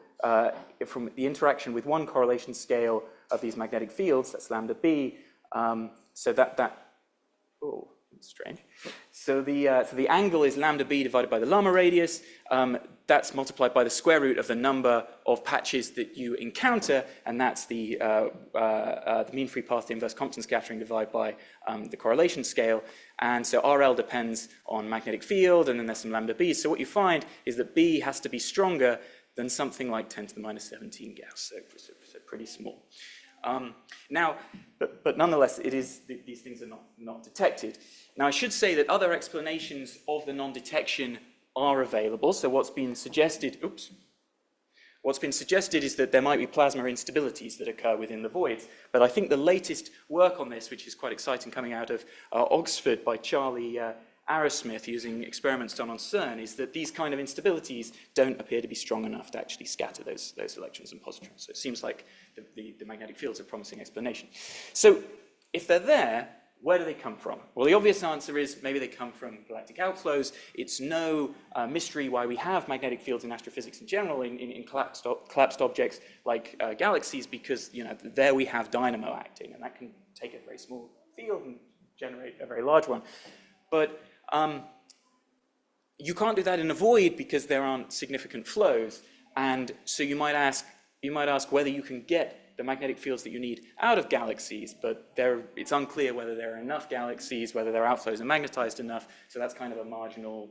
from the interaction with one correlation scale of these magnetic fields. That's lambda b. So oh, strange. So the angle is lambda b divided by the Lama radius. That's multiplied by the square root of the number of patches that you encounter, and that's the mean free path to inverse Compton scattering divided by the correlation scale. And so RL depends on magnetic field, and then there's some lambda b. So what you find is that b has to be stronger than something like 10 to the minus 17 Gauss, so pretty small. Now, but nonetheless, these things are not detected. Now, I should say that other explanations of the non-detection are available. So what's been suggested is that there might be plasma instabilities that occur within the voids. But I think the latest work on this, which is quite exciting, coming out of Oxford by Charlie Arrowsmith using experiments done on CERN, is that these kind of instabilities don't appear to be strong enough to actually scatter those electrons and positrons. So it seems like the magnetic fields are a promising explanation. So if they're there, where do they come from? Well, the obvious answer is maybe they come from galactic outflows. It's no mystery why we have magnetic fields in astrophysics in general in collapsed objects like galaxies, because there we have dynamo acting, and that can take a very small field and generate a very large one. But you can't do that in a void because there aren't significant flows, and so you might ask whether you can get the magnetic fields that you need out of galaxies, but it's unclear whether there are enough galaxies, whether their outflows are magnetized enough, so that's kind of a marginal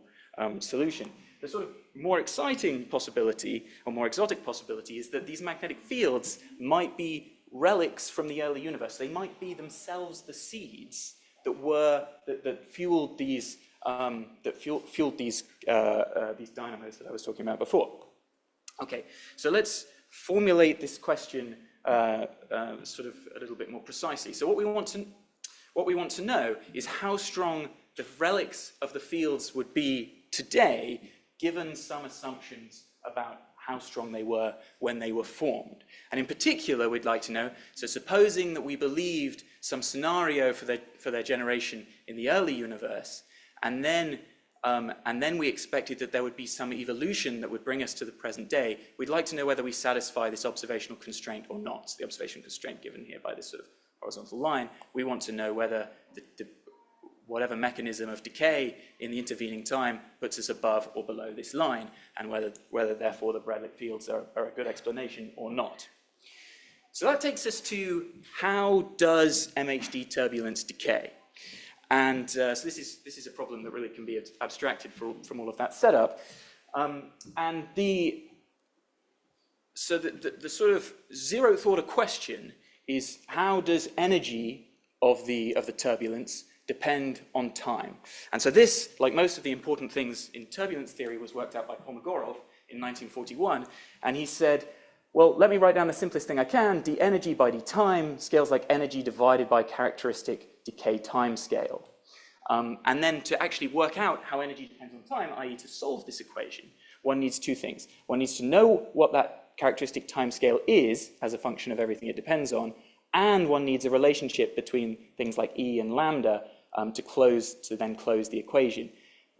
solution. The sort of more exciting possibility, or more exotic possibility, is that these magnetic fields might be relics from the early universe. They might be themselves the seeds that fueled these dynamos that I was talking about before. Okay, so let's formulate this question sort of a little bit more precisely. So what we want to know is how strong the relics of the fields would be today, given some assumptions about how strong they were when they were formed. And in particular, we'd like to know, so supposing that we believed some scenario for their generation in the early universe, and then we expected that there would be some evolution that would bring us to the present day, we'd like to know whether we satisfy this observational constraint or not. So the observational constraint given here by this sort of horizontal line, we want to know whether whatever mechanism of decay in the intervening time puts us above or below this line, and whether therefore the relic fields are a good explanation or not. So that takes us to how does MHD turbulence decay? And so this is a problem that really can be abstracted from all of that setup. And the sort of zeroth order question is, how does energy of the turbulence depend on time? And so this, like most of the important things in turbulence theory, was worked out by Kolmogorov in 1941. And he said, well, let me write down the simplest thing I can. d energy by d time scales like energy divided by characteristic decay time scale. And then to actually work out how energy depends on time, i.e. to solve this equation, one needs two things. One needs to know what that characteristic time scale is as a function of everything it depends on, and one needs a relationship between things like E and lambda to then close the equation.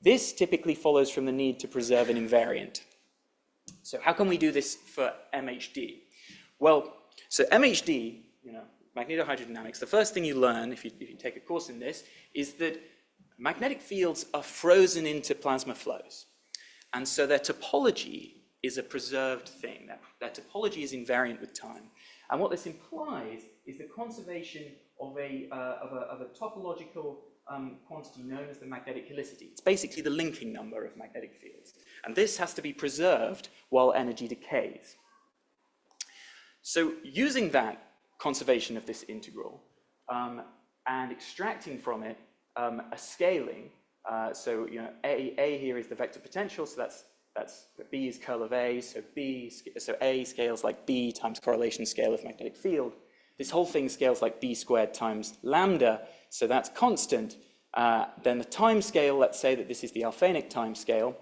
This typically follows from the need to preserve an invariant. So how can we do this for MHD? Well, so MHD, magnetohydrodynamics, the first thing you learn, if you take a course in this, is that magnetic fields are frozen into plasma flows. And so their topology is a preserved thing. Their topology is invariant with time. And what this implies is the conservation of a topological quantity known as the magnetic helicity. It's basically the linking number of magnetic fields. And this has to be preserved while energy decays. So using that conservation of this integral and extracting from it a scaling, so A here is the vector potential, so that's B is curl of A, so A scales like B times correlation scale of magnetic field. This whole thing scales like B squared times lambda, so that's constant. Then the time scale, let's say that this is the Alfvénic time scale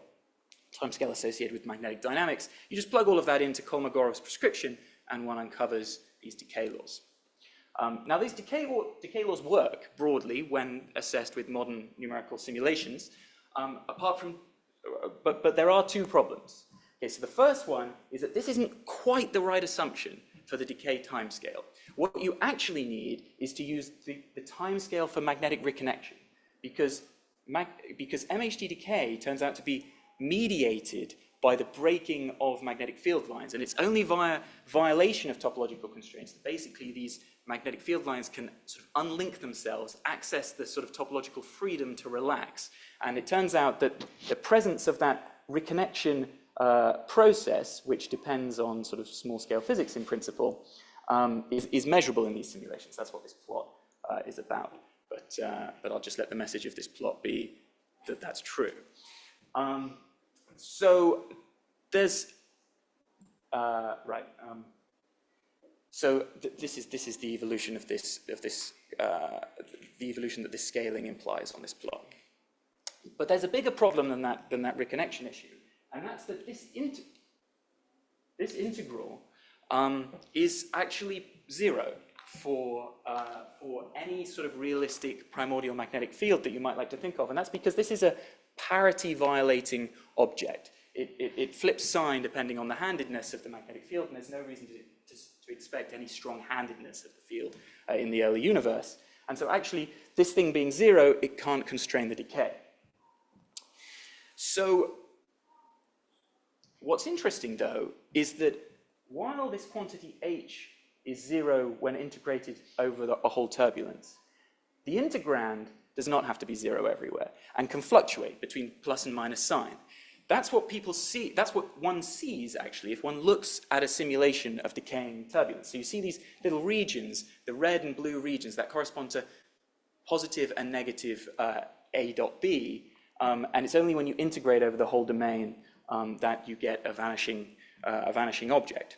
associated with magnetic dynamics. You just plug all of that into Kolmogorov's prescription, and one uncovers these decay laws. Now, these decay laws work broadly when assessed with modern numerical simulations, but there are two problems. Okay, so the first one is that this isn't quite the right assumption for the decay timescale. What you actually need is to use the timescale for magnetic reconnection, because MHD decay turns out to be mediated by the breaking of magnetic field lines, and it's only via violation of topological constraints that basically these magnetic field lines can sort of unlink themselves, access the sort of topological freedom to relax. And it turns out that the presence of that reconnection process, which depends on sort of small-scale physics in principle, is measurable in these simulations. That's what this plot is about. But I'll just let the message of this plot be that that's true. So there's this is the evolution of the evolution that this scaling implies on this plot. But there's a bigger problem than that reconnection issue, and that's that this integral is actually zero for any sort of realistic primordial magnetic field that you might like to think of, and that's because this is a parity violating object. It flips sign depending on the handedness of the magnetic field, and there's no reason to expect any strong handedness of the field in the early universe. And so actually, this thing being zero, it can't constrain the decay. So what's interesting, though, is that while this quantity h is zero when integrated over a whole turbulence, the integrand does not have to be zero everywhere and can fluctuate between plus and minus sign. That's what people see, that's what one sees, actually, if one looks at a simulation of decaying turbulence. So you see these little regions, the red and blue regions, that correspond to positive and negative A dot B, and it's only when you integrate over the whole domain that you get a vanishing object.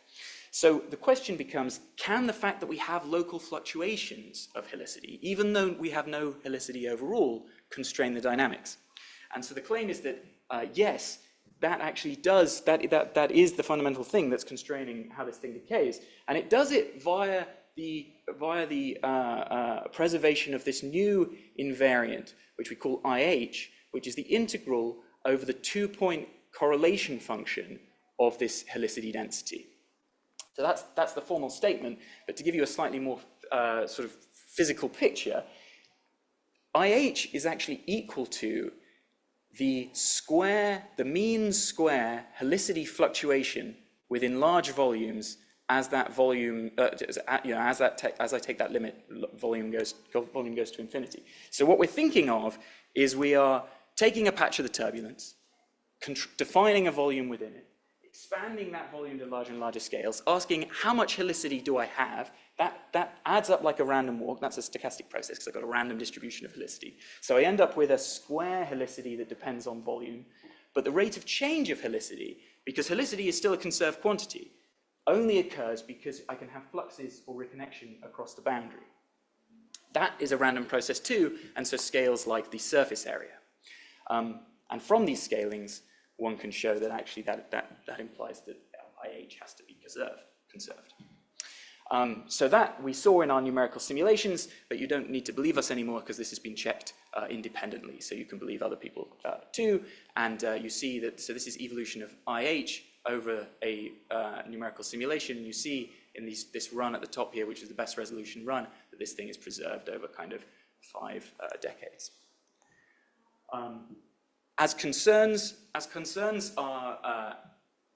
So the question becomes, can the fact that we have local fluctuations of helicity, even though we have no helicity overall, constrain the dynamics? And so the claim is that, yes, that actually does, that is the fundamental thing that's constraining how this thing decays. And it does it via the preservation of this new invariant, which we call IH, which is the integral over the 2-point correlation function of this helicity density. So that's the formal statement, but to give you a slightly more sort of physical picture, IH is actually equal to the mean square helicity fluctuation within large volumes as that volume, as I take that limit, volume goes to infinity. So what we're thinking of is we are taking a patch of the turbulence, defining a volume within it, expanding that volume to larger and larger scales, asking how much helicity do I have. That adds up like a random walk. That's a stochastic process because I've got a random distribution of helicity. So I end up with a square helicity that depends on volume. But the rate of change of helicity, because helicity is still a conserved quantity, only occurs because I can have fluxes or reconnection across the boundary. That is a random process too, and so scales like the surface area. And from these scalings, one can show that actually that implies that IH has to be conserved. So that we saw in our numerical simulations, but you don't need to believe us anymore because this has been checked independently, so you can believe other people too. And you see that, so this is evolution of IH over a numerical simulation. You see in this run at the top here, which is the best resolution run, that this thing is preserved over kind of 5 decades. As concerns our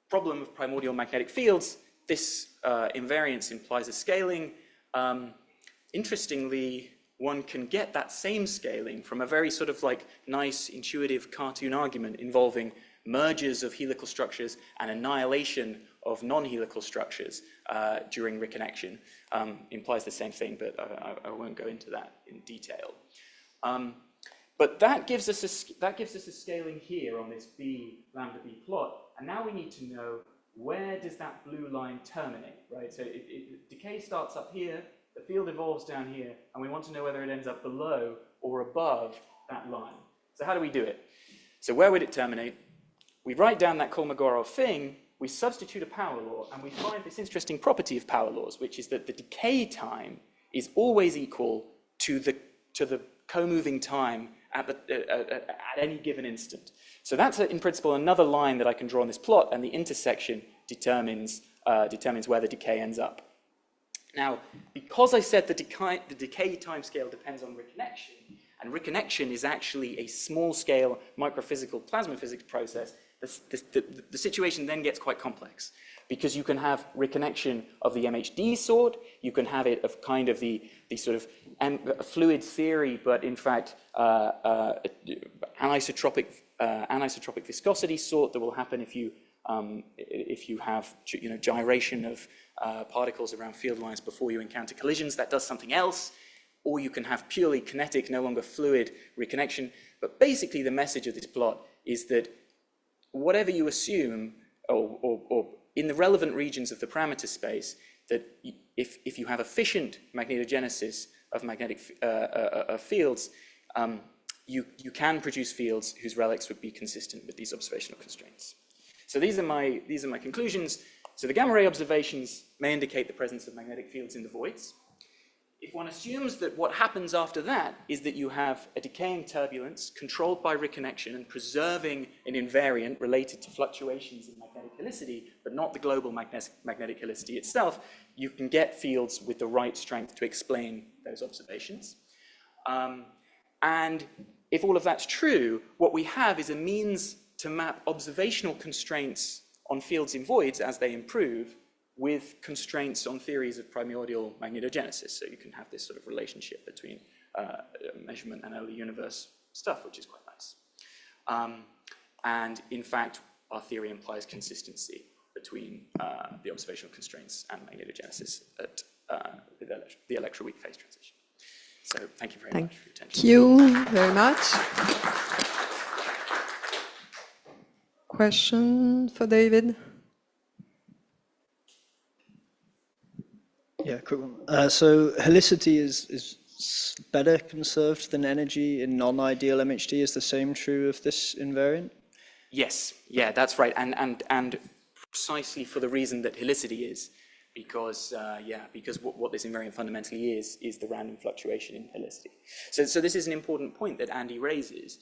problem of primordial magnetic fields, this invariance implies a scaling. Interestingly, one can get that same scaling from a very sort of like nice, intuitive cartoon argument involving mergers of helical structures and annihilation of non-helical structures during reconnection. Implies the same thing, but I won't go into that in detail. But that gives us a scaling here on this B lambda B plot, and now we need to know where does that blue line terminate, right? So decay starts up here, the field evolves down here, and we want to know whether it ends up below or above that line. So how do we do it? So where would it terminate? We write down that Kolmogorov thing, we substitute a power law, and we find this interesting property of power laws, which is that the decay time is always equal to the co-moving time at any given instant. So that's, in principle, another line that I can draw on this plot, and the intersection determines where the decay ends up. Now, because I said the decay timescale depends on reconnection, and reconnection is actually a small-scale microphysical plasma physics process, the situation then gets quite complex, because you can have reconnection of the MHD sort, you can have it of kind of the sort of fluid theory, but in fact anisotropic viscosity sort that will happen if you have gyration of particles around field lines before you encounter collisions. That does something else. Or you can have purely kinetic, no longer fluid reconnection. But basically the message of this plot is that whatever you assume, or in the relevant regions of the parameter space, that if you have efficient magnetogenesis of magnetic fields, you can produce fields whose relics would be consistent with these observational constraints. So these are my conclusions. So the gamma ray observations may indicate the presence of magnetic fields in the voids. If one assumes that what happens after that is that you have a decaying turbulence controlled by reconnection and preserving an invariant related to fluctuations in magnetic helicity, but not the global magnetic helicity itself, you can get fields with the right strength to explain those observations. And if all of that's true, what we have is a means to map observational constraints on fields in voids as they improve with constraints on theories of primordial magnetogenesis. So you can have this sort of relationship between measurement and early universe stuff, which is quite nice. And in fact, our theory implies consistency between the observational constraints and magnetogenesis at the electroweak phase transition. So thank you very much for your attention. Thank you very much. Question for David? Yeah, quick one. So helicity is better conserved than energy in non-ideal MHD. Is the same true of this invariant? Yes, yeah, that's right, and precisely for the reason that helicity is, because what this invariant fundamentally is the random fluctuation in helicity. So this is an important point that Andy raises.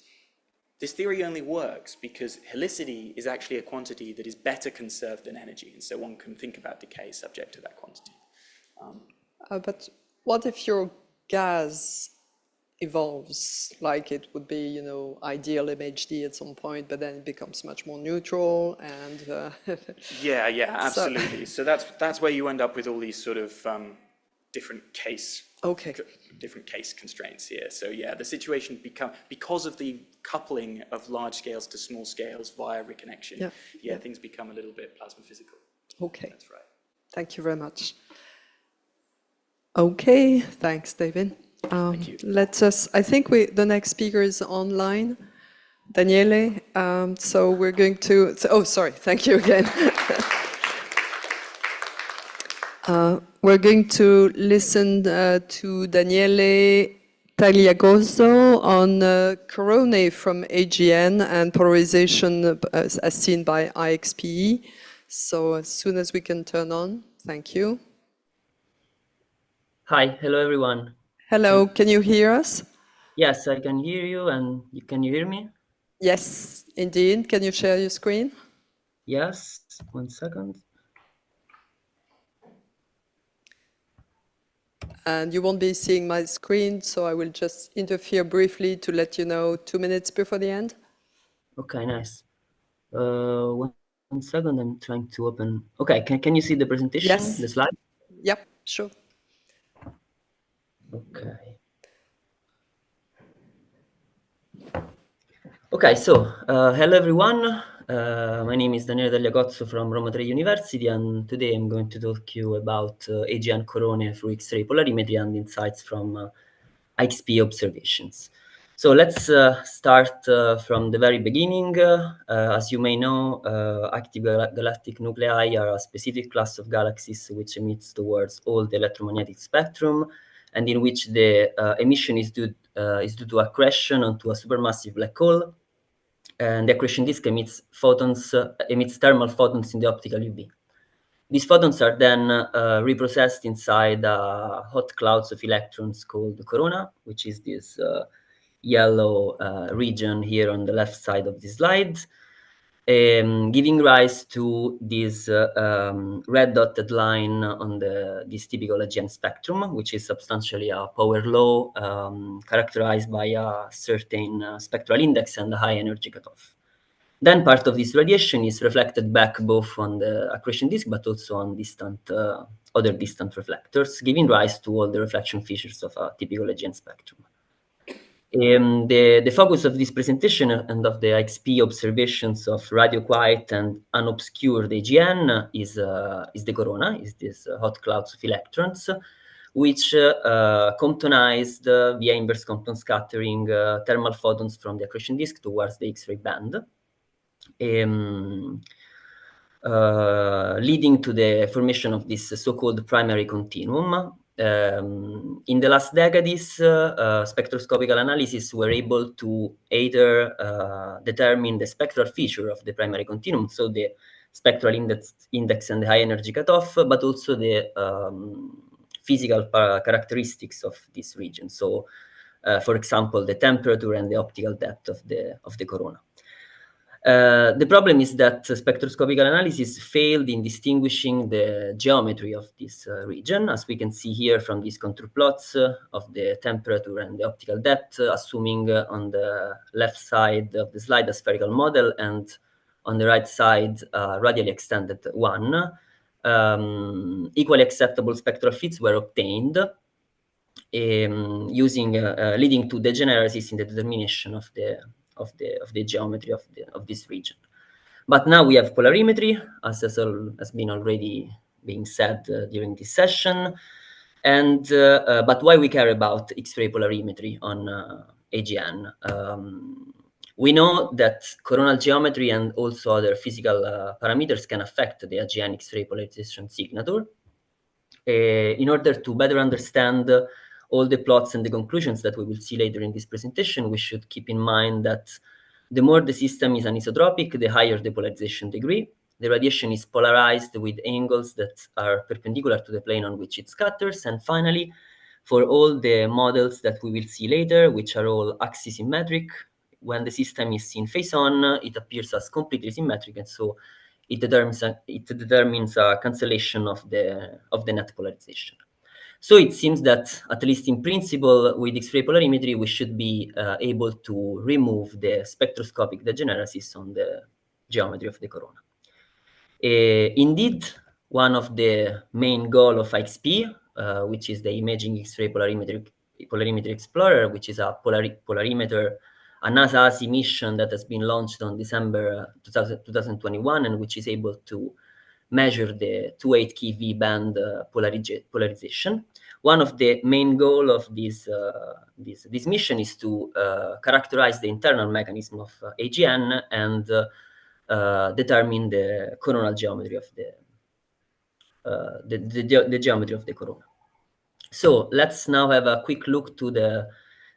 This theory only works because helicity is actually a quantity that is better conserved than energy, and so one can think about decay subject to that quantity. But what if your gas evolves, like it would be, ideal MHD at some point, but then it becomes much more neutral and... Yeah, absolutely. So that's where you end up with all these sort of different case constraints here. So yeah, the situation because of the coupling of large scales to small scales via reconnection, things become a little bit plasma physical. Okay. That's right. Thank you very much. Okay, thanks, David. Thank you. I think the next speaker is online, Daniele. So we're going to, sorry, thank you again. We're going to listen to Daniele Tagliagoso on coronae from AGN and polarization as seen by IXPE. So as soon as we can turn on, thank you. Hi, hello everyone. Hello, can you hear us? Yes, I can hear you, and can you hear me? Yes, indeed. Can you share your screen? Yes, 1 second. And you won't be seeing my screen, so I will just interfere briefly to let you know 2 minutes before the end. Okay, nice. One second, I'm trying to open. Okay, can you see the presentation, Yes. the slide? Yep, sure. Okay. Okay, so hello everyone. My name is Daniele Tagliacozzo from Roma Tre University, and today I'm going to talk to you about AGN coronae through X-ray polarimetry and insights from XP observations. So let's start from the very beginning. As you may know, active galactic nuclei are a specific class of galaxies which emits towards all the electromagnetic spectrum, and in which the emission is due to accretion onto a supermassive black hole. And the accretion disk emits thermal photons in the optical UV. These photons are then reprocessed inside hot clouds of electrons called the corona, which is this yellow region here on the left side of the slide, giving rise to this red dotted line on this typical AGN spectrum, which is substantially a power law characterized by a certain spectral index and a high energy cutoff. Then part of this radiation is reflected back both on the accretion disk, but also on other distant reflectors, giving rise to all the reflection features of a typical AGN spectrum. The focus of this presentation and of the XP observations of radio quiet and unobscured AGN is the corona, is this hot clouds of electrons, which comptonized via inverse Compton scattering thermal photons from the accretion disk towards the X-ray band. Leading to the formation of this so-called primary continuum. In the last decades, spectroscopical analysis were able to either determine the spectral feature of the primary continuum, so the spectral index and the high energy cutoff, but also the physical characteristics of this region. So, for example, the temperature and the optical depth of the corona. The problem is that spectroscopical analysis failed in distinguishing the geometry of this region, as we can see here from these contour plots of the temperature and the optical depth, assuming on the left side of the slide a spherical model and on the right side a radially extended one. Equally acceptable spectral fits were obtained, leading to degeneracies in the determination of the geometry of this region. But now we have polarimetry, as has been already being said during this session. And but why we care about X-ray polarimetry on AGN? We know that coronal geometry and also other physical parameters can affect the AGN X-ray polarization signature. In order to better understand all the plots and the conclusions that we will see later in this presentation, we should keep in mind that the more the system is anisotropic, the higher the polarization degree. The radiation is polarized with angles that are perpendicular to the plane on which it scatters. And finally, for all the models that we will see later, which are all axisymmetric, when the system is seen face on, it appears as completely symmetric, and so it determines a cancellation of the net polarization. So it seems that, at least in principle, with X-ray polarimetry, we should be able to remove the spectroscopic degeneracies on the geometry of the corona. Indeed, one of the main goals of XP, which is the Imaging X-ray Polarimetry Explorer, which is a polarimeter, a NASA mission that has been launched on December 2021, and which is able to measure the 28 keV band polarization. One of the main goals of this mission is to characterize the internal mechanism of AGN and determine the coronal geometry of the geometry of the corona. So let's now have a quick look to the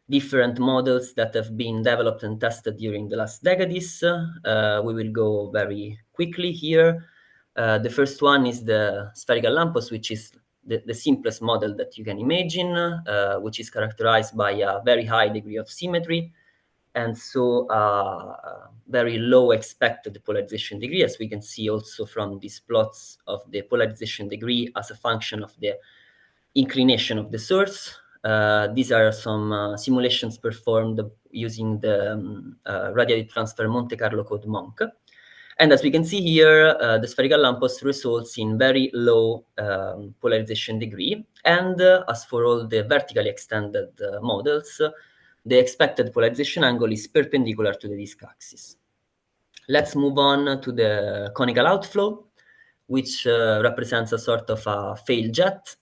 different models that have been developed and tested during the last decades. We will go very quickly here. The first one is the spherical lamppost, which is the simplest model that you can imagine, which is characterized by a very high degree of symmetry, and so very low expected polarization degree, as we can see also from these plots of the polarization degree as a function of the inclination of the source. These are some simulations performed using the radiative transfer Monte Carlo code MONC. And as we can see here, the spherical lamppost results in very low polarization degree. And as for all the vertically extended models, the expected polarization angle is perpendicular to the disk axis. Let's move on to the conical outflow, which represents a sort of a failed jet.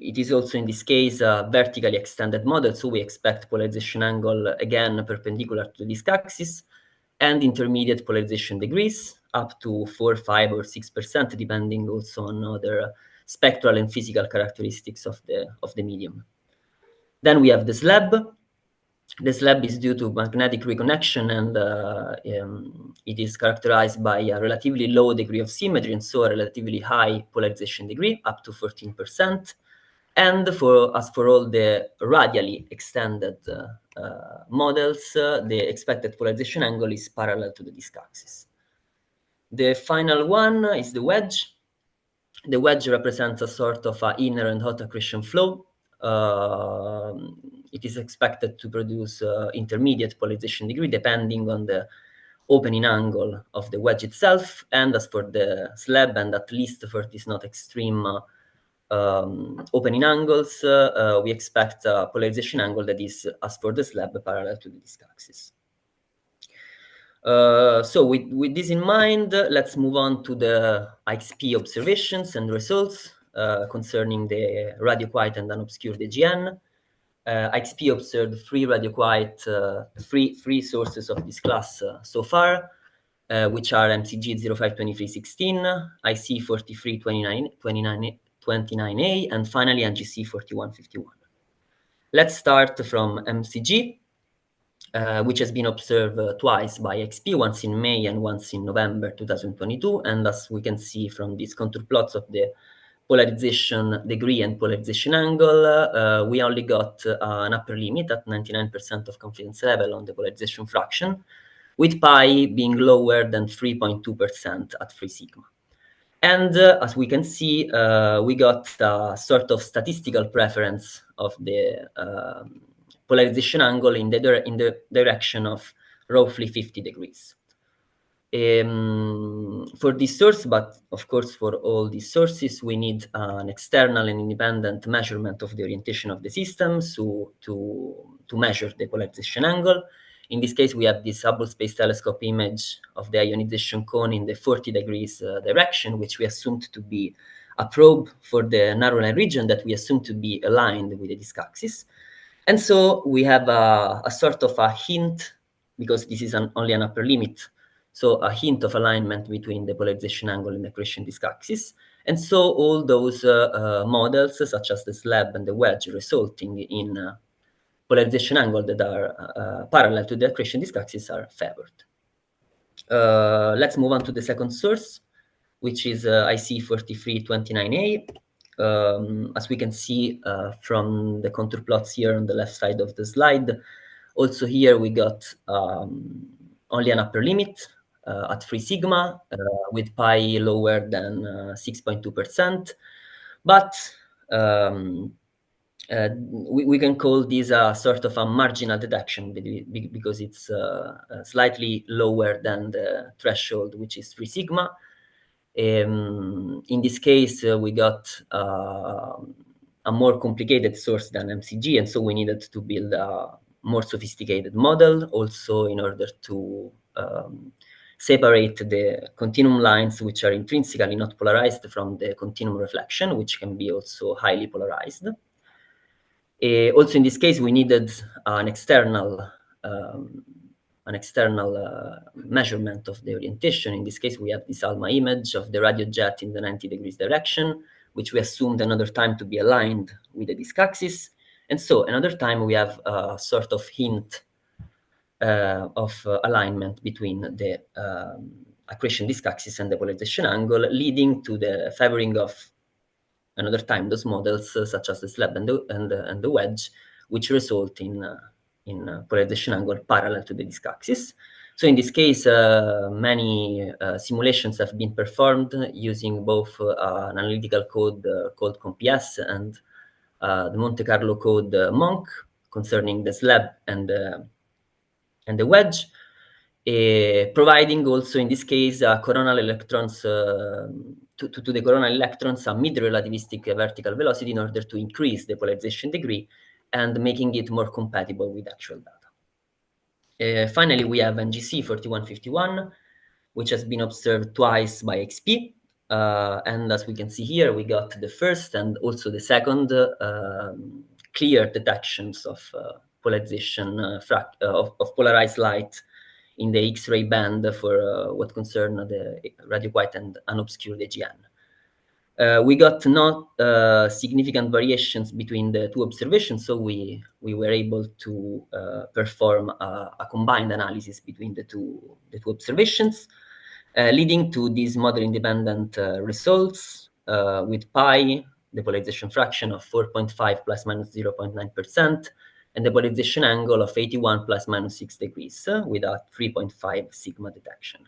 It is also in this case a vertically extended model, so we expect polarization angle again perpendicular to the disk axis, and intermediate polarization degrees up to 4, 5, or 6%, depending also on other spectral and physical characteristics of the medium. Then we have the slab. The slab is due to magnetic reconnection, and it is characterized by a relatively low degree of symmetry, and so a relatively high polarization degree, up to 14%. And as for all the radially extended models, the expected polarization angle is parallel to the disk axis. The final one is the wedge. The wedge represents a sort of inner and hot accretion flow. It is expected to produce intermediate polarization degree depending on the opening angle of the wedge itself. And as for the slab, and at least for these not extreme opening angles, we expect a polarization angle that is, as for the slab, parallel to the disk axis. So with this in mind, let's move on to the XP observations and results concerning the radio-quiet and unobscured AGN. XP observed three radio-quiet, three sources of this class so far, which are MCG 052316, IC 4329A, and finally NGC 4151. Let's start from MCG, which has been observed twice by XP, once in May and once in November 2022. And as we can see from these contour plots of the polarization degree and polarization angle, we only got an upper limit at 99% of confidence level on the polarization fraction, with pi being lower than 3.2% at 3 sigma. And as we can see, we got a sort of statistical preference of the polarization angle in the direction of roughly 50 degrees. For this source, but of course for all these sources, we need an external and independent measurement of the orientation of the system to measure the polarization angle. In this case, we have this Hubble Space Telescope image of the ionization cone in the 40 degrees direction, which we assumed to be a probe for the narrow line region that we assumed to be aligned with the disk axis. And so we have a sort of a hint, because this is only an upper limit, so a hint of alignment between the polarization angle and the accretion disk axis. And so all those models, such as the slab and the wedge, resulting in polarization angle that are parallel to the accretion disk axis, are favored. Let's move on to the second source, which is IC 4329A. As we can see from the contour plots here on the left side of the slide, also here we got only an upper limit at 3 sigma with pi lower than 6.2%. But we can call this a sort of a marginal detection because it's slightly lower than the threshold, which is 3 sigma. In this case, we got a more complicated source than MCG, and so we needed to build a more sophisticated model also in order to separate the continuum lines, which are intrinsically not polarized, from the continuum reflection, which can be also highly polarized. Also, in this case, we needed an external measurement of the orientation. In this case, we have this ALMA image of the radio jet in the 90 degrees direction, which we assumed another time to be aligned with the disk axis. And so another time we have a sort of hint of alignment between the accretion disk axis and the polarization angle, leading to the favoring of another time those models such as the slab and the wedge, which result in polarization angle parallel to the disk axis. So in this case, many simulations have been performed using both an analytical code called CompS and the Monte Carlo code Monk concerning the slab and the wedge, providing also in this case coronal electrons to the coronal electrons a mid-relativistic vertical velocity in order to increase the polarization degree and making it more compatible with actual data. Finally, we have NGC 4151, which has been observed twice by XP. And as we can see here, we got the first and also the second clear detections of polarization of polarized light in the X-ray band for what concern the radio quiet and unobscured AGN. We got not significant variations between the two observations, so we were able to perform a combined analysis between the two observations, leading to these model-independent results with pi, the polarization fraction of 4.5 plus minus 0.9%, and the polarization angle of 81 plus minus 6 degrees with a 3.5 sigma detection.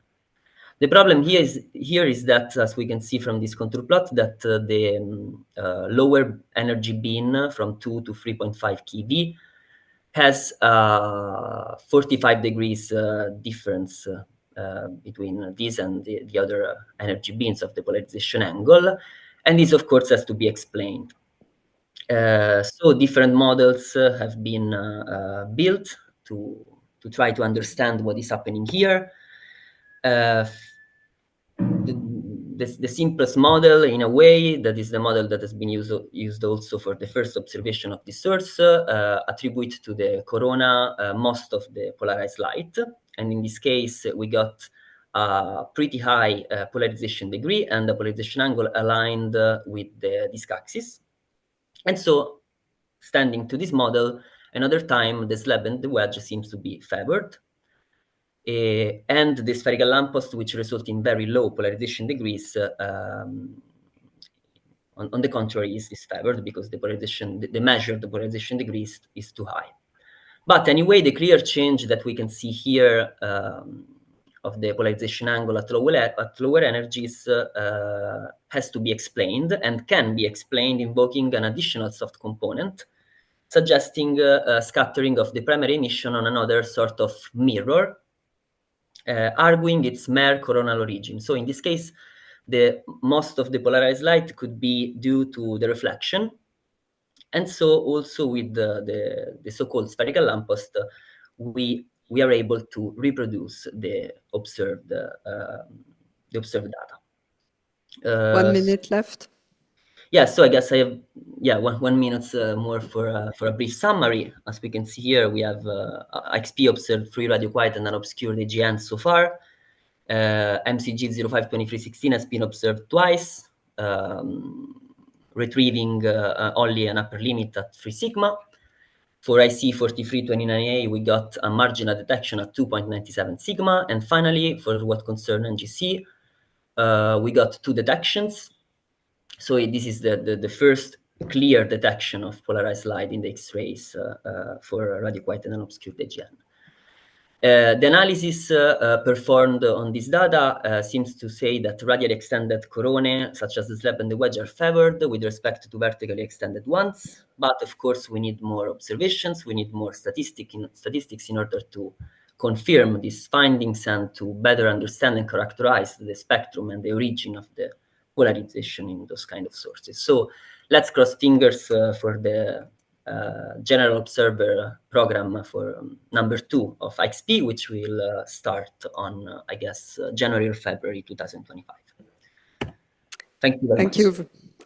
The problem here is that, as we can see from this contour plot, that the lower energy beam from 2 to 3.5 keV has 45 degrees difference between this and the other energy beams of the polarization angle. And this, of course, has to be explained. So different models have been built to try to understand what is happening here. The simplest model, in a way, that is the model that has been used also for the first observation of this source, attribute to the corona most of the polarized light. And in this case, we got a pretty high polarization degree and a polarization angle aligned with the disk axis. And so, standing to this model, another time the slab and the wedge seems to be favored. And the spherical lamppost, which result in very low polarization degrees, on the contrary, is disfavored because the measure of the polarization degrees is too high. But anyway, the clear change that we can see here of the polarization angle at lower energies has to be explained and can be explained invoking an additional soft component, suggesting scattering of the primary emission on another sort of mirror, arguing its mere coronal origin. So in this case, most of the polarized light could be due to the reflection. And so also with the so-called spherical lamppost, we are able to reproduce the observed data. 1 minute left. Yeah, so I guess I have 1 minute more for a brief summary. As we can see here, we have XP observed 3 radio quiet and unobscured AGN so far. MCG 052316 has been observed twice, retrieving only an upper limit at 3 sigma. For IC 4329A, we got a marginal detection at 2.97 sigma. And finally, for what concerns NGC, we got 2 detections. So this is the first clear detection of polarized light in the X-rays for radio quiet and unobscured AGN. The analysis performed on this data seems to say that radially extended coronae, such as the slab and the wedge, are favored with respect to vertically extended ones. But of course, we need more observations. We need more statistics in order to confirm these findings and to better understand and characterize the spectrum and the origin of the polarization in those kind of sources. So let's cross fingers for the General Observer program for number 2 of XP, which will start on, I guess, January or February 2025. Thank you very much.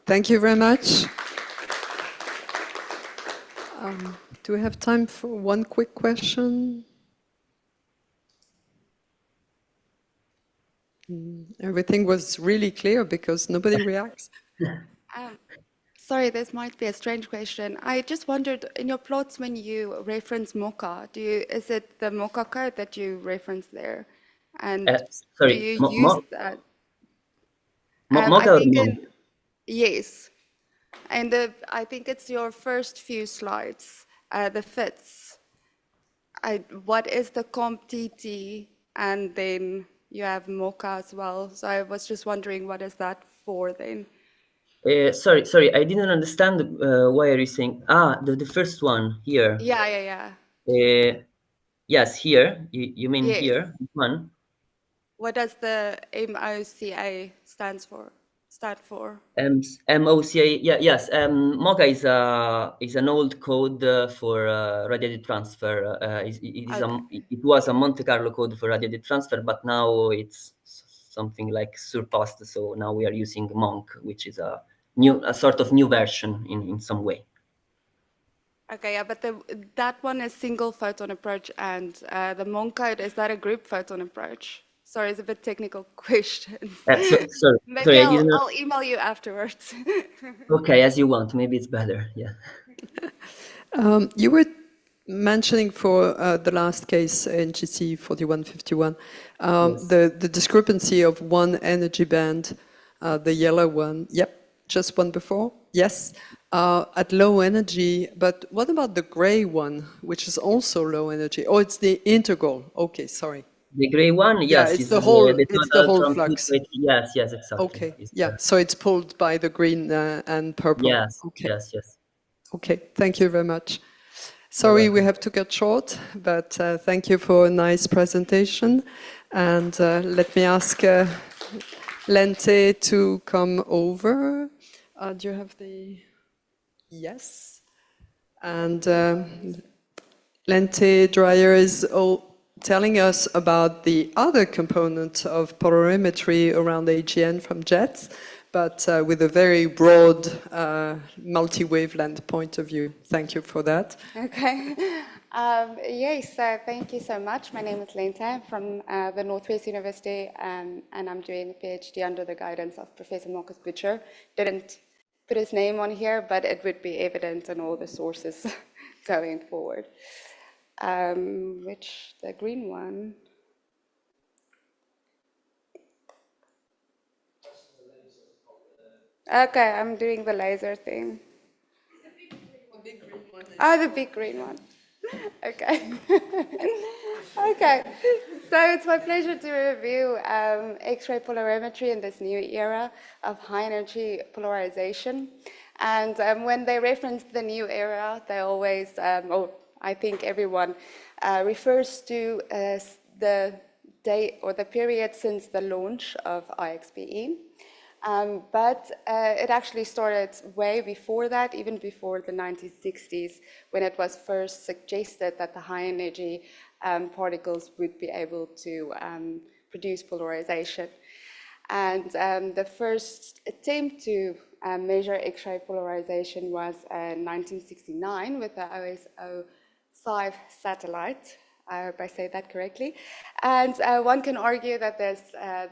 Thank you very much. Do we have time for one quick question? Everything was really clear because nobody reacts. Sorry, this might be a strange question. I just wondered, in your plots, when you reference MOCA, is it the MOCA code that you reference there? And sorry, do you use that? MOCA or yes. And I think it's your first few slides, the fits. What is the CompTT and then you have MoCA as well. So I was just wondering, what is that for then? Sorry, I didn't understand why are you saying, the first one here. Yeah. Yes, here, you mean Yes. here, one. What does the MoCA stand for? MoCA, yeah, yes. MoCA is an old code for radiated transfer. It was a Monte Carlo code for radiated transfer, but now it's something like surpassed. So now we are using Monk, which is a sort of new version in some way. Okay, yeah, but that one is single photon approach, and the Monk code, is that a group photon approach? Sorry, it's a bit technical question. Maybe I'll email you afterwards. Okay, as you want. Maybe it's better. Yeah. You were mentioning for the last case, NGC 4151, the discrepancy of one energy band, the yellow one. Yep, just one before. Yes, at low energy. But what about the gray one, which is also low energy? Oh, it's the integral. Okay, sorry. The gray one, yes, yeah, it's the whole from flux. Yes, exactly. Okay, yeah, so it's pulled by the green and purple. Yes, okay. yes. Okay, thank you very much. Sorry, we have to get short, but thank you for a nice presentation. And let me ask Lente to come over. Do you have the... Yes. And Lente Dreyer is telling us about the other component of polarimetry around AGN from jets, but with a very broad multi-wavelength point of view. Thank you for that. Okay. Yes, thank you so much. My name is Lente. I'm from the Northwest University, and I'm doing a PhD under the guidance of Professor Marcus Butcher. Didn't put his name on here, but it would be evident in all the sources going forward. The green one? Okay, I'm doing the laser thing. Oh, the big green one. Okay. Okay. So it's my pleasure to review X-ray polarimetry in this new era of high-energy polarization. And when they reference the new era, they always, or I think everyone, refers to the day or the period since the launch of IXPE. But it actually started way before that, even before the 1960s, when it was first suggested that the high energy particles would be able to produce polarization. And the first attempt to measure X-ray polarization was in 1969 with the OSO-5 satellite. I hope I say that correctly. And one can argue that the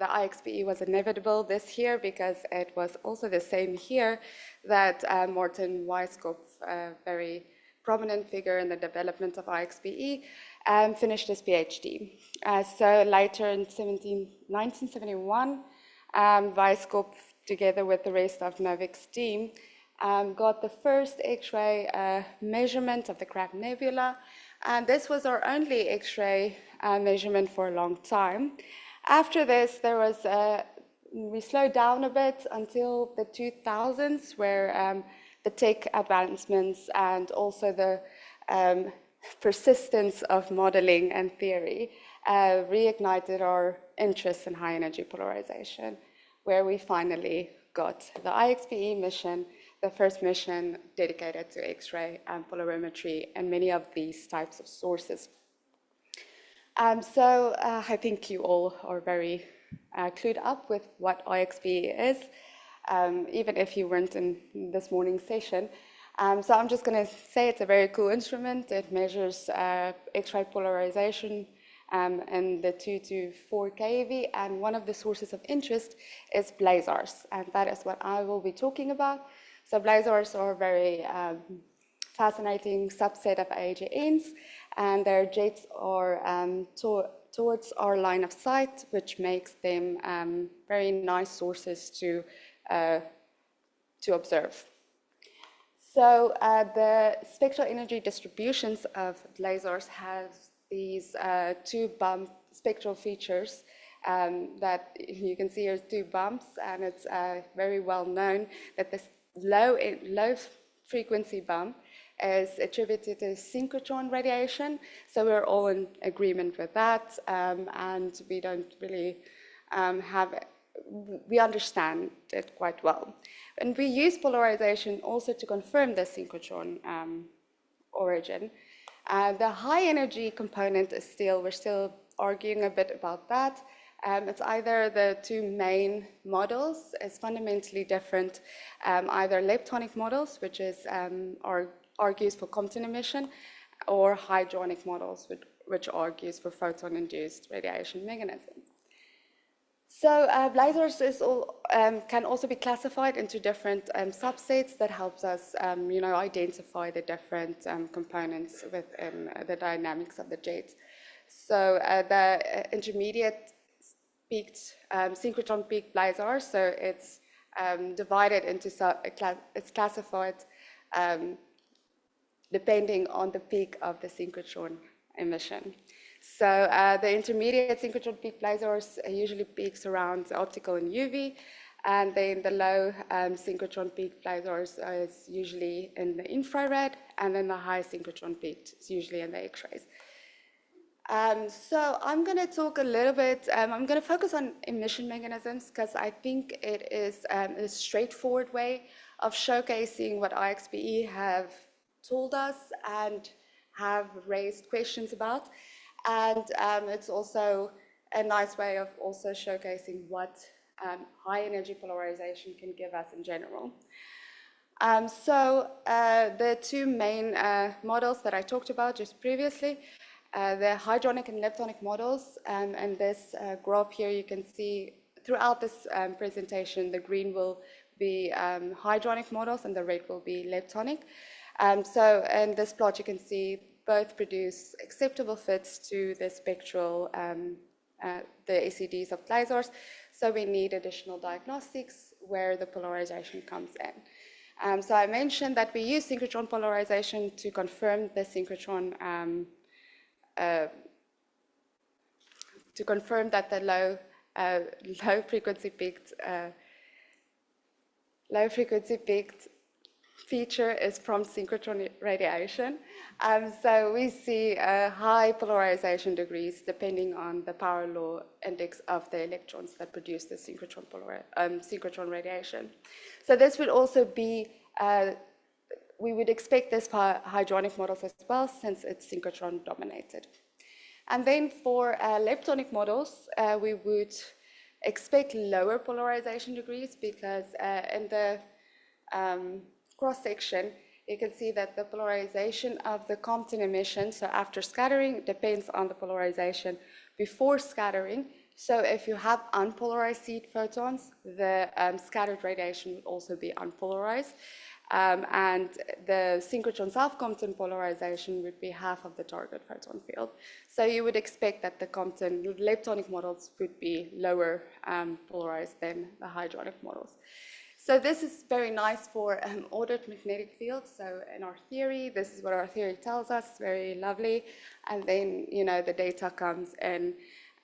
IXPE was inevitable this year because it was also the same year that Martin Weisskopf, a very prominent figure in the development of IXPE, finished his PhD. So later in 1971, Weisskopf, together with the rest of Novik's team, got the first X-ray measurement of the Crab Nebula. And this was our only X-ray measurement for a long time. After this, we slowed down a bit until the 2000s, where the tech advancements and also the persistence of modeling and theory reignited our interest in high energy polarization, where we finally got the IXPE mission, the first mission dedicated to X-ray and polarimetry and many of these types of sources. So I think you all are very clued up with what IXPE is, even if you weren't in this morning's session. So I'm just going to say it's a very cool instrument. It measures X-ray polarization in the 2 to 4 keV, and one of the sources of interest is blazars, and that is what I will be talking about. So blazars are a very fascinating subset of AGNs, and their jets are towards our line of sight, which makes them very nice sources to observe. So the spectral energy distributions of blazars have these two bump spectral features that you can see here, two bumps, and it's very well known that this low frequency bump is attributed to synchrotron radiation. So we're all in agreement with that, and we don't really we understand it quite well. And we use polarization also to confirm the synchrotron origin. The high energy component is we're still arguing a bit about that. It's either the two main models is fundamentally different, either leptonic models, which is argues for Compton emission, or hydronic models, which argues for photon-induced radiation mechanisms. So blazars can also be classified into different subsets that helps us, identify the different components within the dynamics of the jet. So the intermediate peaked synchrotron peak blazar, so it's divided into it's classified depending on the peak of the synchrotron emission. So the intermediate synchrotron peak blazars usually peaks around optical and UV, and then the low synchrotron peak blazars is usually in the infrared, and then the high synchrotron peak is usually in the X-rays. So I'm going to talk a little bit, I'm going to focus on emission mechanisms because I think it is a straightforward way of showcasing what IXPE have told us and have raised questions about. And it's also a nice way of also showcasing what high energy polarization can give us in general. So the two main models that I talked about just previously, the hydronic and leptonic models, and this graph here you can see throughout this presentation, the green will be hydronic models and the red will be leptonic. So in this plot you can see both produce acceptable fits to the spectral, the ACDs of blazars. So we need additional diagnostics where the polarization comes in. So I mentioned that we use synchrotron polarization to confirm the synchrotron, to confirm that the low frequency peaked feature is from synchrotron radiation. So we see high polarization degrees depending on the power law index of the electrons that produce the synchrotron radiation. So this would also be, we would expect this for hydronic models as well, since it's synchrotron dominated. And then for leptonic models, we would expect lower polarization degrees because in the cross-section, you can see that the polarization of the Compton emission, so after scattering, depends on the polarization before scattering. So if you have unpolarized seed photons, the scattered radiation would also be unpolarized. And the synchrotron self-Compton polarization would be half of the target photon field. So you would expect that the Compton leptonic models would be lower polarized than the hydronic models. So this is very nice for ordered magnetic fields. So in our theory, this is what our theory tells us, very lovely. And then, the data comes in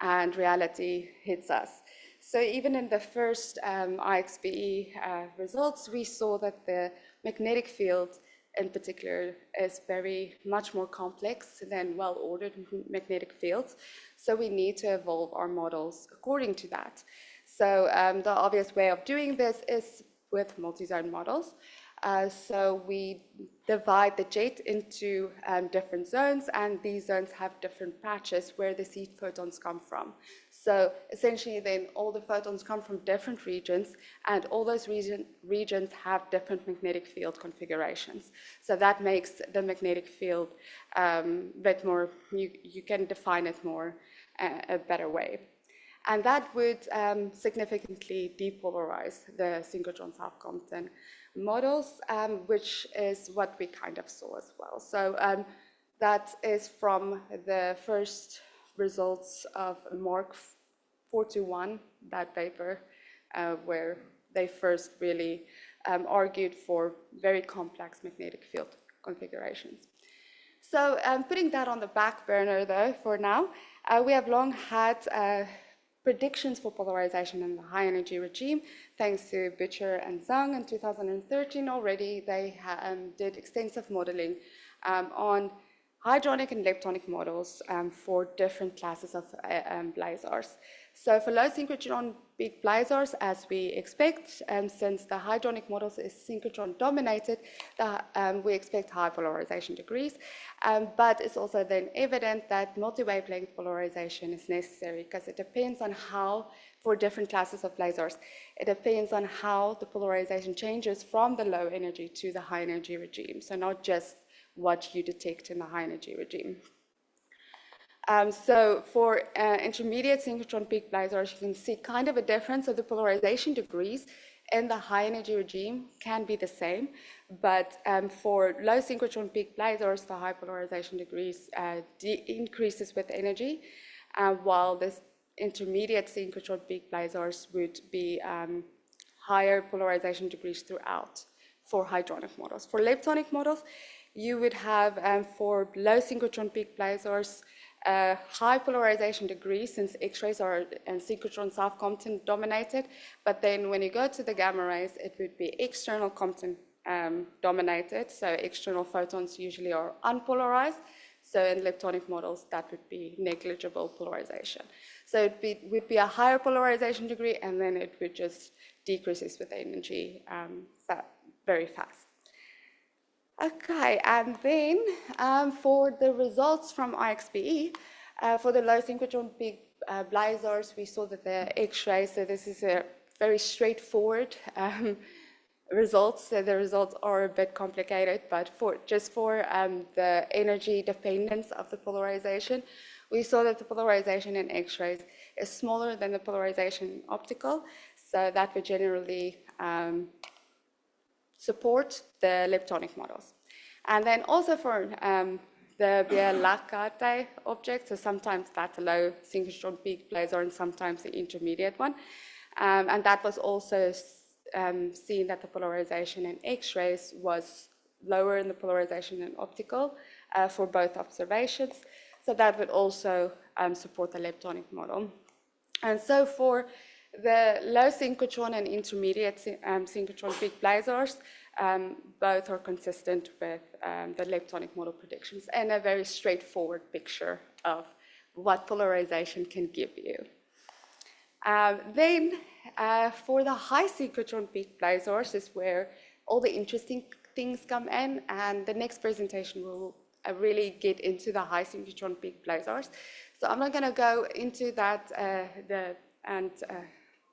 and reality hits us. So even in the first IXPE results, we saw that the magnetic field in particular is very much more complex than well-ordered magnetic fields. So we need to evolve our models according to that. So the obvious way of doing this is with multi-zone models. So we divide the jet into different zones, and these zones have different patches where the seed photons come from. So essentially then all the photons come from different regions, and all those regions have different magnetic field configurations. So that makes the magnetic field a bit more, you can define it more a better way. And that would significantly depolarize the synchrotron self-Compton models, which is what we kind of saw as well. So that is from the first results of Mark 421, that paper, where they first really argued for very complex magnetic field configurations. So putting that on the back burner though for now, we have long had predictions for polarization in the high energy regime. Thanks to Butcher and Zhang in 2013 already, they did extensive modeling on hydronic and leptonic models for different classes of blazars. So for low synchrotron big blazars, as we expect, since the hydronic models is synchrotron dominated, we expect high polarization degrees. But it's also then evident that multi-wavelength polarization is necessary because it depends on how, for different classes of blazars, it depends on how the polarization changes from the low energy to the high energy regime. So not just what you detect in the high energy regime. So for intermediate synchrotron peak blazars, you can see kind of a difference. So the polarization degrees in the high energy regime can be the same, but for low synchrotron peak blazars, the high polarization degrees increases with energy, while this intermediate synchrotron peak blazars would be higher polarization degrees throughout for hydronic models. For leptonic models, you would have, for low synchrotron peak blazars, high polarization degrees, since X-rays are synchrotron self-Compton dominated, but then when you go to the gamma rays, it would be external Compton dominated, so external photons usually are unpolarized. So in leptonic models, that would be negligible polarization. So it would be a higher polarization degree, and then it would just decreases with energy very fast. Okay, and then for the results from IXPE, for the low synchrotron big blazars, we saw that the X-rays, so this is a very straightforward results. So the results are a bit complicated, but just for the energy dependence of the polarization, we saw that the polarization in X-rays is smaller than the polarization in optical, so that would generally support the leptonic models. And then also for the Bielakate object, so sometimes that's a low synchrotron peak blazar and sometimes the intermediate one. And that was also seen that the polarization in X-rays was lower in the polarization in optical for both observations. So that would also support the leptonic model. And so for the low synchrotron and intermediate synchrotron peak blazars, both are consistent with the leptonic model predictions and a very straightforward picture of what polarization can give you. Then for the high synchrotron peak blazars is where all the interesting things come in, and the next presentation will really get into the high synchrotron peak blazars. So I'm not going to go into that and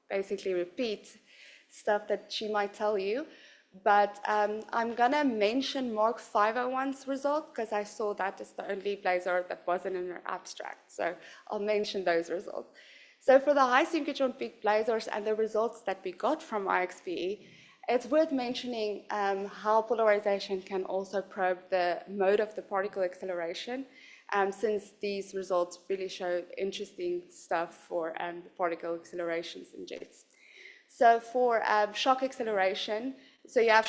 basically repeat stuff that she might tell you, but I'm going to mention Mark 501's result because I saw that is the only blazar that wasn't in her abstract. So I'll mention those results. So for the high synchrotron peak blazars and the results that we got from IXPE, it's worth mentioning how polarization can also probe the mode of the particle acceleration, since these results really show interesting stuff for the particle accelerations in jets. So for shock acceleration, so you have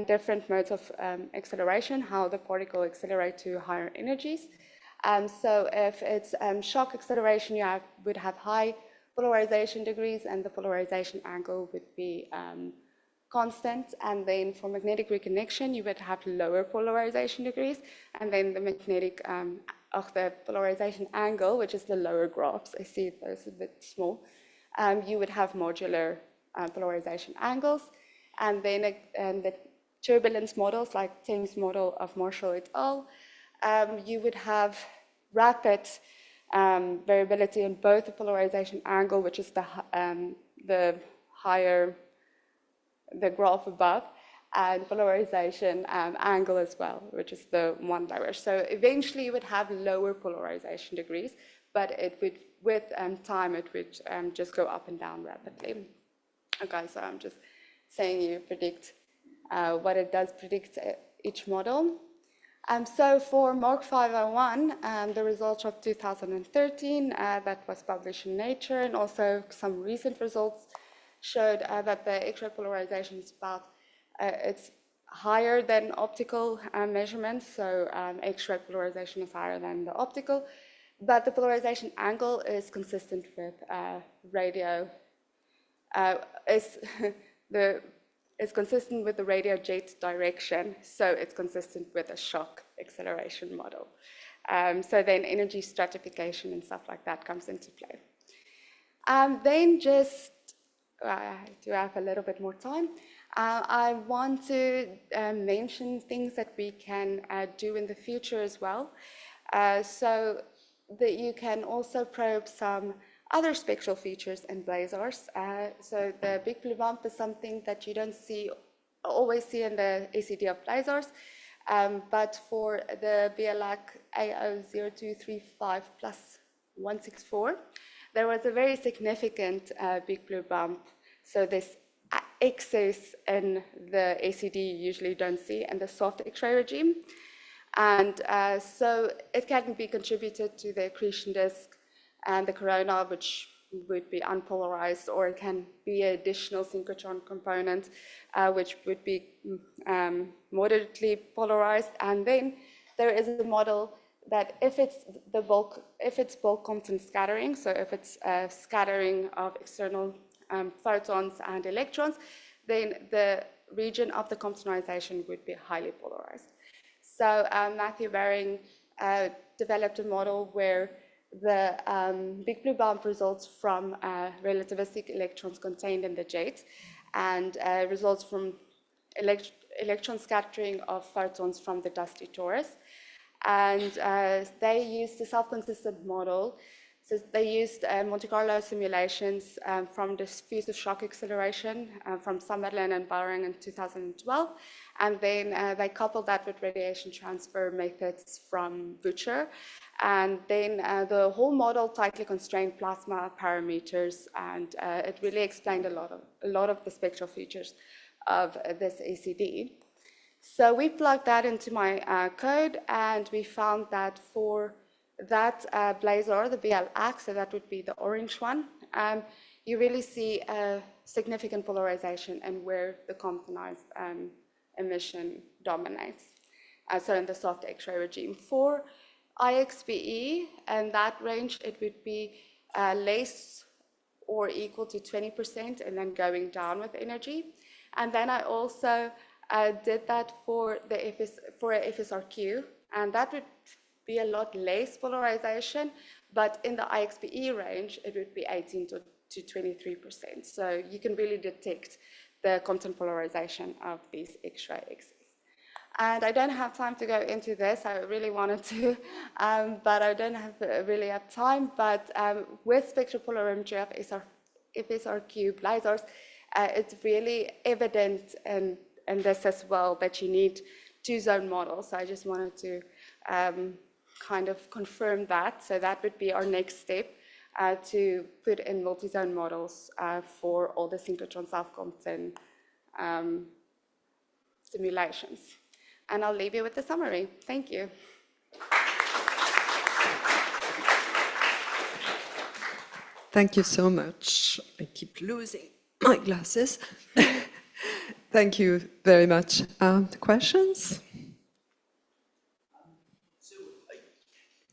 different modes of acceleration, how the particle accelerate to higher energies. So if it's shock acceleration, you would have high polarization degrees and the polarization angle would be constant. And then for magnetic reconnection, you would have lower polarization degrees. And then the magnetic of the polarization angle, which is the lower graphs, I see those a bit small, you would have modular polarization angles. And then the turbulence models, like Tim's model of Marshall et al., you would have rapid variability in both the polarization angle, which is the higher, the graph above, and polarization angle as well, which is the one lower. So eventually you would have lower polarization degrees, but it would, with time, it would just go up and down rapidly. Okay, so I'm just saying you predict what it does predict each model. So for Mark 501, the results of 2013 that was published in Nature, and also some recent results showed that the X-ray polarization is about, it's higher than optical measurements, so X-ray polarization is higher than the optical, but the polarization angle is consistent with radio, is consistent with the radio jet direction, so it's consistent with a shock acceleration model. So then energy stratification and stuff like that comes into play. Then just, do I have a little bit more time? I want to mention things that we can do in the future as well. So that you can also probe some other spectral features in blazars. So the big blue bump is something that you don't always see in the ECD of blazars, but for the BLAC AO0235 plus 164, there was a very significant big blue bump. So this excess in the ACD you usually don't see in the soft X-ray regime. And so it can be contributed to the accretion disk and the corona, which would be unpolarized, or it can be an additional synchrotron component, which would be moderately polarized. And then there is a model that if it's bulk Compton scattering, so if it's a scattering of external photons and electrons, then the region of the Comptonization would be highly polarized. So Matthew Baring developed a model where the big blue bump results from relativistic electrons contained in the jet, and results from electron scattering of photons from the dusty torus. And they used a self-consistent model. So they used Monte Carlo simulations from diffusive shock acceleration from Summerlin and Baring in 2012. And then they coupled that with radiation transfer methods from Butcher. And then the whole model tightly constrained plasma parameters, and it really explained a lot of the spectral features of this ECD. So we plugged that into my code, and we found that for that blazar, the BLAC, so that would be the orange one, you really see a significant polarization and where the Comptonized emission dominates. So in the soft X-ray regime. For IXBE and that range, it would be less or equal to 20% and then going down with energy. And then I also did that for the FSRQ, and that would be a lot less polarization, but in the IXBE range, it would be 18 to 23%. So you can really detect the Compton polarization of these X-ray X's. And I don't have time to go into this. I really wanted to, but I don't really have time. But with spectral polarimetry of FSRQ blazars, it's really evident in this as well that you need two-zone models. So I just wanted to kind of confirm that. So that would be our next step, to put in multi-zone models for all the synchrotron self-Compton simulations. And I'll leave you with the summary. Thank you. Thank you so much. I keep losing my glasses. Thank you very much. Questions?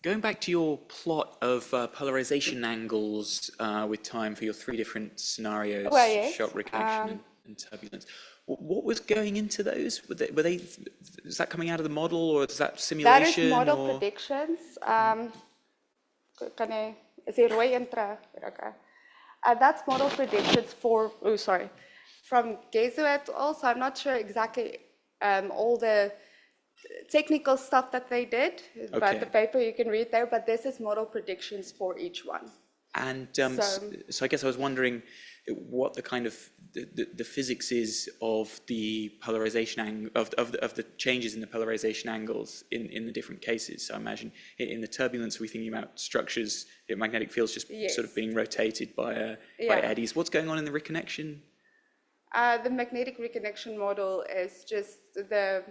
Going back to your plot of polarization angles with time for your three different scenarios, well, yes. shock, reconnection, and turbulence. What was going into those? Were they? Is that coming out of the model, or is that simulation? That is model predictions. Is die rooi een terug? Okay. That's model predictions for, from Gezu et al. So I'm not sure exactly all the technical stuff that they did, but the paper you can read there, but this is model predictions for each one. And so I guess I was wondering what the kind of the physics is of the polarization of the changes in the polarization angles in the different cases. So I imagine in the turbulence we're thinking about structures, magnetic fields just sort of being rotated by eddies. What's going on in the reconnection? The magnetic reconnection model is just the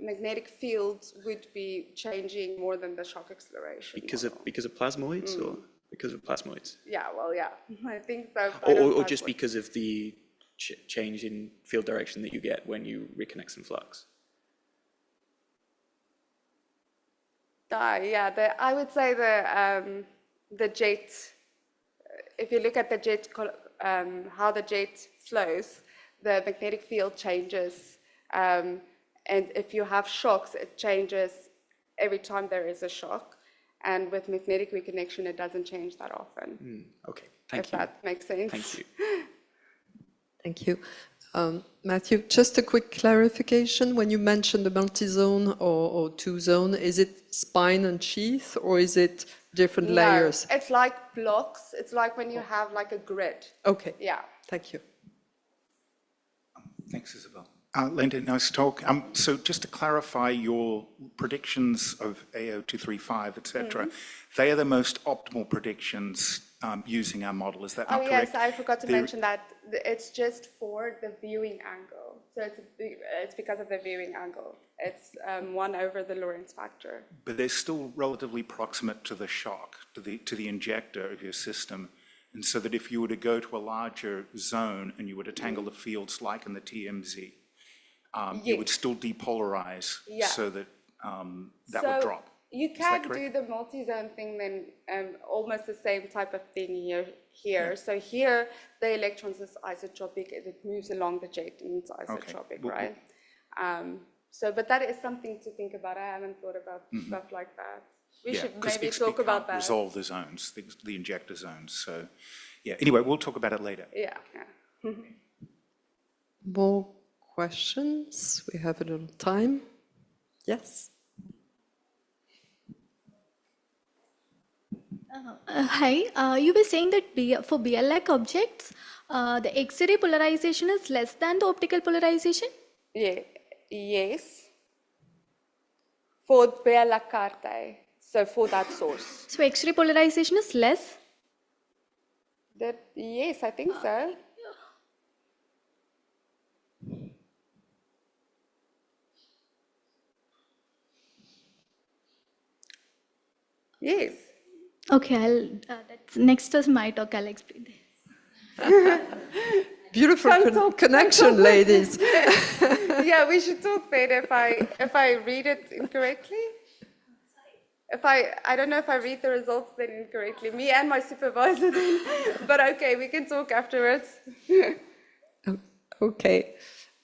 magnetic fields would be changing more than the shock acceleration. Because of plasmoids or because of plasmoids? Yeah, well, yeah, I think so. Or just because of the change in field direction that you get when you reconnect some flux? Yeah, I would say the jet, if you look at the jet, how the jet flows, the magnetic field changes. And if you have shocks, it changes every time there is a shock. And with magnetic reconnection, it doesn't change that often. Okay, thank you. If that makes sense. Thank you. Thank you. Matthew, just a quick clarification. When you mentioned the multi-zone or two-zone, is it spine and sheath, or is it different layers? No, it's like blocks. It's like when you have like a grid. Okay. Yeah. Thank you. Thanks, Isabel. Linda, nice talk. So just to clarify your predictions of AO235, etc., they are the most optimal predictions using our model. Is that not correct? Yes, I forgot to mention that it's just for the viewing angle. So it's because of the viewing angle. It's 1 over the Lorentz factor. But they're still relatively proximate to the shock, to the injector of your system. And so that if you were to go to a larger zone and you were to tangle the fields like in the TMZ, you would still depolarize so that that would drop. You can do the multi-zone thing then almost the same type of thing here. Yeah. So here the electrons is isotropic, it moves along the jet and it's isotropic, right? But that is something to think about. I haven't thought about stuff like that. We should maybe talk about that. Resolve the zones, the injector zones. So yeah, anyway, we'll talk about it later. Yeah. More questions? We have a little time. Yes? Hi, you were saying that for BL-like objects, the X-ray polarization is less than the optical polarization? Yeah. Yes. For BL-like carte, so for that source. So X-ray polarization is less? Yes, I think so. Yes. Okay, that's next to my talk, I'll explain this. Beautiful connection, ladies. Yeah, we should talk then if I read it incorrectly. I don't know if I read the results then incorrectly, me and my supervisor then, but okay, we can talk afterwards. Okay.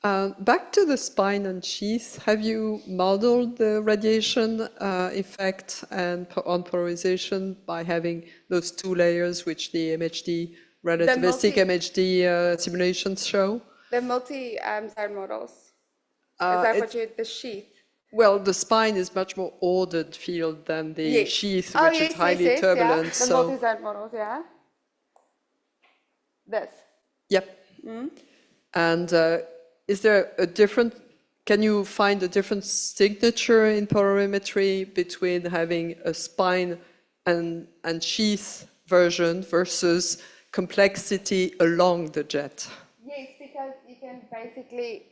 Back to the spine and sheath, have you modeled the radiation effect and on polarization by having those two layers which the MHD, relativistic MHD simulations show? The multi-zone models. Is that what the sheath? Well, the spine is much more ordered field than the sheath, which is highly turbulent. Yeah. The multi-zone models, yeah. This. Yep. And is there a different, can you find a different signature in polarimetry between having a spine and sheath version versus complexity along the jet? Yes, because you can basically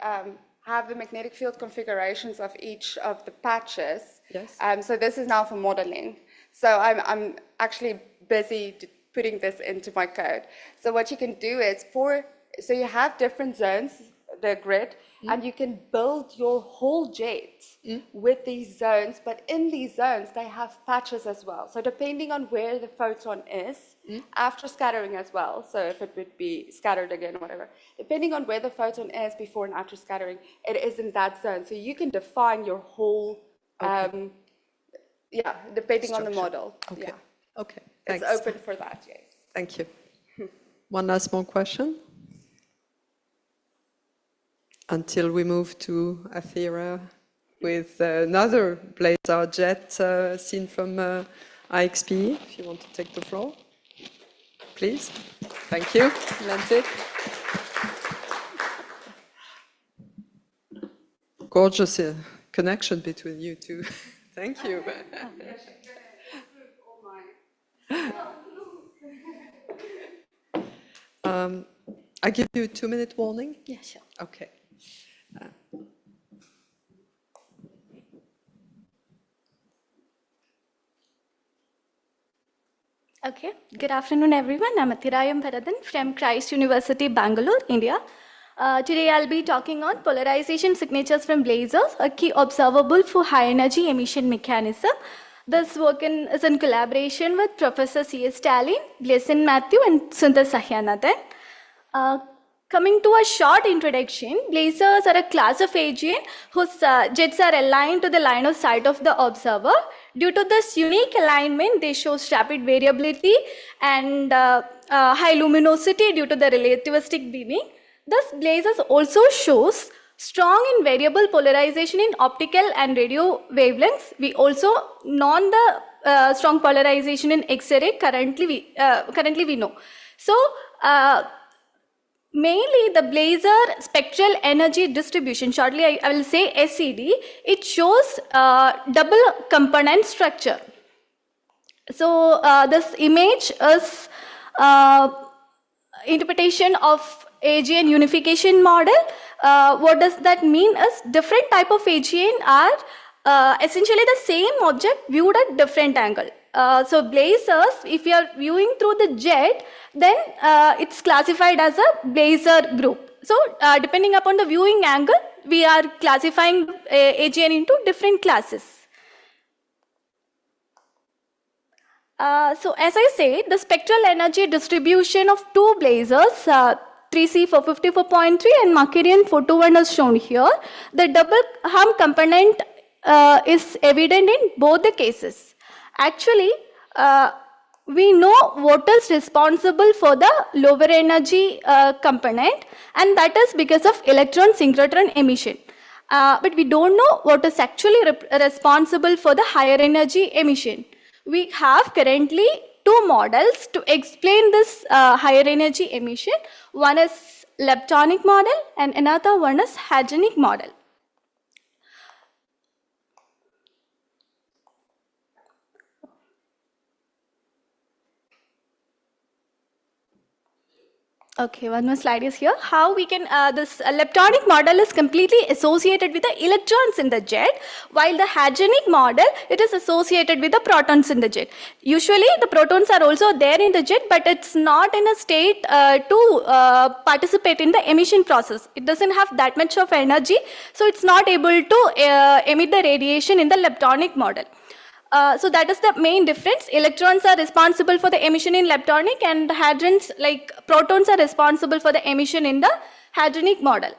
have the magnetic field configurations of each of the patches. Yes. So this is now for modeling. So I'm actually busy putting this into my code. So what you can do is so you have different zones, the grid, and you can build your whole jet with these zones, but in these zones, they have patches as well. So depending on where the photon is, after scattering as well, so if it would be scattered again or whatever, depending on where the photon is before and after scattering, it is in that zone. So you can define your whole, depending on the model. Okay. Yeah. Okay, thanks. It's open for that, yes. Thank you. One last small question. Until we move to Athera with another blazar jet seen from IXP. If you want to take the floor, please. Thank you, Lente. Gorgeous connection between you two. Thank you. I give you a 2-minute warning? Yeah, sure. Okay. Okay, good afternoon everyone. I'm Athirayam Bharadhan from Christ University, Bangalore, India. Today I'll be talking on polarization signatures from blazars, a key observable for high energy emission mechanism. This work is in collaboration with Professor C.S. Stalin, Gleason Matthew, and Sundar Sahyanathan. Coming to a short introduction, blazars are a class of AGN whose jets are aligned to the line of sight of the observer. Due to this unique alignment, they show rapid variability and high luminosity due to the relativistic beaming. Thus, blazars also shows strong and variable polarization in optical and radio wavelengths. We also know the strong polarization in X-ray currently we know. So, mainly the blazar spectral energy distribution, shortly I will say SED, it shows double component structure. So this image is interpretation of AGN unification model. What does that mean is different type of AGN are essentially the same object viewed at different angle. So blazars, if you are viewing through the jet, then it's classified as a blazar group. So depending upon the viewing angle, we are classifying AGN into different classes. So as I said, the spectral energy distribution of two blazars, 3C 454.3 and Markarian 421 is shown here. The double hum component is evident in both the cases. Actually, we know what is responsible for the lower energy component, and that is because of electron synchrotron emission. But we don't know what is actually responsible for the higher energy emission. We have currently two models to explain this higher energy emission. One is leptonic model and another one is hadronic model. Okay, one more slide is here. How we can, this leptonic model is completely associated with the electrons in the jet, while the hadronic model, it is associated with the protons in the jet. Usually the protons are also there in the jet, but it's not in a state to participate in the emission process. It doesn't have that much of energy, so it's not able to emit the radiation in the leptonic model. So that is the main difference. Electrons are responsible for the emission in leptonic, and hadrons, like protons, are responsible for the emission in the hadronic model.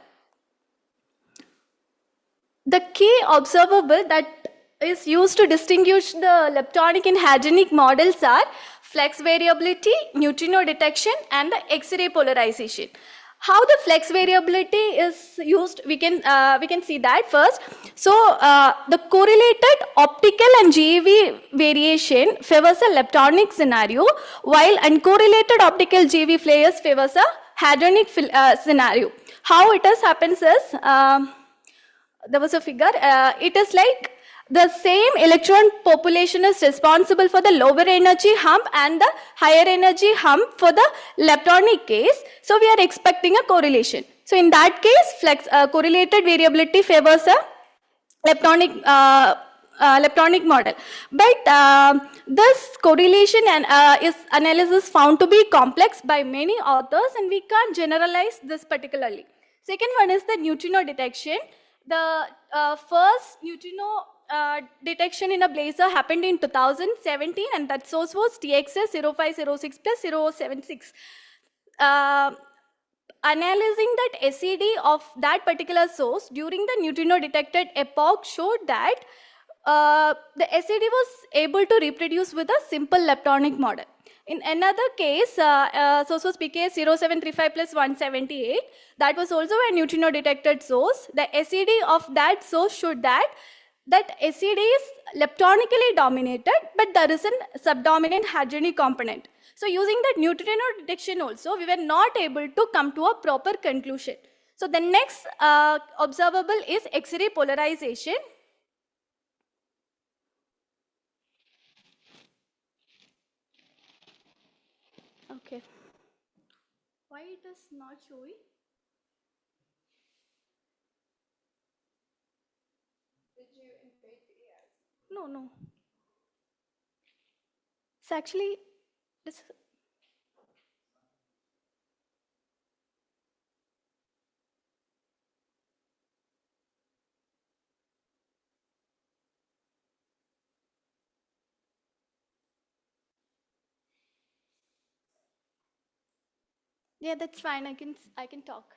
The key observable that is used to distinguish the leptonic and hadronic models are flux variability, neutrino detection, and the X-ray polarization. How the flux variability is used, we can see that first. So the correlated optical and GeV variation favors a leptonic scenario, while uncorrelated optical GeV flares favors a hadronic scenario. How it happens is, there was a figure, it is like the same electron population is responsible for the lower energy hump and the higher energy hump for the leptonic case. So we are expecting a correlation. So in that case, correlated variability favors a leptonic model. But this correlation and is analysis found to be complex by many authors, and we can't generalize this particularly. Second one is the neutrino detection. The first neutrino detection in a blazar happened in 2017, and that source was TXS 0506 plus 076. Analyzing that SED of that particular source during the neutrino detected epoch showed that the SED was able to reproduce with a simple leptonic model. In another case, source was PKS 0735 plus 178. That was also a neutrino detected source. The SED of that source showed that SED is leptonically dominated, but there is a subdominant hadronic component. So using that neutrino detection also, we were not able to come to a proper conclusion. So the next observable is X-ray polarization. Okay. Why it is not showing? Did you invade the AIs? No. It's actually this. Yeah, that's fine. I can talk.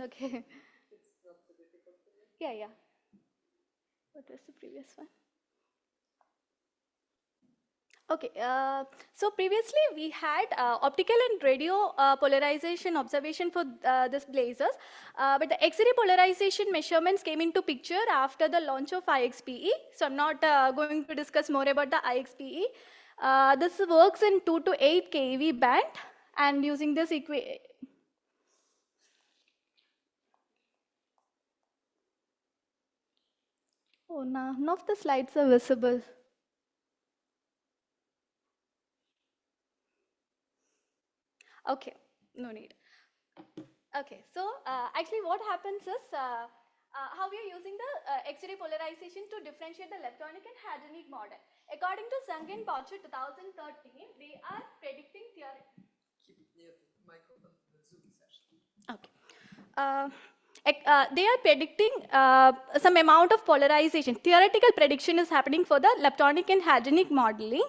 Okay. Yeah. What was the previous one? Okay, so previously we had optical and radio polarization observation for this blazars, but the X-ray polarization measurements came into picture after the launch of IXPE. So I'm not going to discuss more about the IXPE. This works in 2 to 8 keV band, and using this oh, none of the slides are visible. Okay, no need. Okay, so actually what happens is how we are using the X-ray polarization to differentiate the leptonic and hadronic model. According to Zhang and Boucher 2013, they are predicting theory. Keep it near the microphone for the Zoom session. Okay. They are predicting some amount of polarization. Theoretical prediction is happening for the leptonic and hadronic modeling.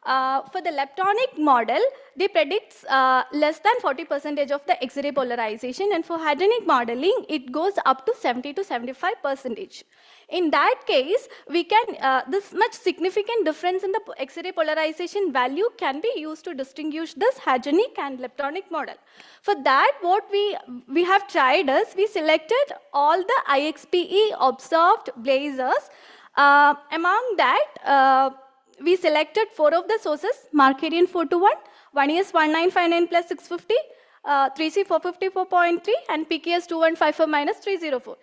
For the leptonic model, they predict less than 40% of the X-ray polarization, and for hadronic modeling, it goes up to 70 to 75%. In that case, we can, this much significant difference in the X-ray polarization value can be used to distinguish this hadronic and leptonic model. For that, what we have tried is, we selected all the IXPE observed blazars. Among that, we selected 4 of the sources: Markarian 421, 1ES1959 plus 650, 3C454.3, and PKS2154 minus 304.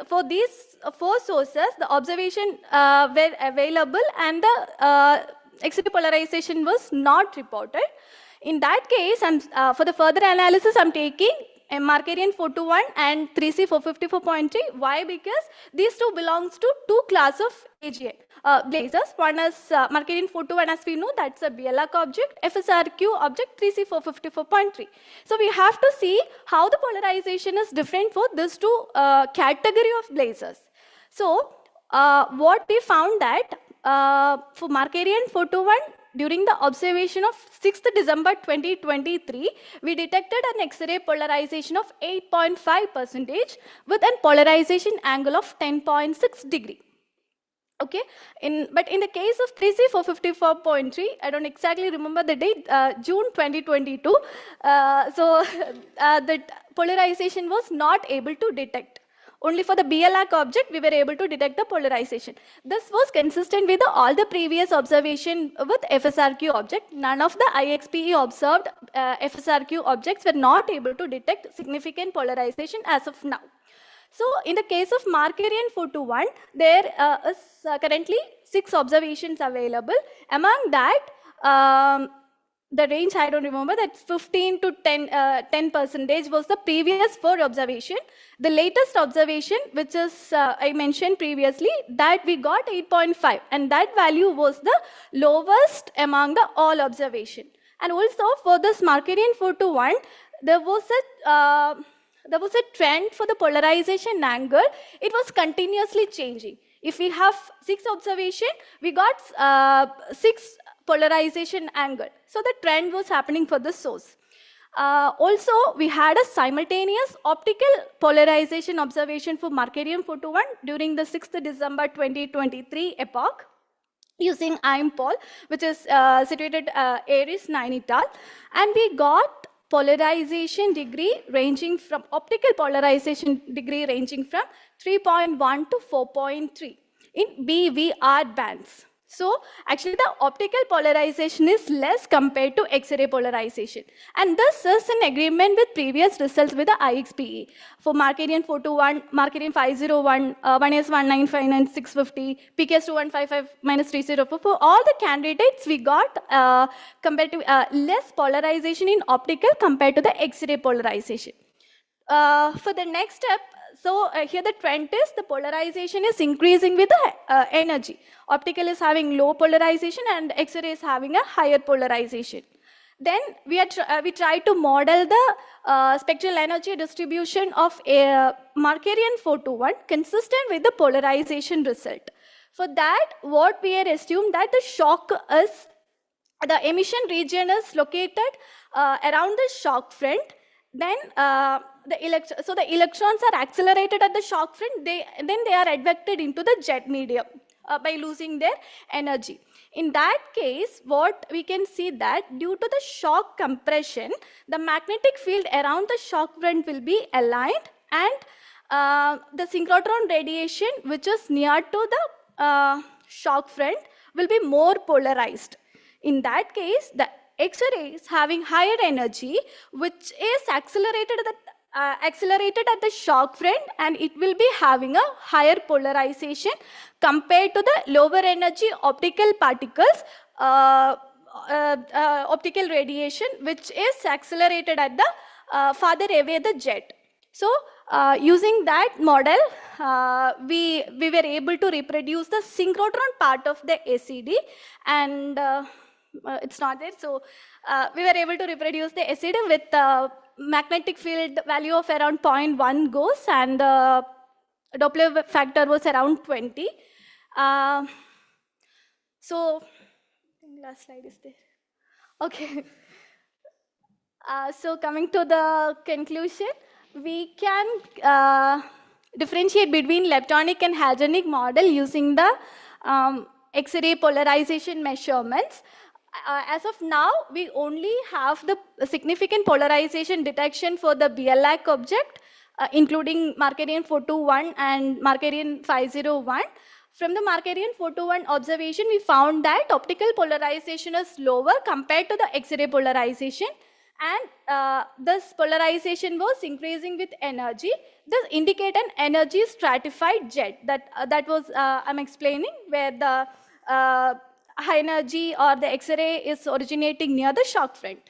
For these 4 sources, the observation were available and the X-ray polarization was not reported. In that case, for the further analysis, I'm taking Markarian 421 and 3C454.3. Why? Because these two belongs to 2 classes of AGA blazars. One is Markarian 421, as we know, that's a BLAC object, FSRQ object 3C454.3. So we have to see how the polarization is different for these 2 category of blazars. So what we found that for Markarian 421, during the observation of 6th December 2023, we detected an X-ray polarization of 8.5% with a polarization angle of 10.6 degree. Okay, but in the case of 3C454.3, I don't exactly remember the date, June 2022, so the polarization was not able to detect. Only for the BLAC object, we were able to detect the polarization. This was consistent with all the previous observation with FSRQ object. None of the IXPE observed FSRQ objects were not able to detect significant polarization as of now. So in the case of Markarian 421, there is currently 6 observations available. Among that, the range, I don't remember, that's 15 to 10% was the previous 4 observation. The latest observation, which is I mentioned previously, that we got 8.5, and that value was the lowest among the all observation. And also for this Markarian 421, there was a trend for the polarization angle. It was continuously changing. If we have 6 observation, we got 6 polarization angle. So the trend was happening for the source. Also, we had a simultaneous optical polarization observation for Markarian 421 during the 6th December 2023 epoch, using IMPOL, which is situated Aries Nainital, and we got polarization degree ranging from, optical polarization degree ranging from 3.1 to 4.3 in BVR bands. So actually the optical polarization is less compared to X-ray polarization. And this is in agreement with previous results with the IXPE. For Markarian 421, Markarian 501, 1S1959, 650, PKS2155 minus 304. For all the candidates, we got compared to less polarization in optical compared to the X-ray polarization. For the next step, so here the trend is the polarization is increasing with the energy. Optical is having low polarization and X-ray is having a higher polarization. Then we try to model the spectral energy distribution of a Markarian 421 consistent with the polarization result. For that, what we are assumed that the shock is, the emission region is located around the shock front. Then the electrons are accelerated at the shock front. Then they are advected into the jet medium by losing their energy. In that case, what we can see that due to the shock compression, the magnetic field around the shock front will be aligned, and the synchrotron radiation, which is near to the shock front, will be more polarized. In that case, the X-rays having higher energy, which is accelerated at the shock front, and it will be having a higher polarization compared to the lower energy optical particles, optical radiation, which is accelerated at the farther away the jet. So using that model, we were able to reproduce the synchrotron part of the ACD, and it's not there. So we were able to reproduce the ACD with magnetic field value of around 0.1 Gauss, and the Doppler factor was around 20. So I think last slide is there. Okay. So coming to the conclusion, we can differentiate between leptonic and hadronic model using the X-ray polarization measurements. As of now, we only have the significant polarization detection for the BLAC object, including Markarian 421 and Markarian 501. From the Markarian 421 observation, we found that optical polarization is lower compared to the X-ray polarization, and this polarization was increasing with energy. This indicates an energy stratified jet. That was I'm explaining, where the high energy or the X-ray is originating near the shock front.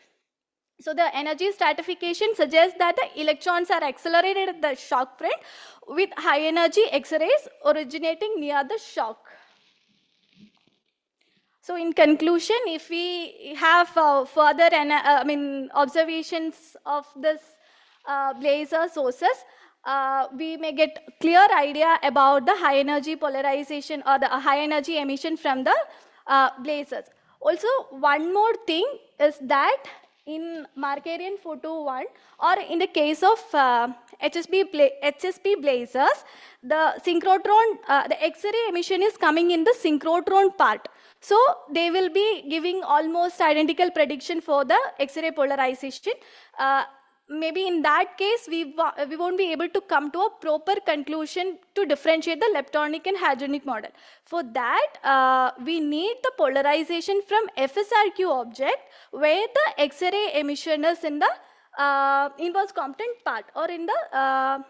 So the energy stratification suggests that the electrons are accelerated at the shock front with high energy X-rays originating near the shock. So in conclusion, if we have further observations of this laser sources, we may get clear idea about the high energy polarization or the high energy emission from the blazars. Also, one more thing is that in Markarian 421, or in the case of HSP blazars, the synchrotron, the X-ray emission is coming in the synchrotron part. So they will be giving almost identical prediction for the X-ray polarization. Maybe in that case, we won't be able to come to a proper conclusion to differentiate the leptonic and hadronic model. For that, we need the polarization from FSRQ object, where the X-ray emission is in the inverse component part, or in the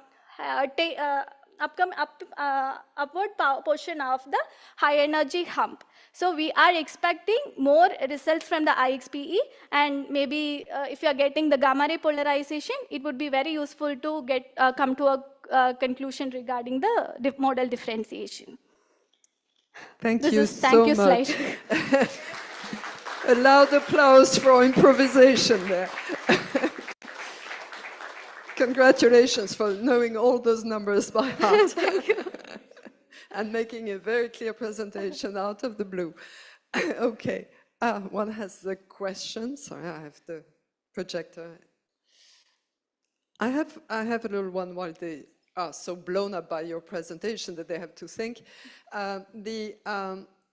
upward portion of the high energy hump. So we are expecting more results from the IXPE, and maybe if you are getting the gamma ray polarization, it would be very useful to come to a conclusion regarding the model differentiation. Thank This you is, so thank you, much. slide. A loud applause for improvisation there. Congratulations for knowing all those numbers by heart. Thank you. And making a very clear presentation out of the blue. Okay, one has the question. Sorry, I have the projector. I have a little one while they are so blown up by your presentation that they have to think.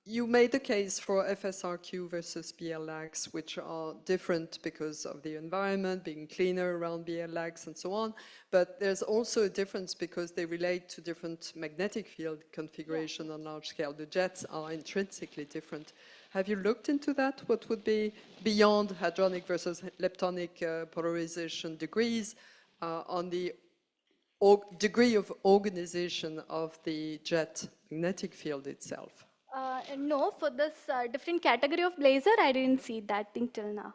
You made the case for FSRQ versus BLX, which are different because of the environment being cleaner around BLX and so on. But there's also a difference because they relate to different magnetic field configuration on large scale. The jets are intrinsically different. Have you looked into that? What would be beyond hadronic versus leptonic polarization degrees on the degree of organization of the jet magnetic field itself? No, for this different category of blazer, I didn't see that thing till now.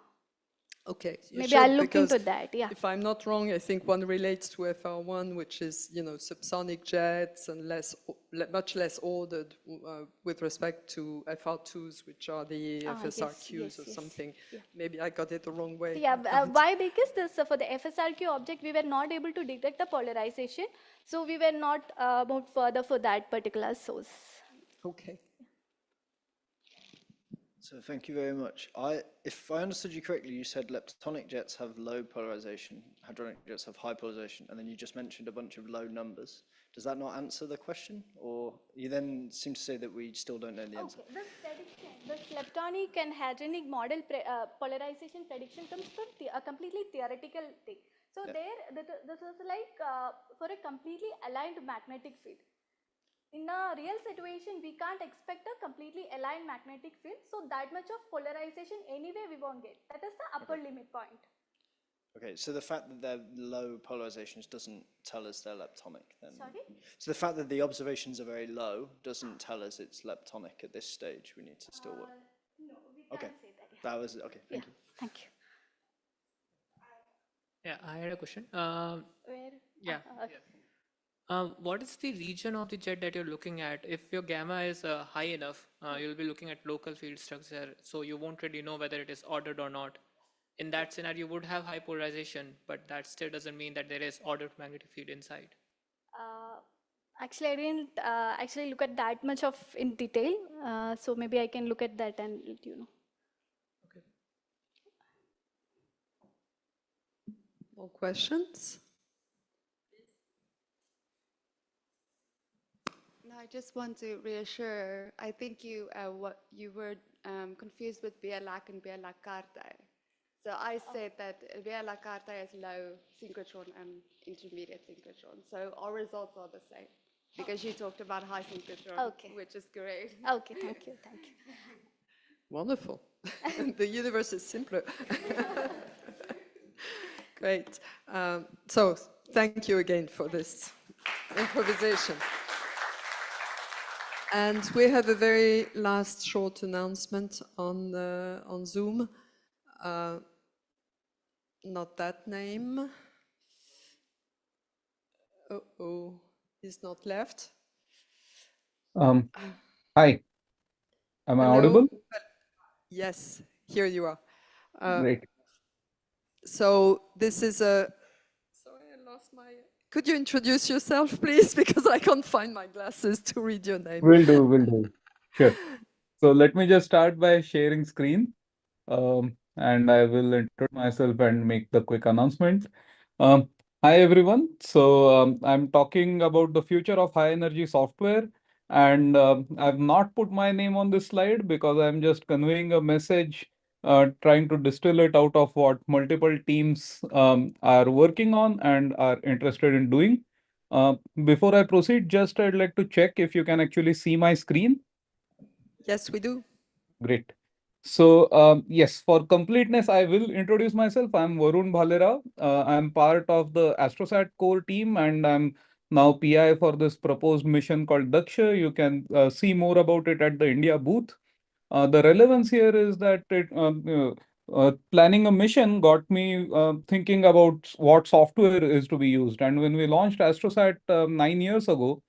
Okay, you Maybe should, I'll look because into that, yeah. if I'm not wrong, I think one relates to FR1, which is, subsonic jets and much less ordered with respect to FR2s, which are the FSRQs or something. Yeah. Maybe I got it the wrong way. Yeah, why? Because this, for the FSRQ object, we were not able to detect the polarization, so we were not moved further for that particular source. Okay. So thank you very much. If I understood you correctly, you said leptonic jets have low polarization, hadronic jets have high polarization, and then you just mentioned a bunch of low numbers. Does that not answer the question? Or you then seem to say that we still don't know the answer? Okay, this leptonic and hadronic model polarization prediction comes from a completely theoretical thing. So this is like for a completely aligned magnetic field. In a real situation, we can't expect a completely aligned magnetic field, so that much of polarization anyway we won't get. That is the upper limit point. Okay, so the fact that they're low polarizations doesn't tell us they're leptonic then? Sorry? So the fact that the observations are very low doesn't tell us it's leptonic at this stage. We need to still work. No, we can't say that. That was it. Okay, thank you. Thank you. Yeah, I had a question. Where? Yeah. Okay. What is the region of the jet that you're looking at? If your gamma is high enough, you'll be looking at local field structure, so you won't really know whether it is ordered or not. In that scenario, you would have high polarization, but that still doesn't mean that there is ordered magnetic field inside. Actually, I didn't actually look at that much of in detail, so maybe I can look at that and let you know. Okay. More questions? No, I just want to reassure. I think you were confused with Via Lac and Via Lacarte. So I said that Via Lacarte is low synchrotron and intermediate synchrotron. So our results are the same because you talked about high synchrotron, which is great. Okay, thank you, thank you. Wonderful. The universe is simpler. Great. So thank you again for this improvisation. And we have a very last short announcement on Zoom. Not that name. Uh-oh, he's not left. Hi. Am I Hello? audible? Yes, here you are. Great. So this is a... Sorry, I lost my... Could you introduce yourself, please? Because I can't find my glasses to read your name. Will do. Sure. So let me just start by sharing screen. And I will introduce myself and make the quick announcement. Hi everyone. So I'm talking about the future of high energy software, and I've not put my name on this slide because I'm just conveying a message, trying to distill it out of what multiple teams are working on and are interested in doing. Before I proceed, I'd like to check if you can actually see my screen. Yes, we do. Great. So yes, for completeness, I will introduce myself. I'm Varun Bhalera. I'm part of the AstroSat core team, and I'm now PI for this proposed mission called Daksha. You can see more about it at the India booth. The relevance here is that planning a mission got me thinking about what software is to be used. And when we launched AstroSat 9 years ago,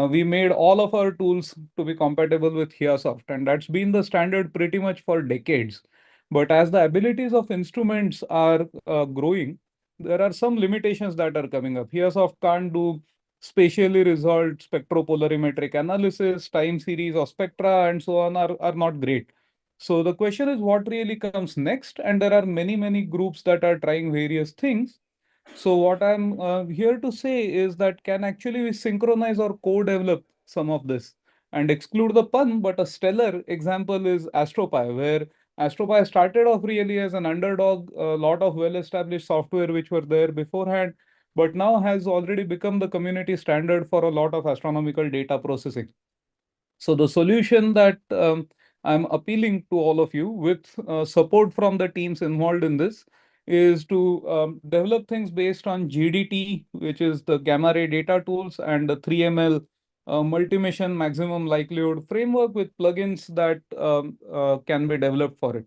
we made all of our tools to be compatible with Hiasoft, and that's been the standard pretty much for decades. But as the abilities of instruments are growing, there are some limitations that are coming up. Hiasoft can't do spatially resolved spectropolarimetric analysis, time series of spectra, and so on are not great. So the question is what really comes next? And there are many groups that are trying various things. So what I'm here to say is that can actually we synchronize or co-develop some of this and exclude the pun, but a stellar example is AstroPy, where AstroPy started off really as an underdog, a lot of well-established software which were there beforehand, but now has already become the community standard for a lot of astronomical data processing. So the solution that I'm appealing to all of you with support from the teams involved in this is to develop things based on GDT, which is the gamma ray data tools, and the 3ML multi-mission maximum likelihood framework with plugins that can be developed for it.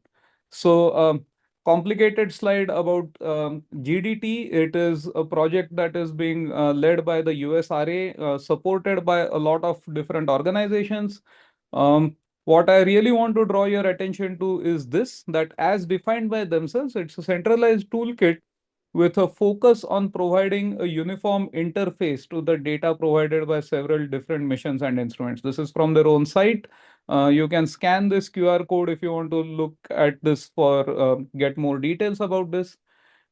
So complicated slide about GDT. It is a project that is being led by the USRA, supported by a lot of different organizations. What I really want to draw your attention to is this, that as defined by themselves, it's a centralized toolkit with a focus on providing a uniform interface to the data provided by several different missions and instruments. This is from their own site. You can scan this QR code if you want to look at this for get more details about this.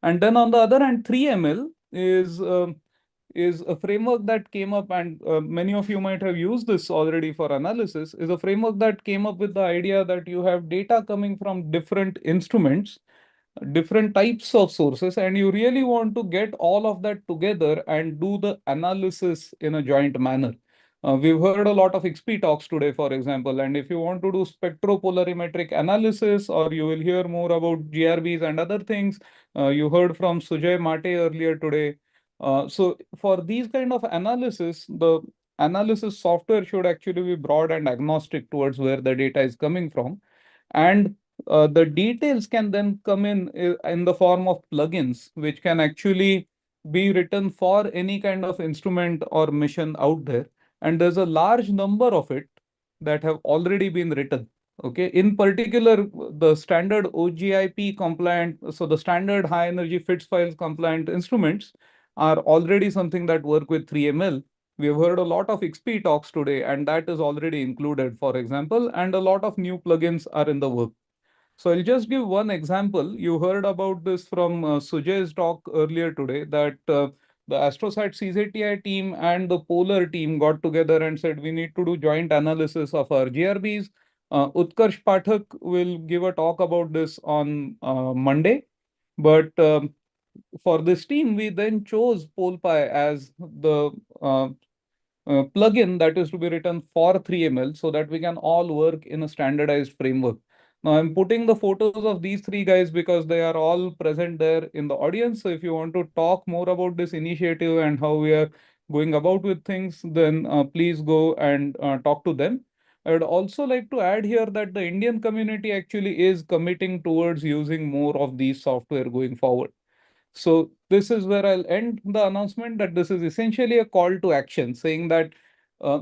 And then on the other hand, 3ML is a framework that came up, and many of you might have used this already for analysis, is a framework that came up with the idea that you have data coming from different instruments, different types of sources, and you really want to get all of that together and do the analysis in a joint manner. We've heard a lot of XP talks today, for example, and if you want to do spectropolarimetric analysis, or you will hear more about GRBs and other things, you heard from Sujay Mate earlier today. So for these kind of analysis, the analysis software should actually be broad and agnostic towards where the data is coming from. And the details can then come in the form of plugins, which can actually be written for any kind of instrument or mission out there. And there's a large number of it that have already been written. Okay, in particular, the standard OGIP compliant, so the standard high energy FITS files compliant instruments are already something that work with 3ML. We have heard a lot of XP talks today, and that is already included, for example, and a lot of new plugins are in the work. So I'll just give one example. You heard about this from Sujay's talk earlier today, that the AstroSat CZTI team and the Polar team got together and said we need to do joint analysis of our GRBs. Utkarsh Pathak will give a talk about this on Monday. But for this team, we then chose PolPy as the plugin that is to be written for 3ML so that we can all work in a standardized framework. Now, I'm putting the photos of these three guys because they are all present there in the audience. So if you want to talk more about this initiative and how we are going about with things, then please go and talk to them. I would also like to add here that the Indian community actually is committing towards using more of these software going forward. So this is where I'll end the announcement, that this is essentially a call to action, saying that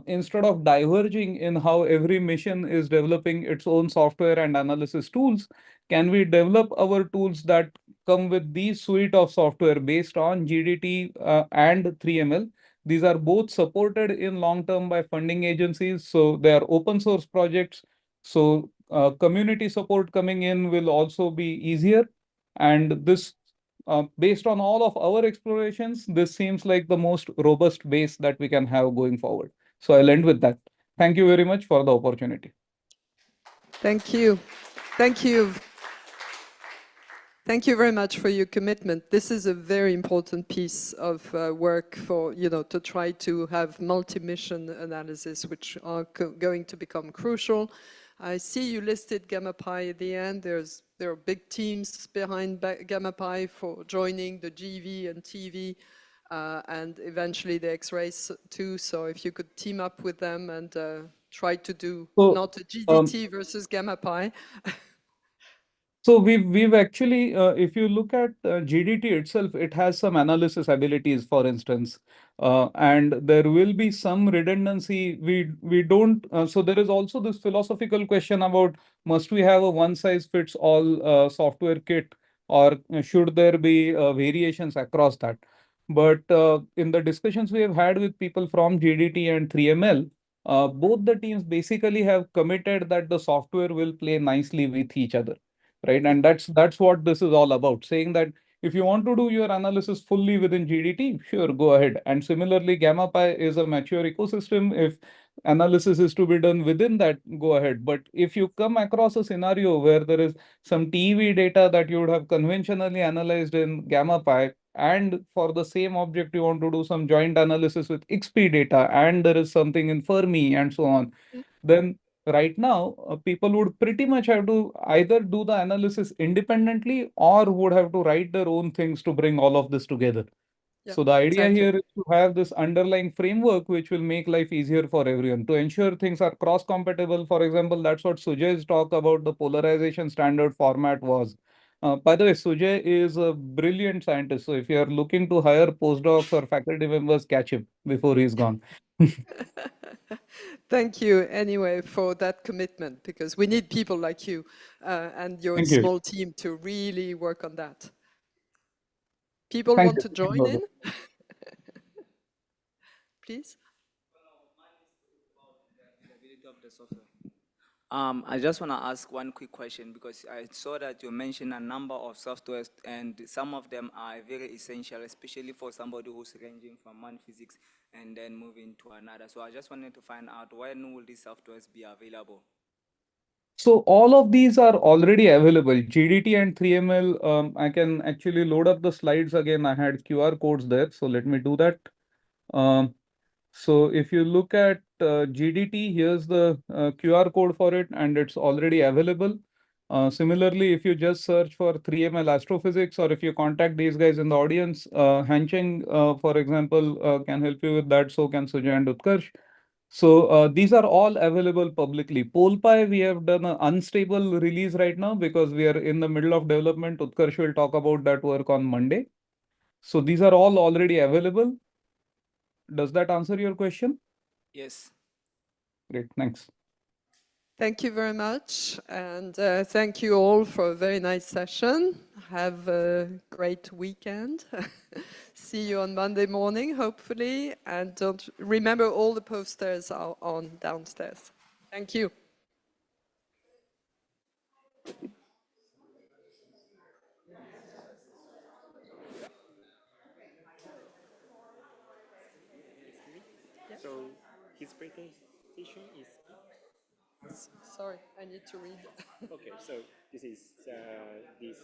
instead of diverging in how every mission is developing its own software and analysis tools, can we develop our tools that come with these suite of software based on GDT and 3ML? These are both supported in long term by funding agencies, so they are open source projects. So community support coming in will also be easier. And this based on all of our explorations, this seems like the most robust base that we can have going forward. So I'll end with that. Thank you very much for the opportunity. Thank you. Thank you. Thank you very much for your commitment. This is a very important piece of work for, to try to have multi-mission analysis, which are going to become crucial. I see you listed Gamma Pi at the end. There are big teams behind Gamma Pi for joining the GV and TV and eventually the X-rays too. So if you could team up with them and try to do not a GDT versus Gamma Pi. So we've actually, if you look at GDT itself, it has some analysis abilities, for instance, and there will be some redundancy. We don't. So there is also this philosophical question about, must we have a one size fits all software kit, or should there be variations across that? But in the discussions we have had with people from GDT and 3ML, both the teams basically have committed that the software will play nicely with each other. Right, and that's what this is all about, saying that if you want to do your analysis fully within GDT, sure, go ahead. And similarly, Gamma Pi is a mature ecosystem. If analysis is to be done within that, go ahead. But if you come across a scenario where there is some TV data that you would have conventionally analyzed in Gamma Pi, and for the same object you want to do some joint analysis with XP data, and there is something in Fermi and so on, then right now, people would pretty much have to either do the analysis independently or would have to write their own things to bring all of this together. Yeah, so the idea exactly. here is to have this underlying framework which will make life easier for everyone, to ensure things are cross-compatible. For example, that's what Sujay's talk about the polarization standard format was. By the way, Sujay is a brilliant scientist. So if you are looking to hire postdocs or faculty members, catch him before he's gone. Thank you anyway for that commitment, because we need people like you and your Thank you. small team to really work on that. People Thank want you. to join in? Please. Of the software. I just want to ask one quick question, because I saw that you mentioned a number of softwares and some of them are very essential, especially for somebody who's ranging from one physics and then moving to another. So I just wanted to find out, when will these softwares be available? So all of these are already available. GDT and 3ML, I can actually load up the slides again. I had QR codes there, so let me do that. So if you look at GDT, here's the QR code for it, and it's already available. Similarly, if you just search for 3ML astrophysics, or if you contact these guys in the audience, Hancheng, for example, can help you with that. So can Sujay and Utkarsh. So these are all available publicly. PolPy, we have done an unstable release right now because we are in the middle of development. Utkarsh will talk about that work on Monday. So these are all already available. Does that answer your question? Yes. Great, thanks. Thank you very much. And thank you all for a very nice session. Have a great weekend. See you on Monday morning, hopefully. And don't remember, all the posters are on downstairs. Thank you. So his presentation is. Sorry, I need to read. Okay, so this is this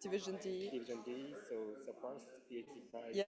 Division D. Division D. So the first PhD prize. Yeah.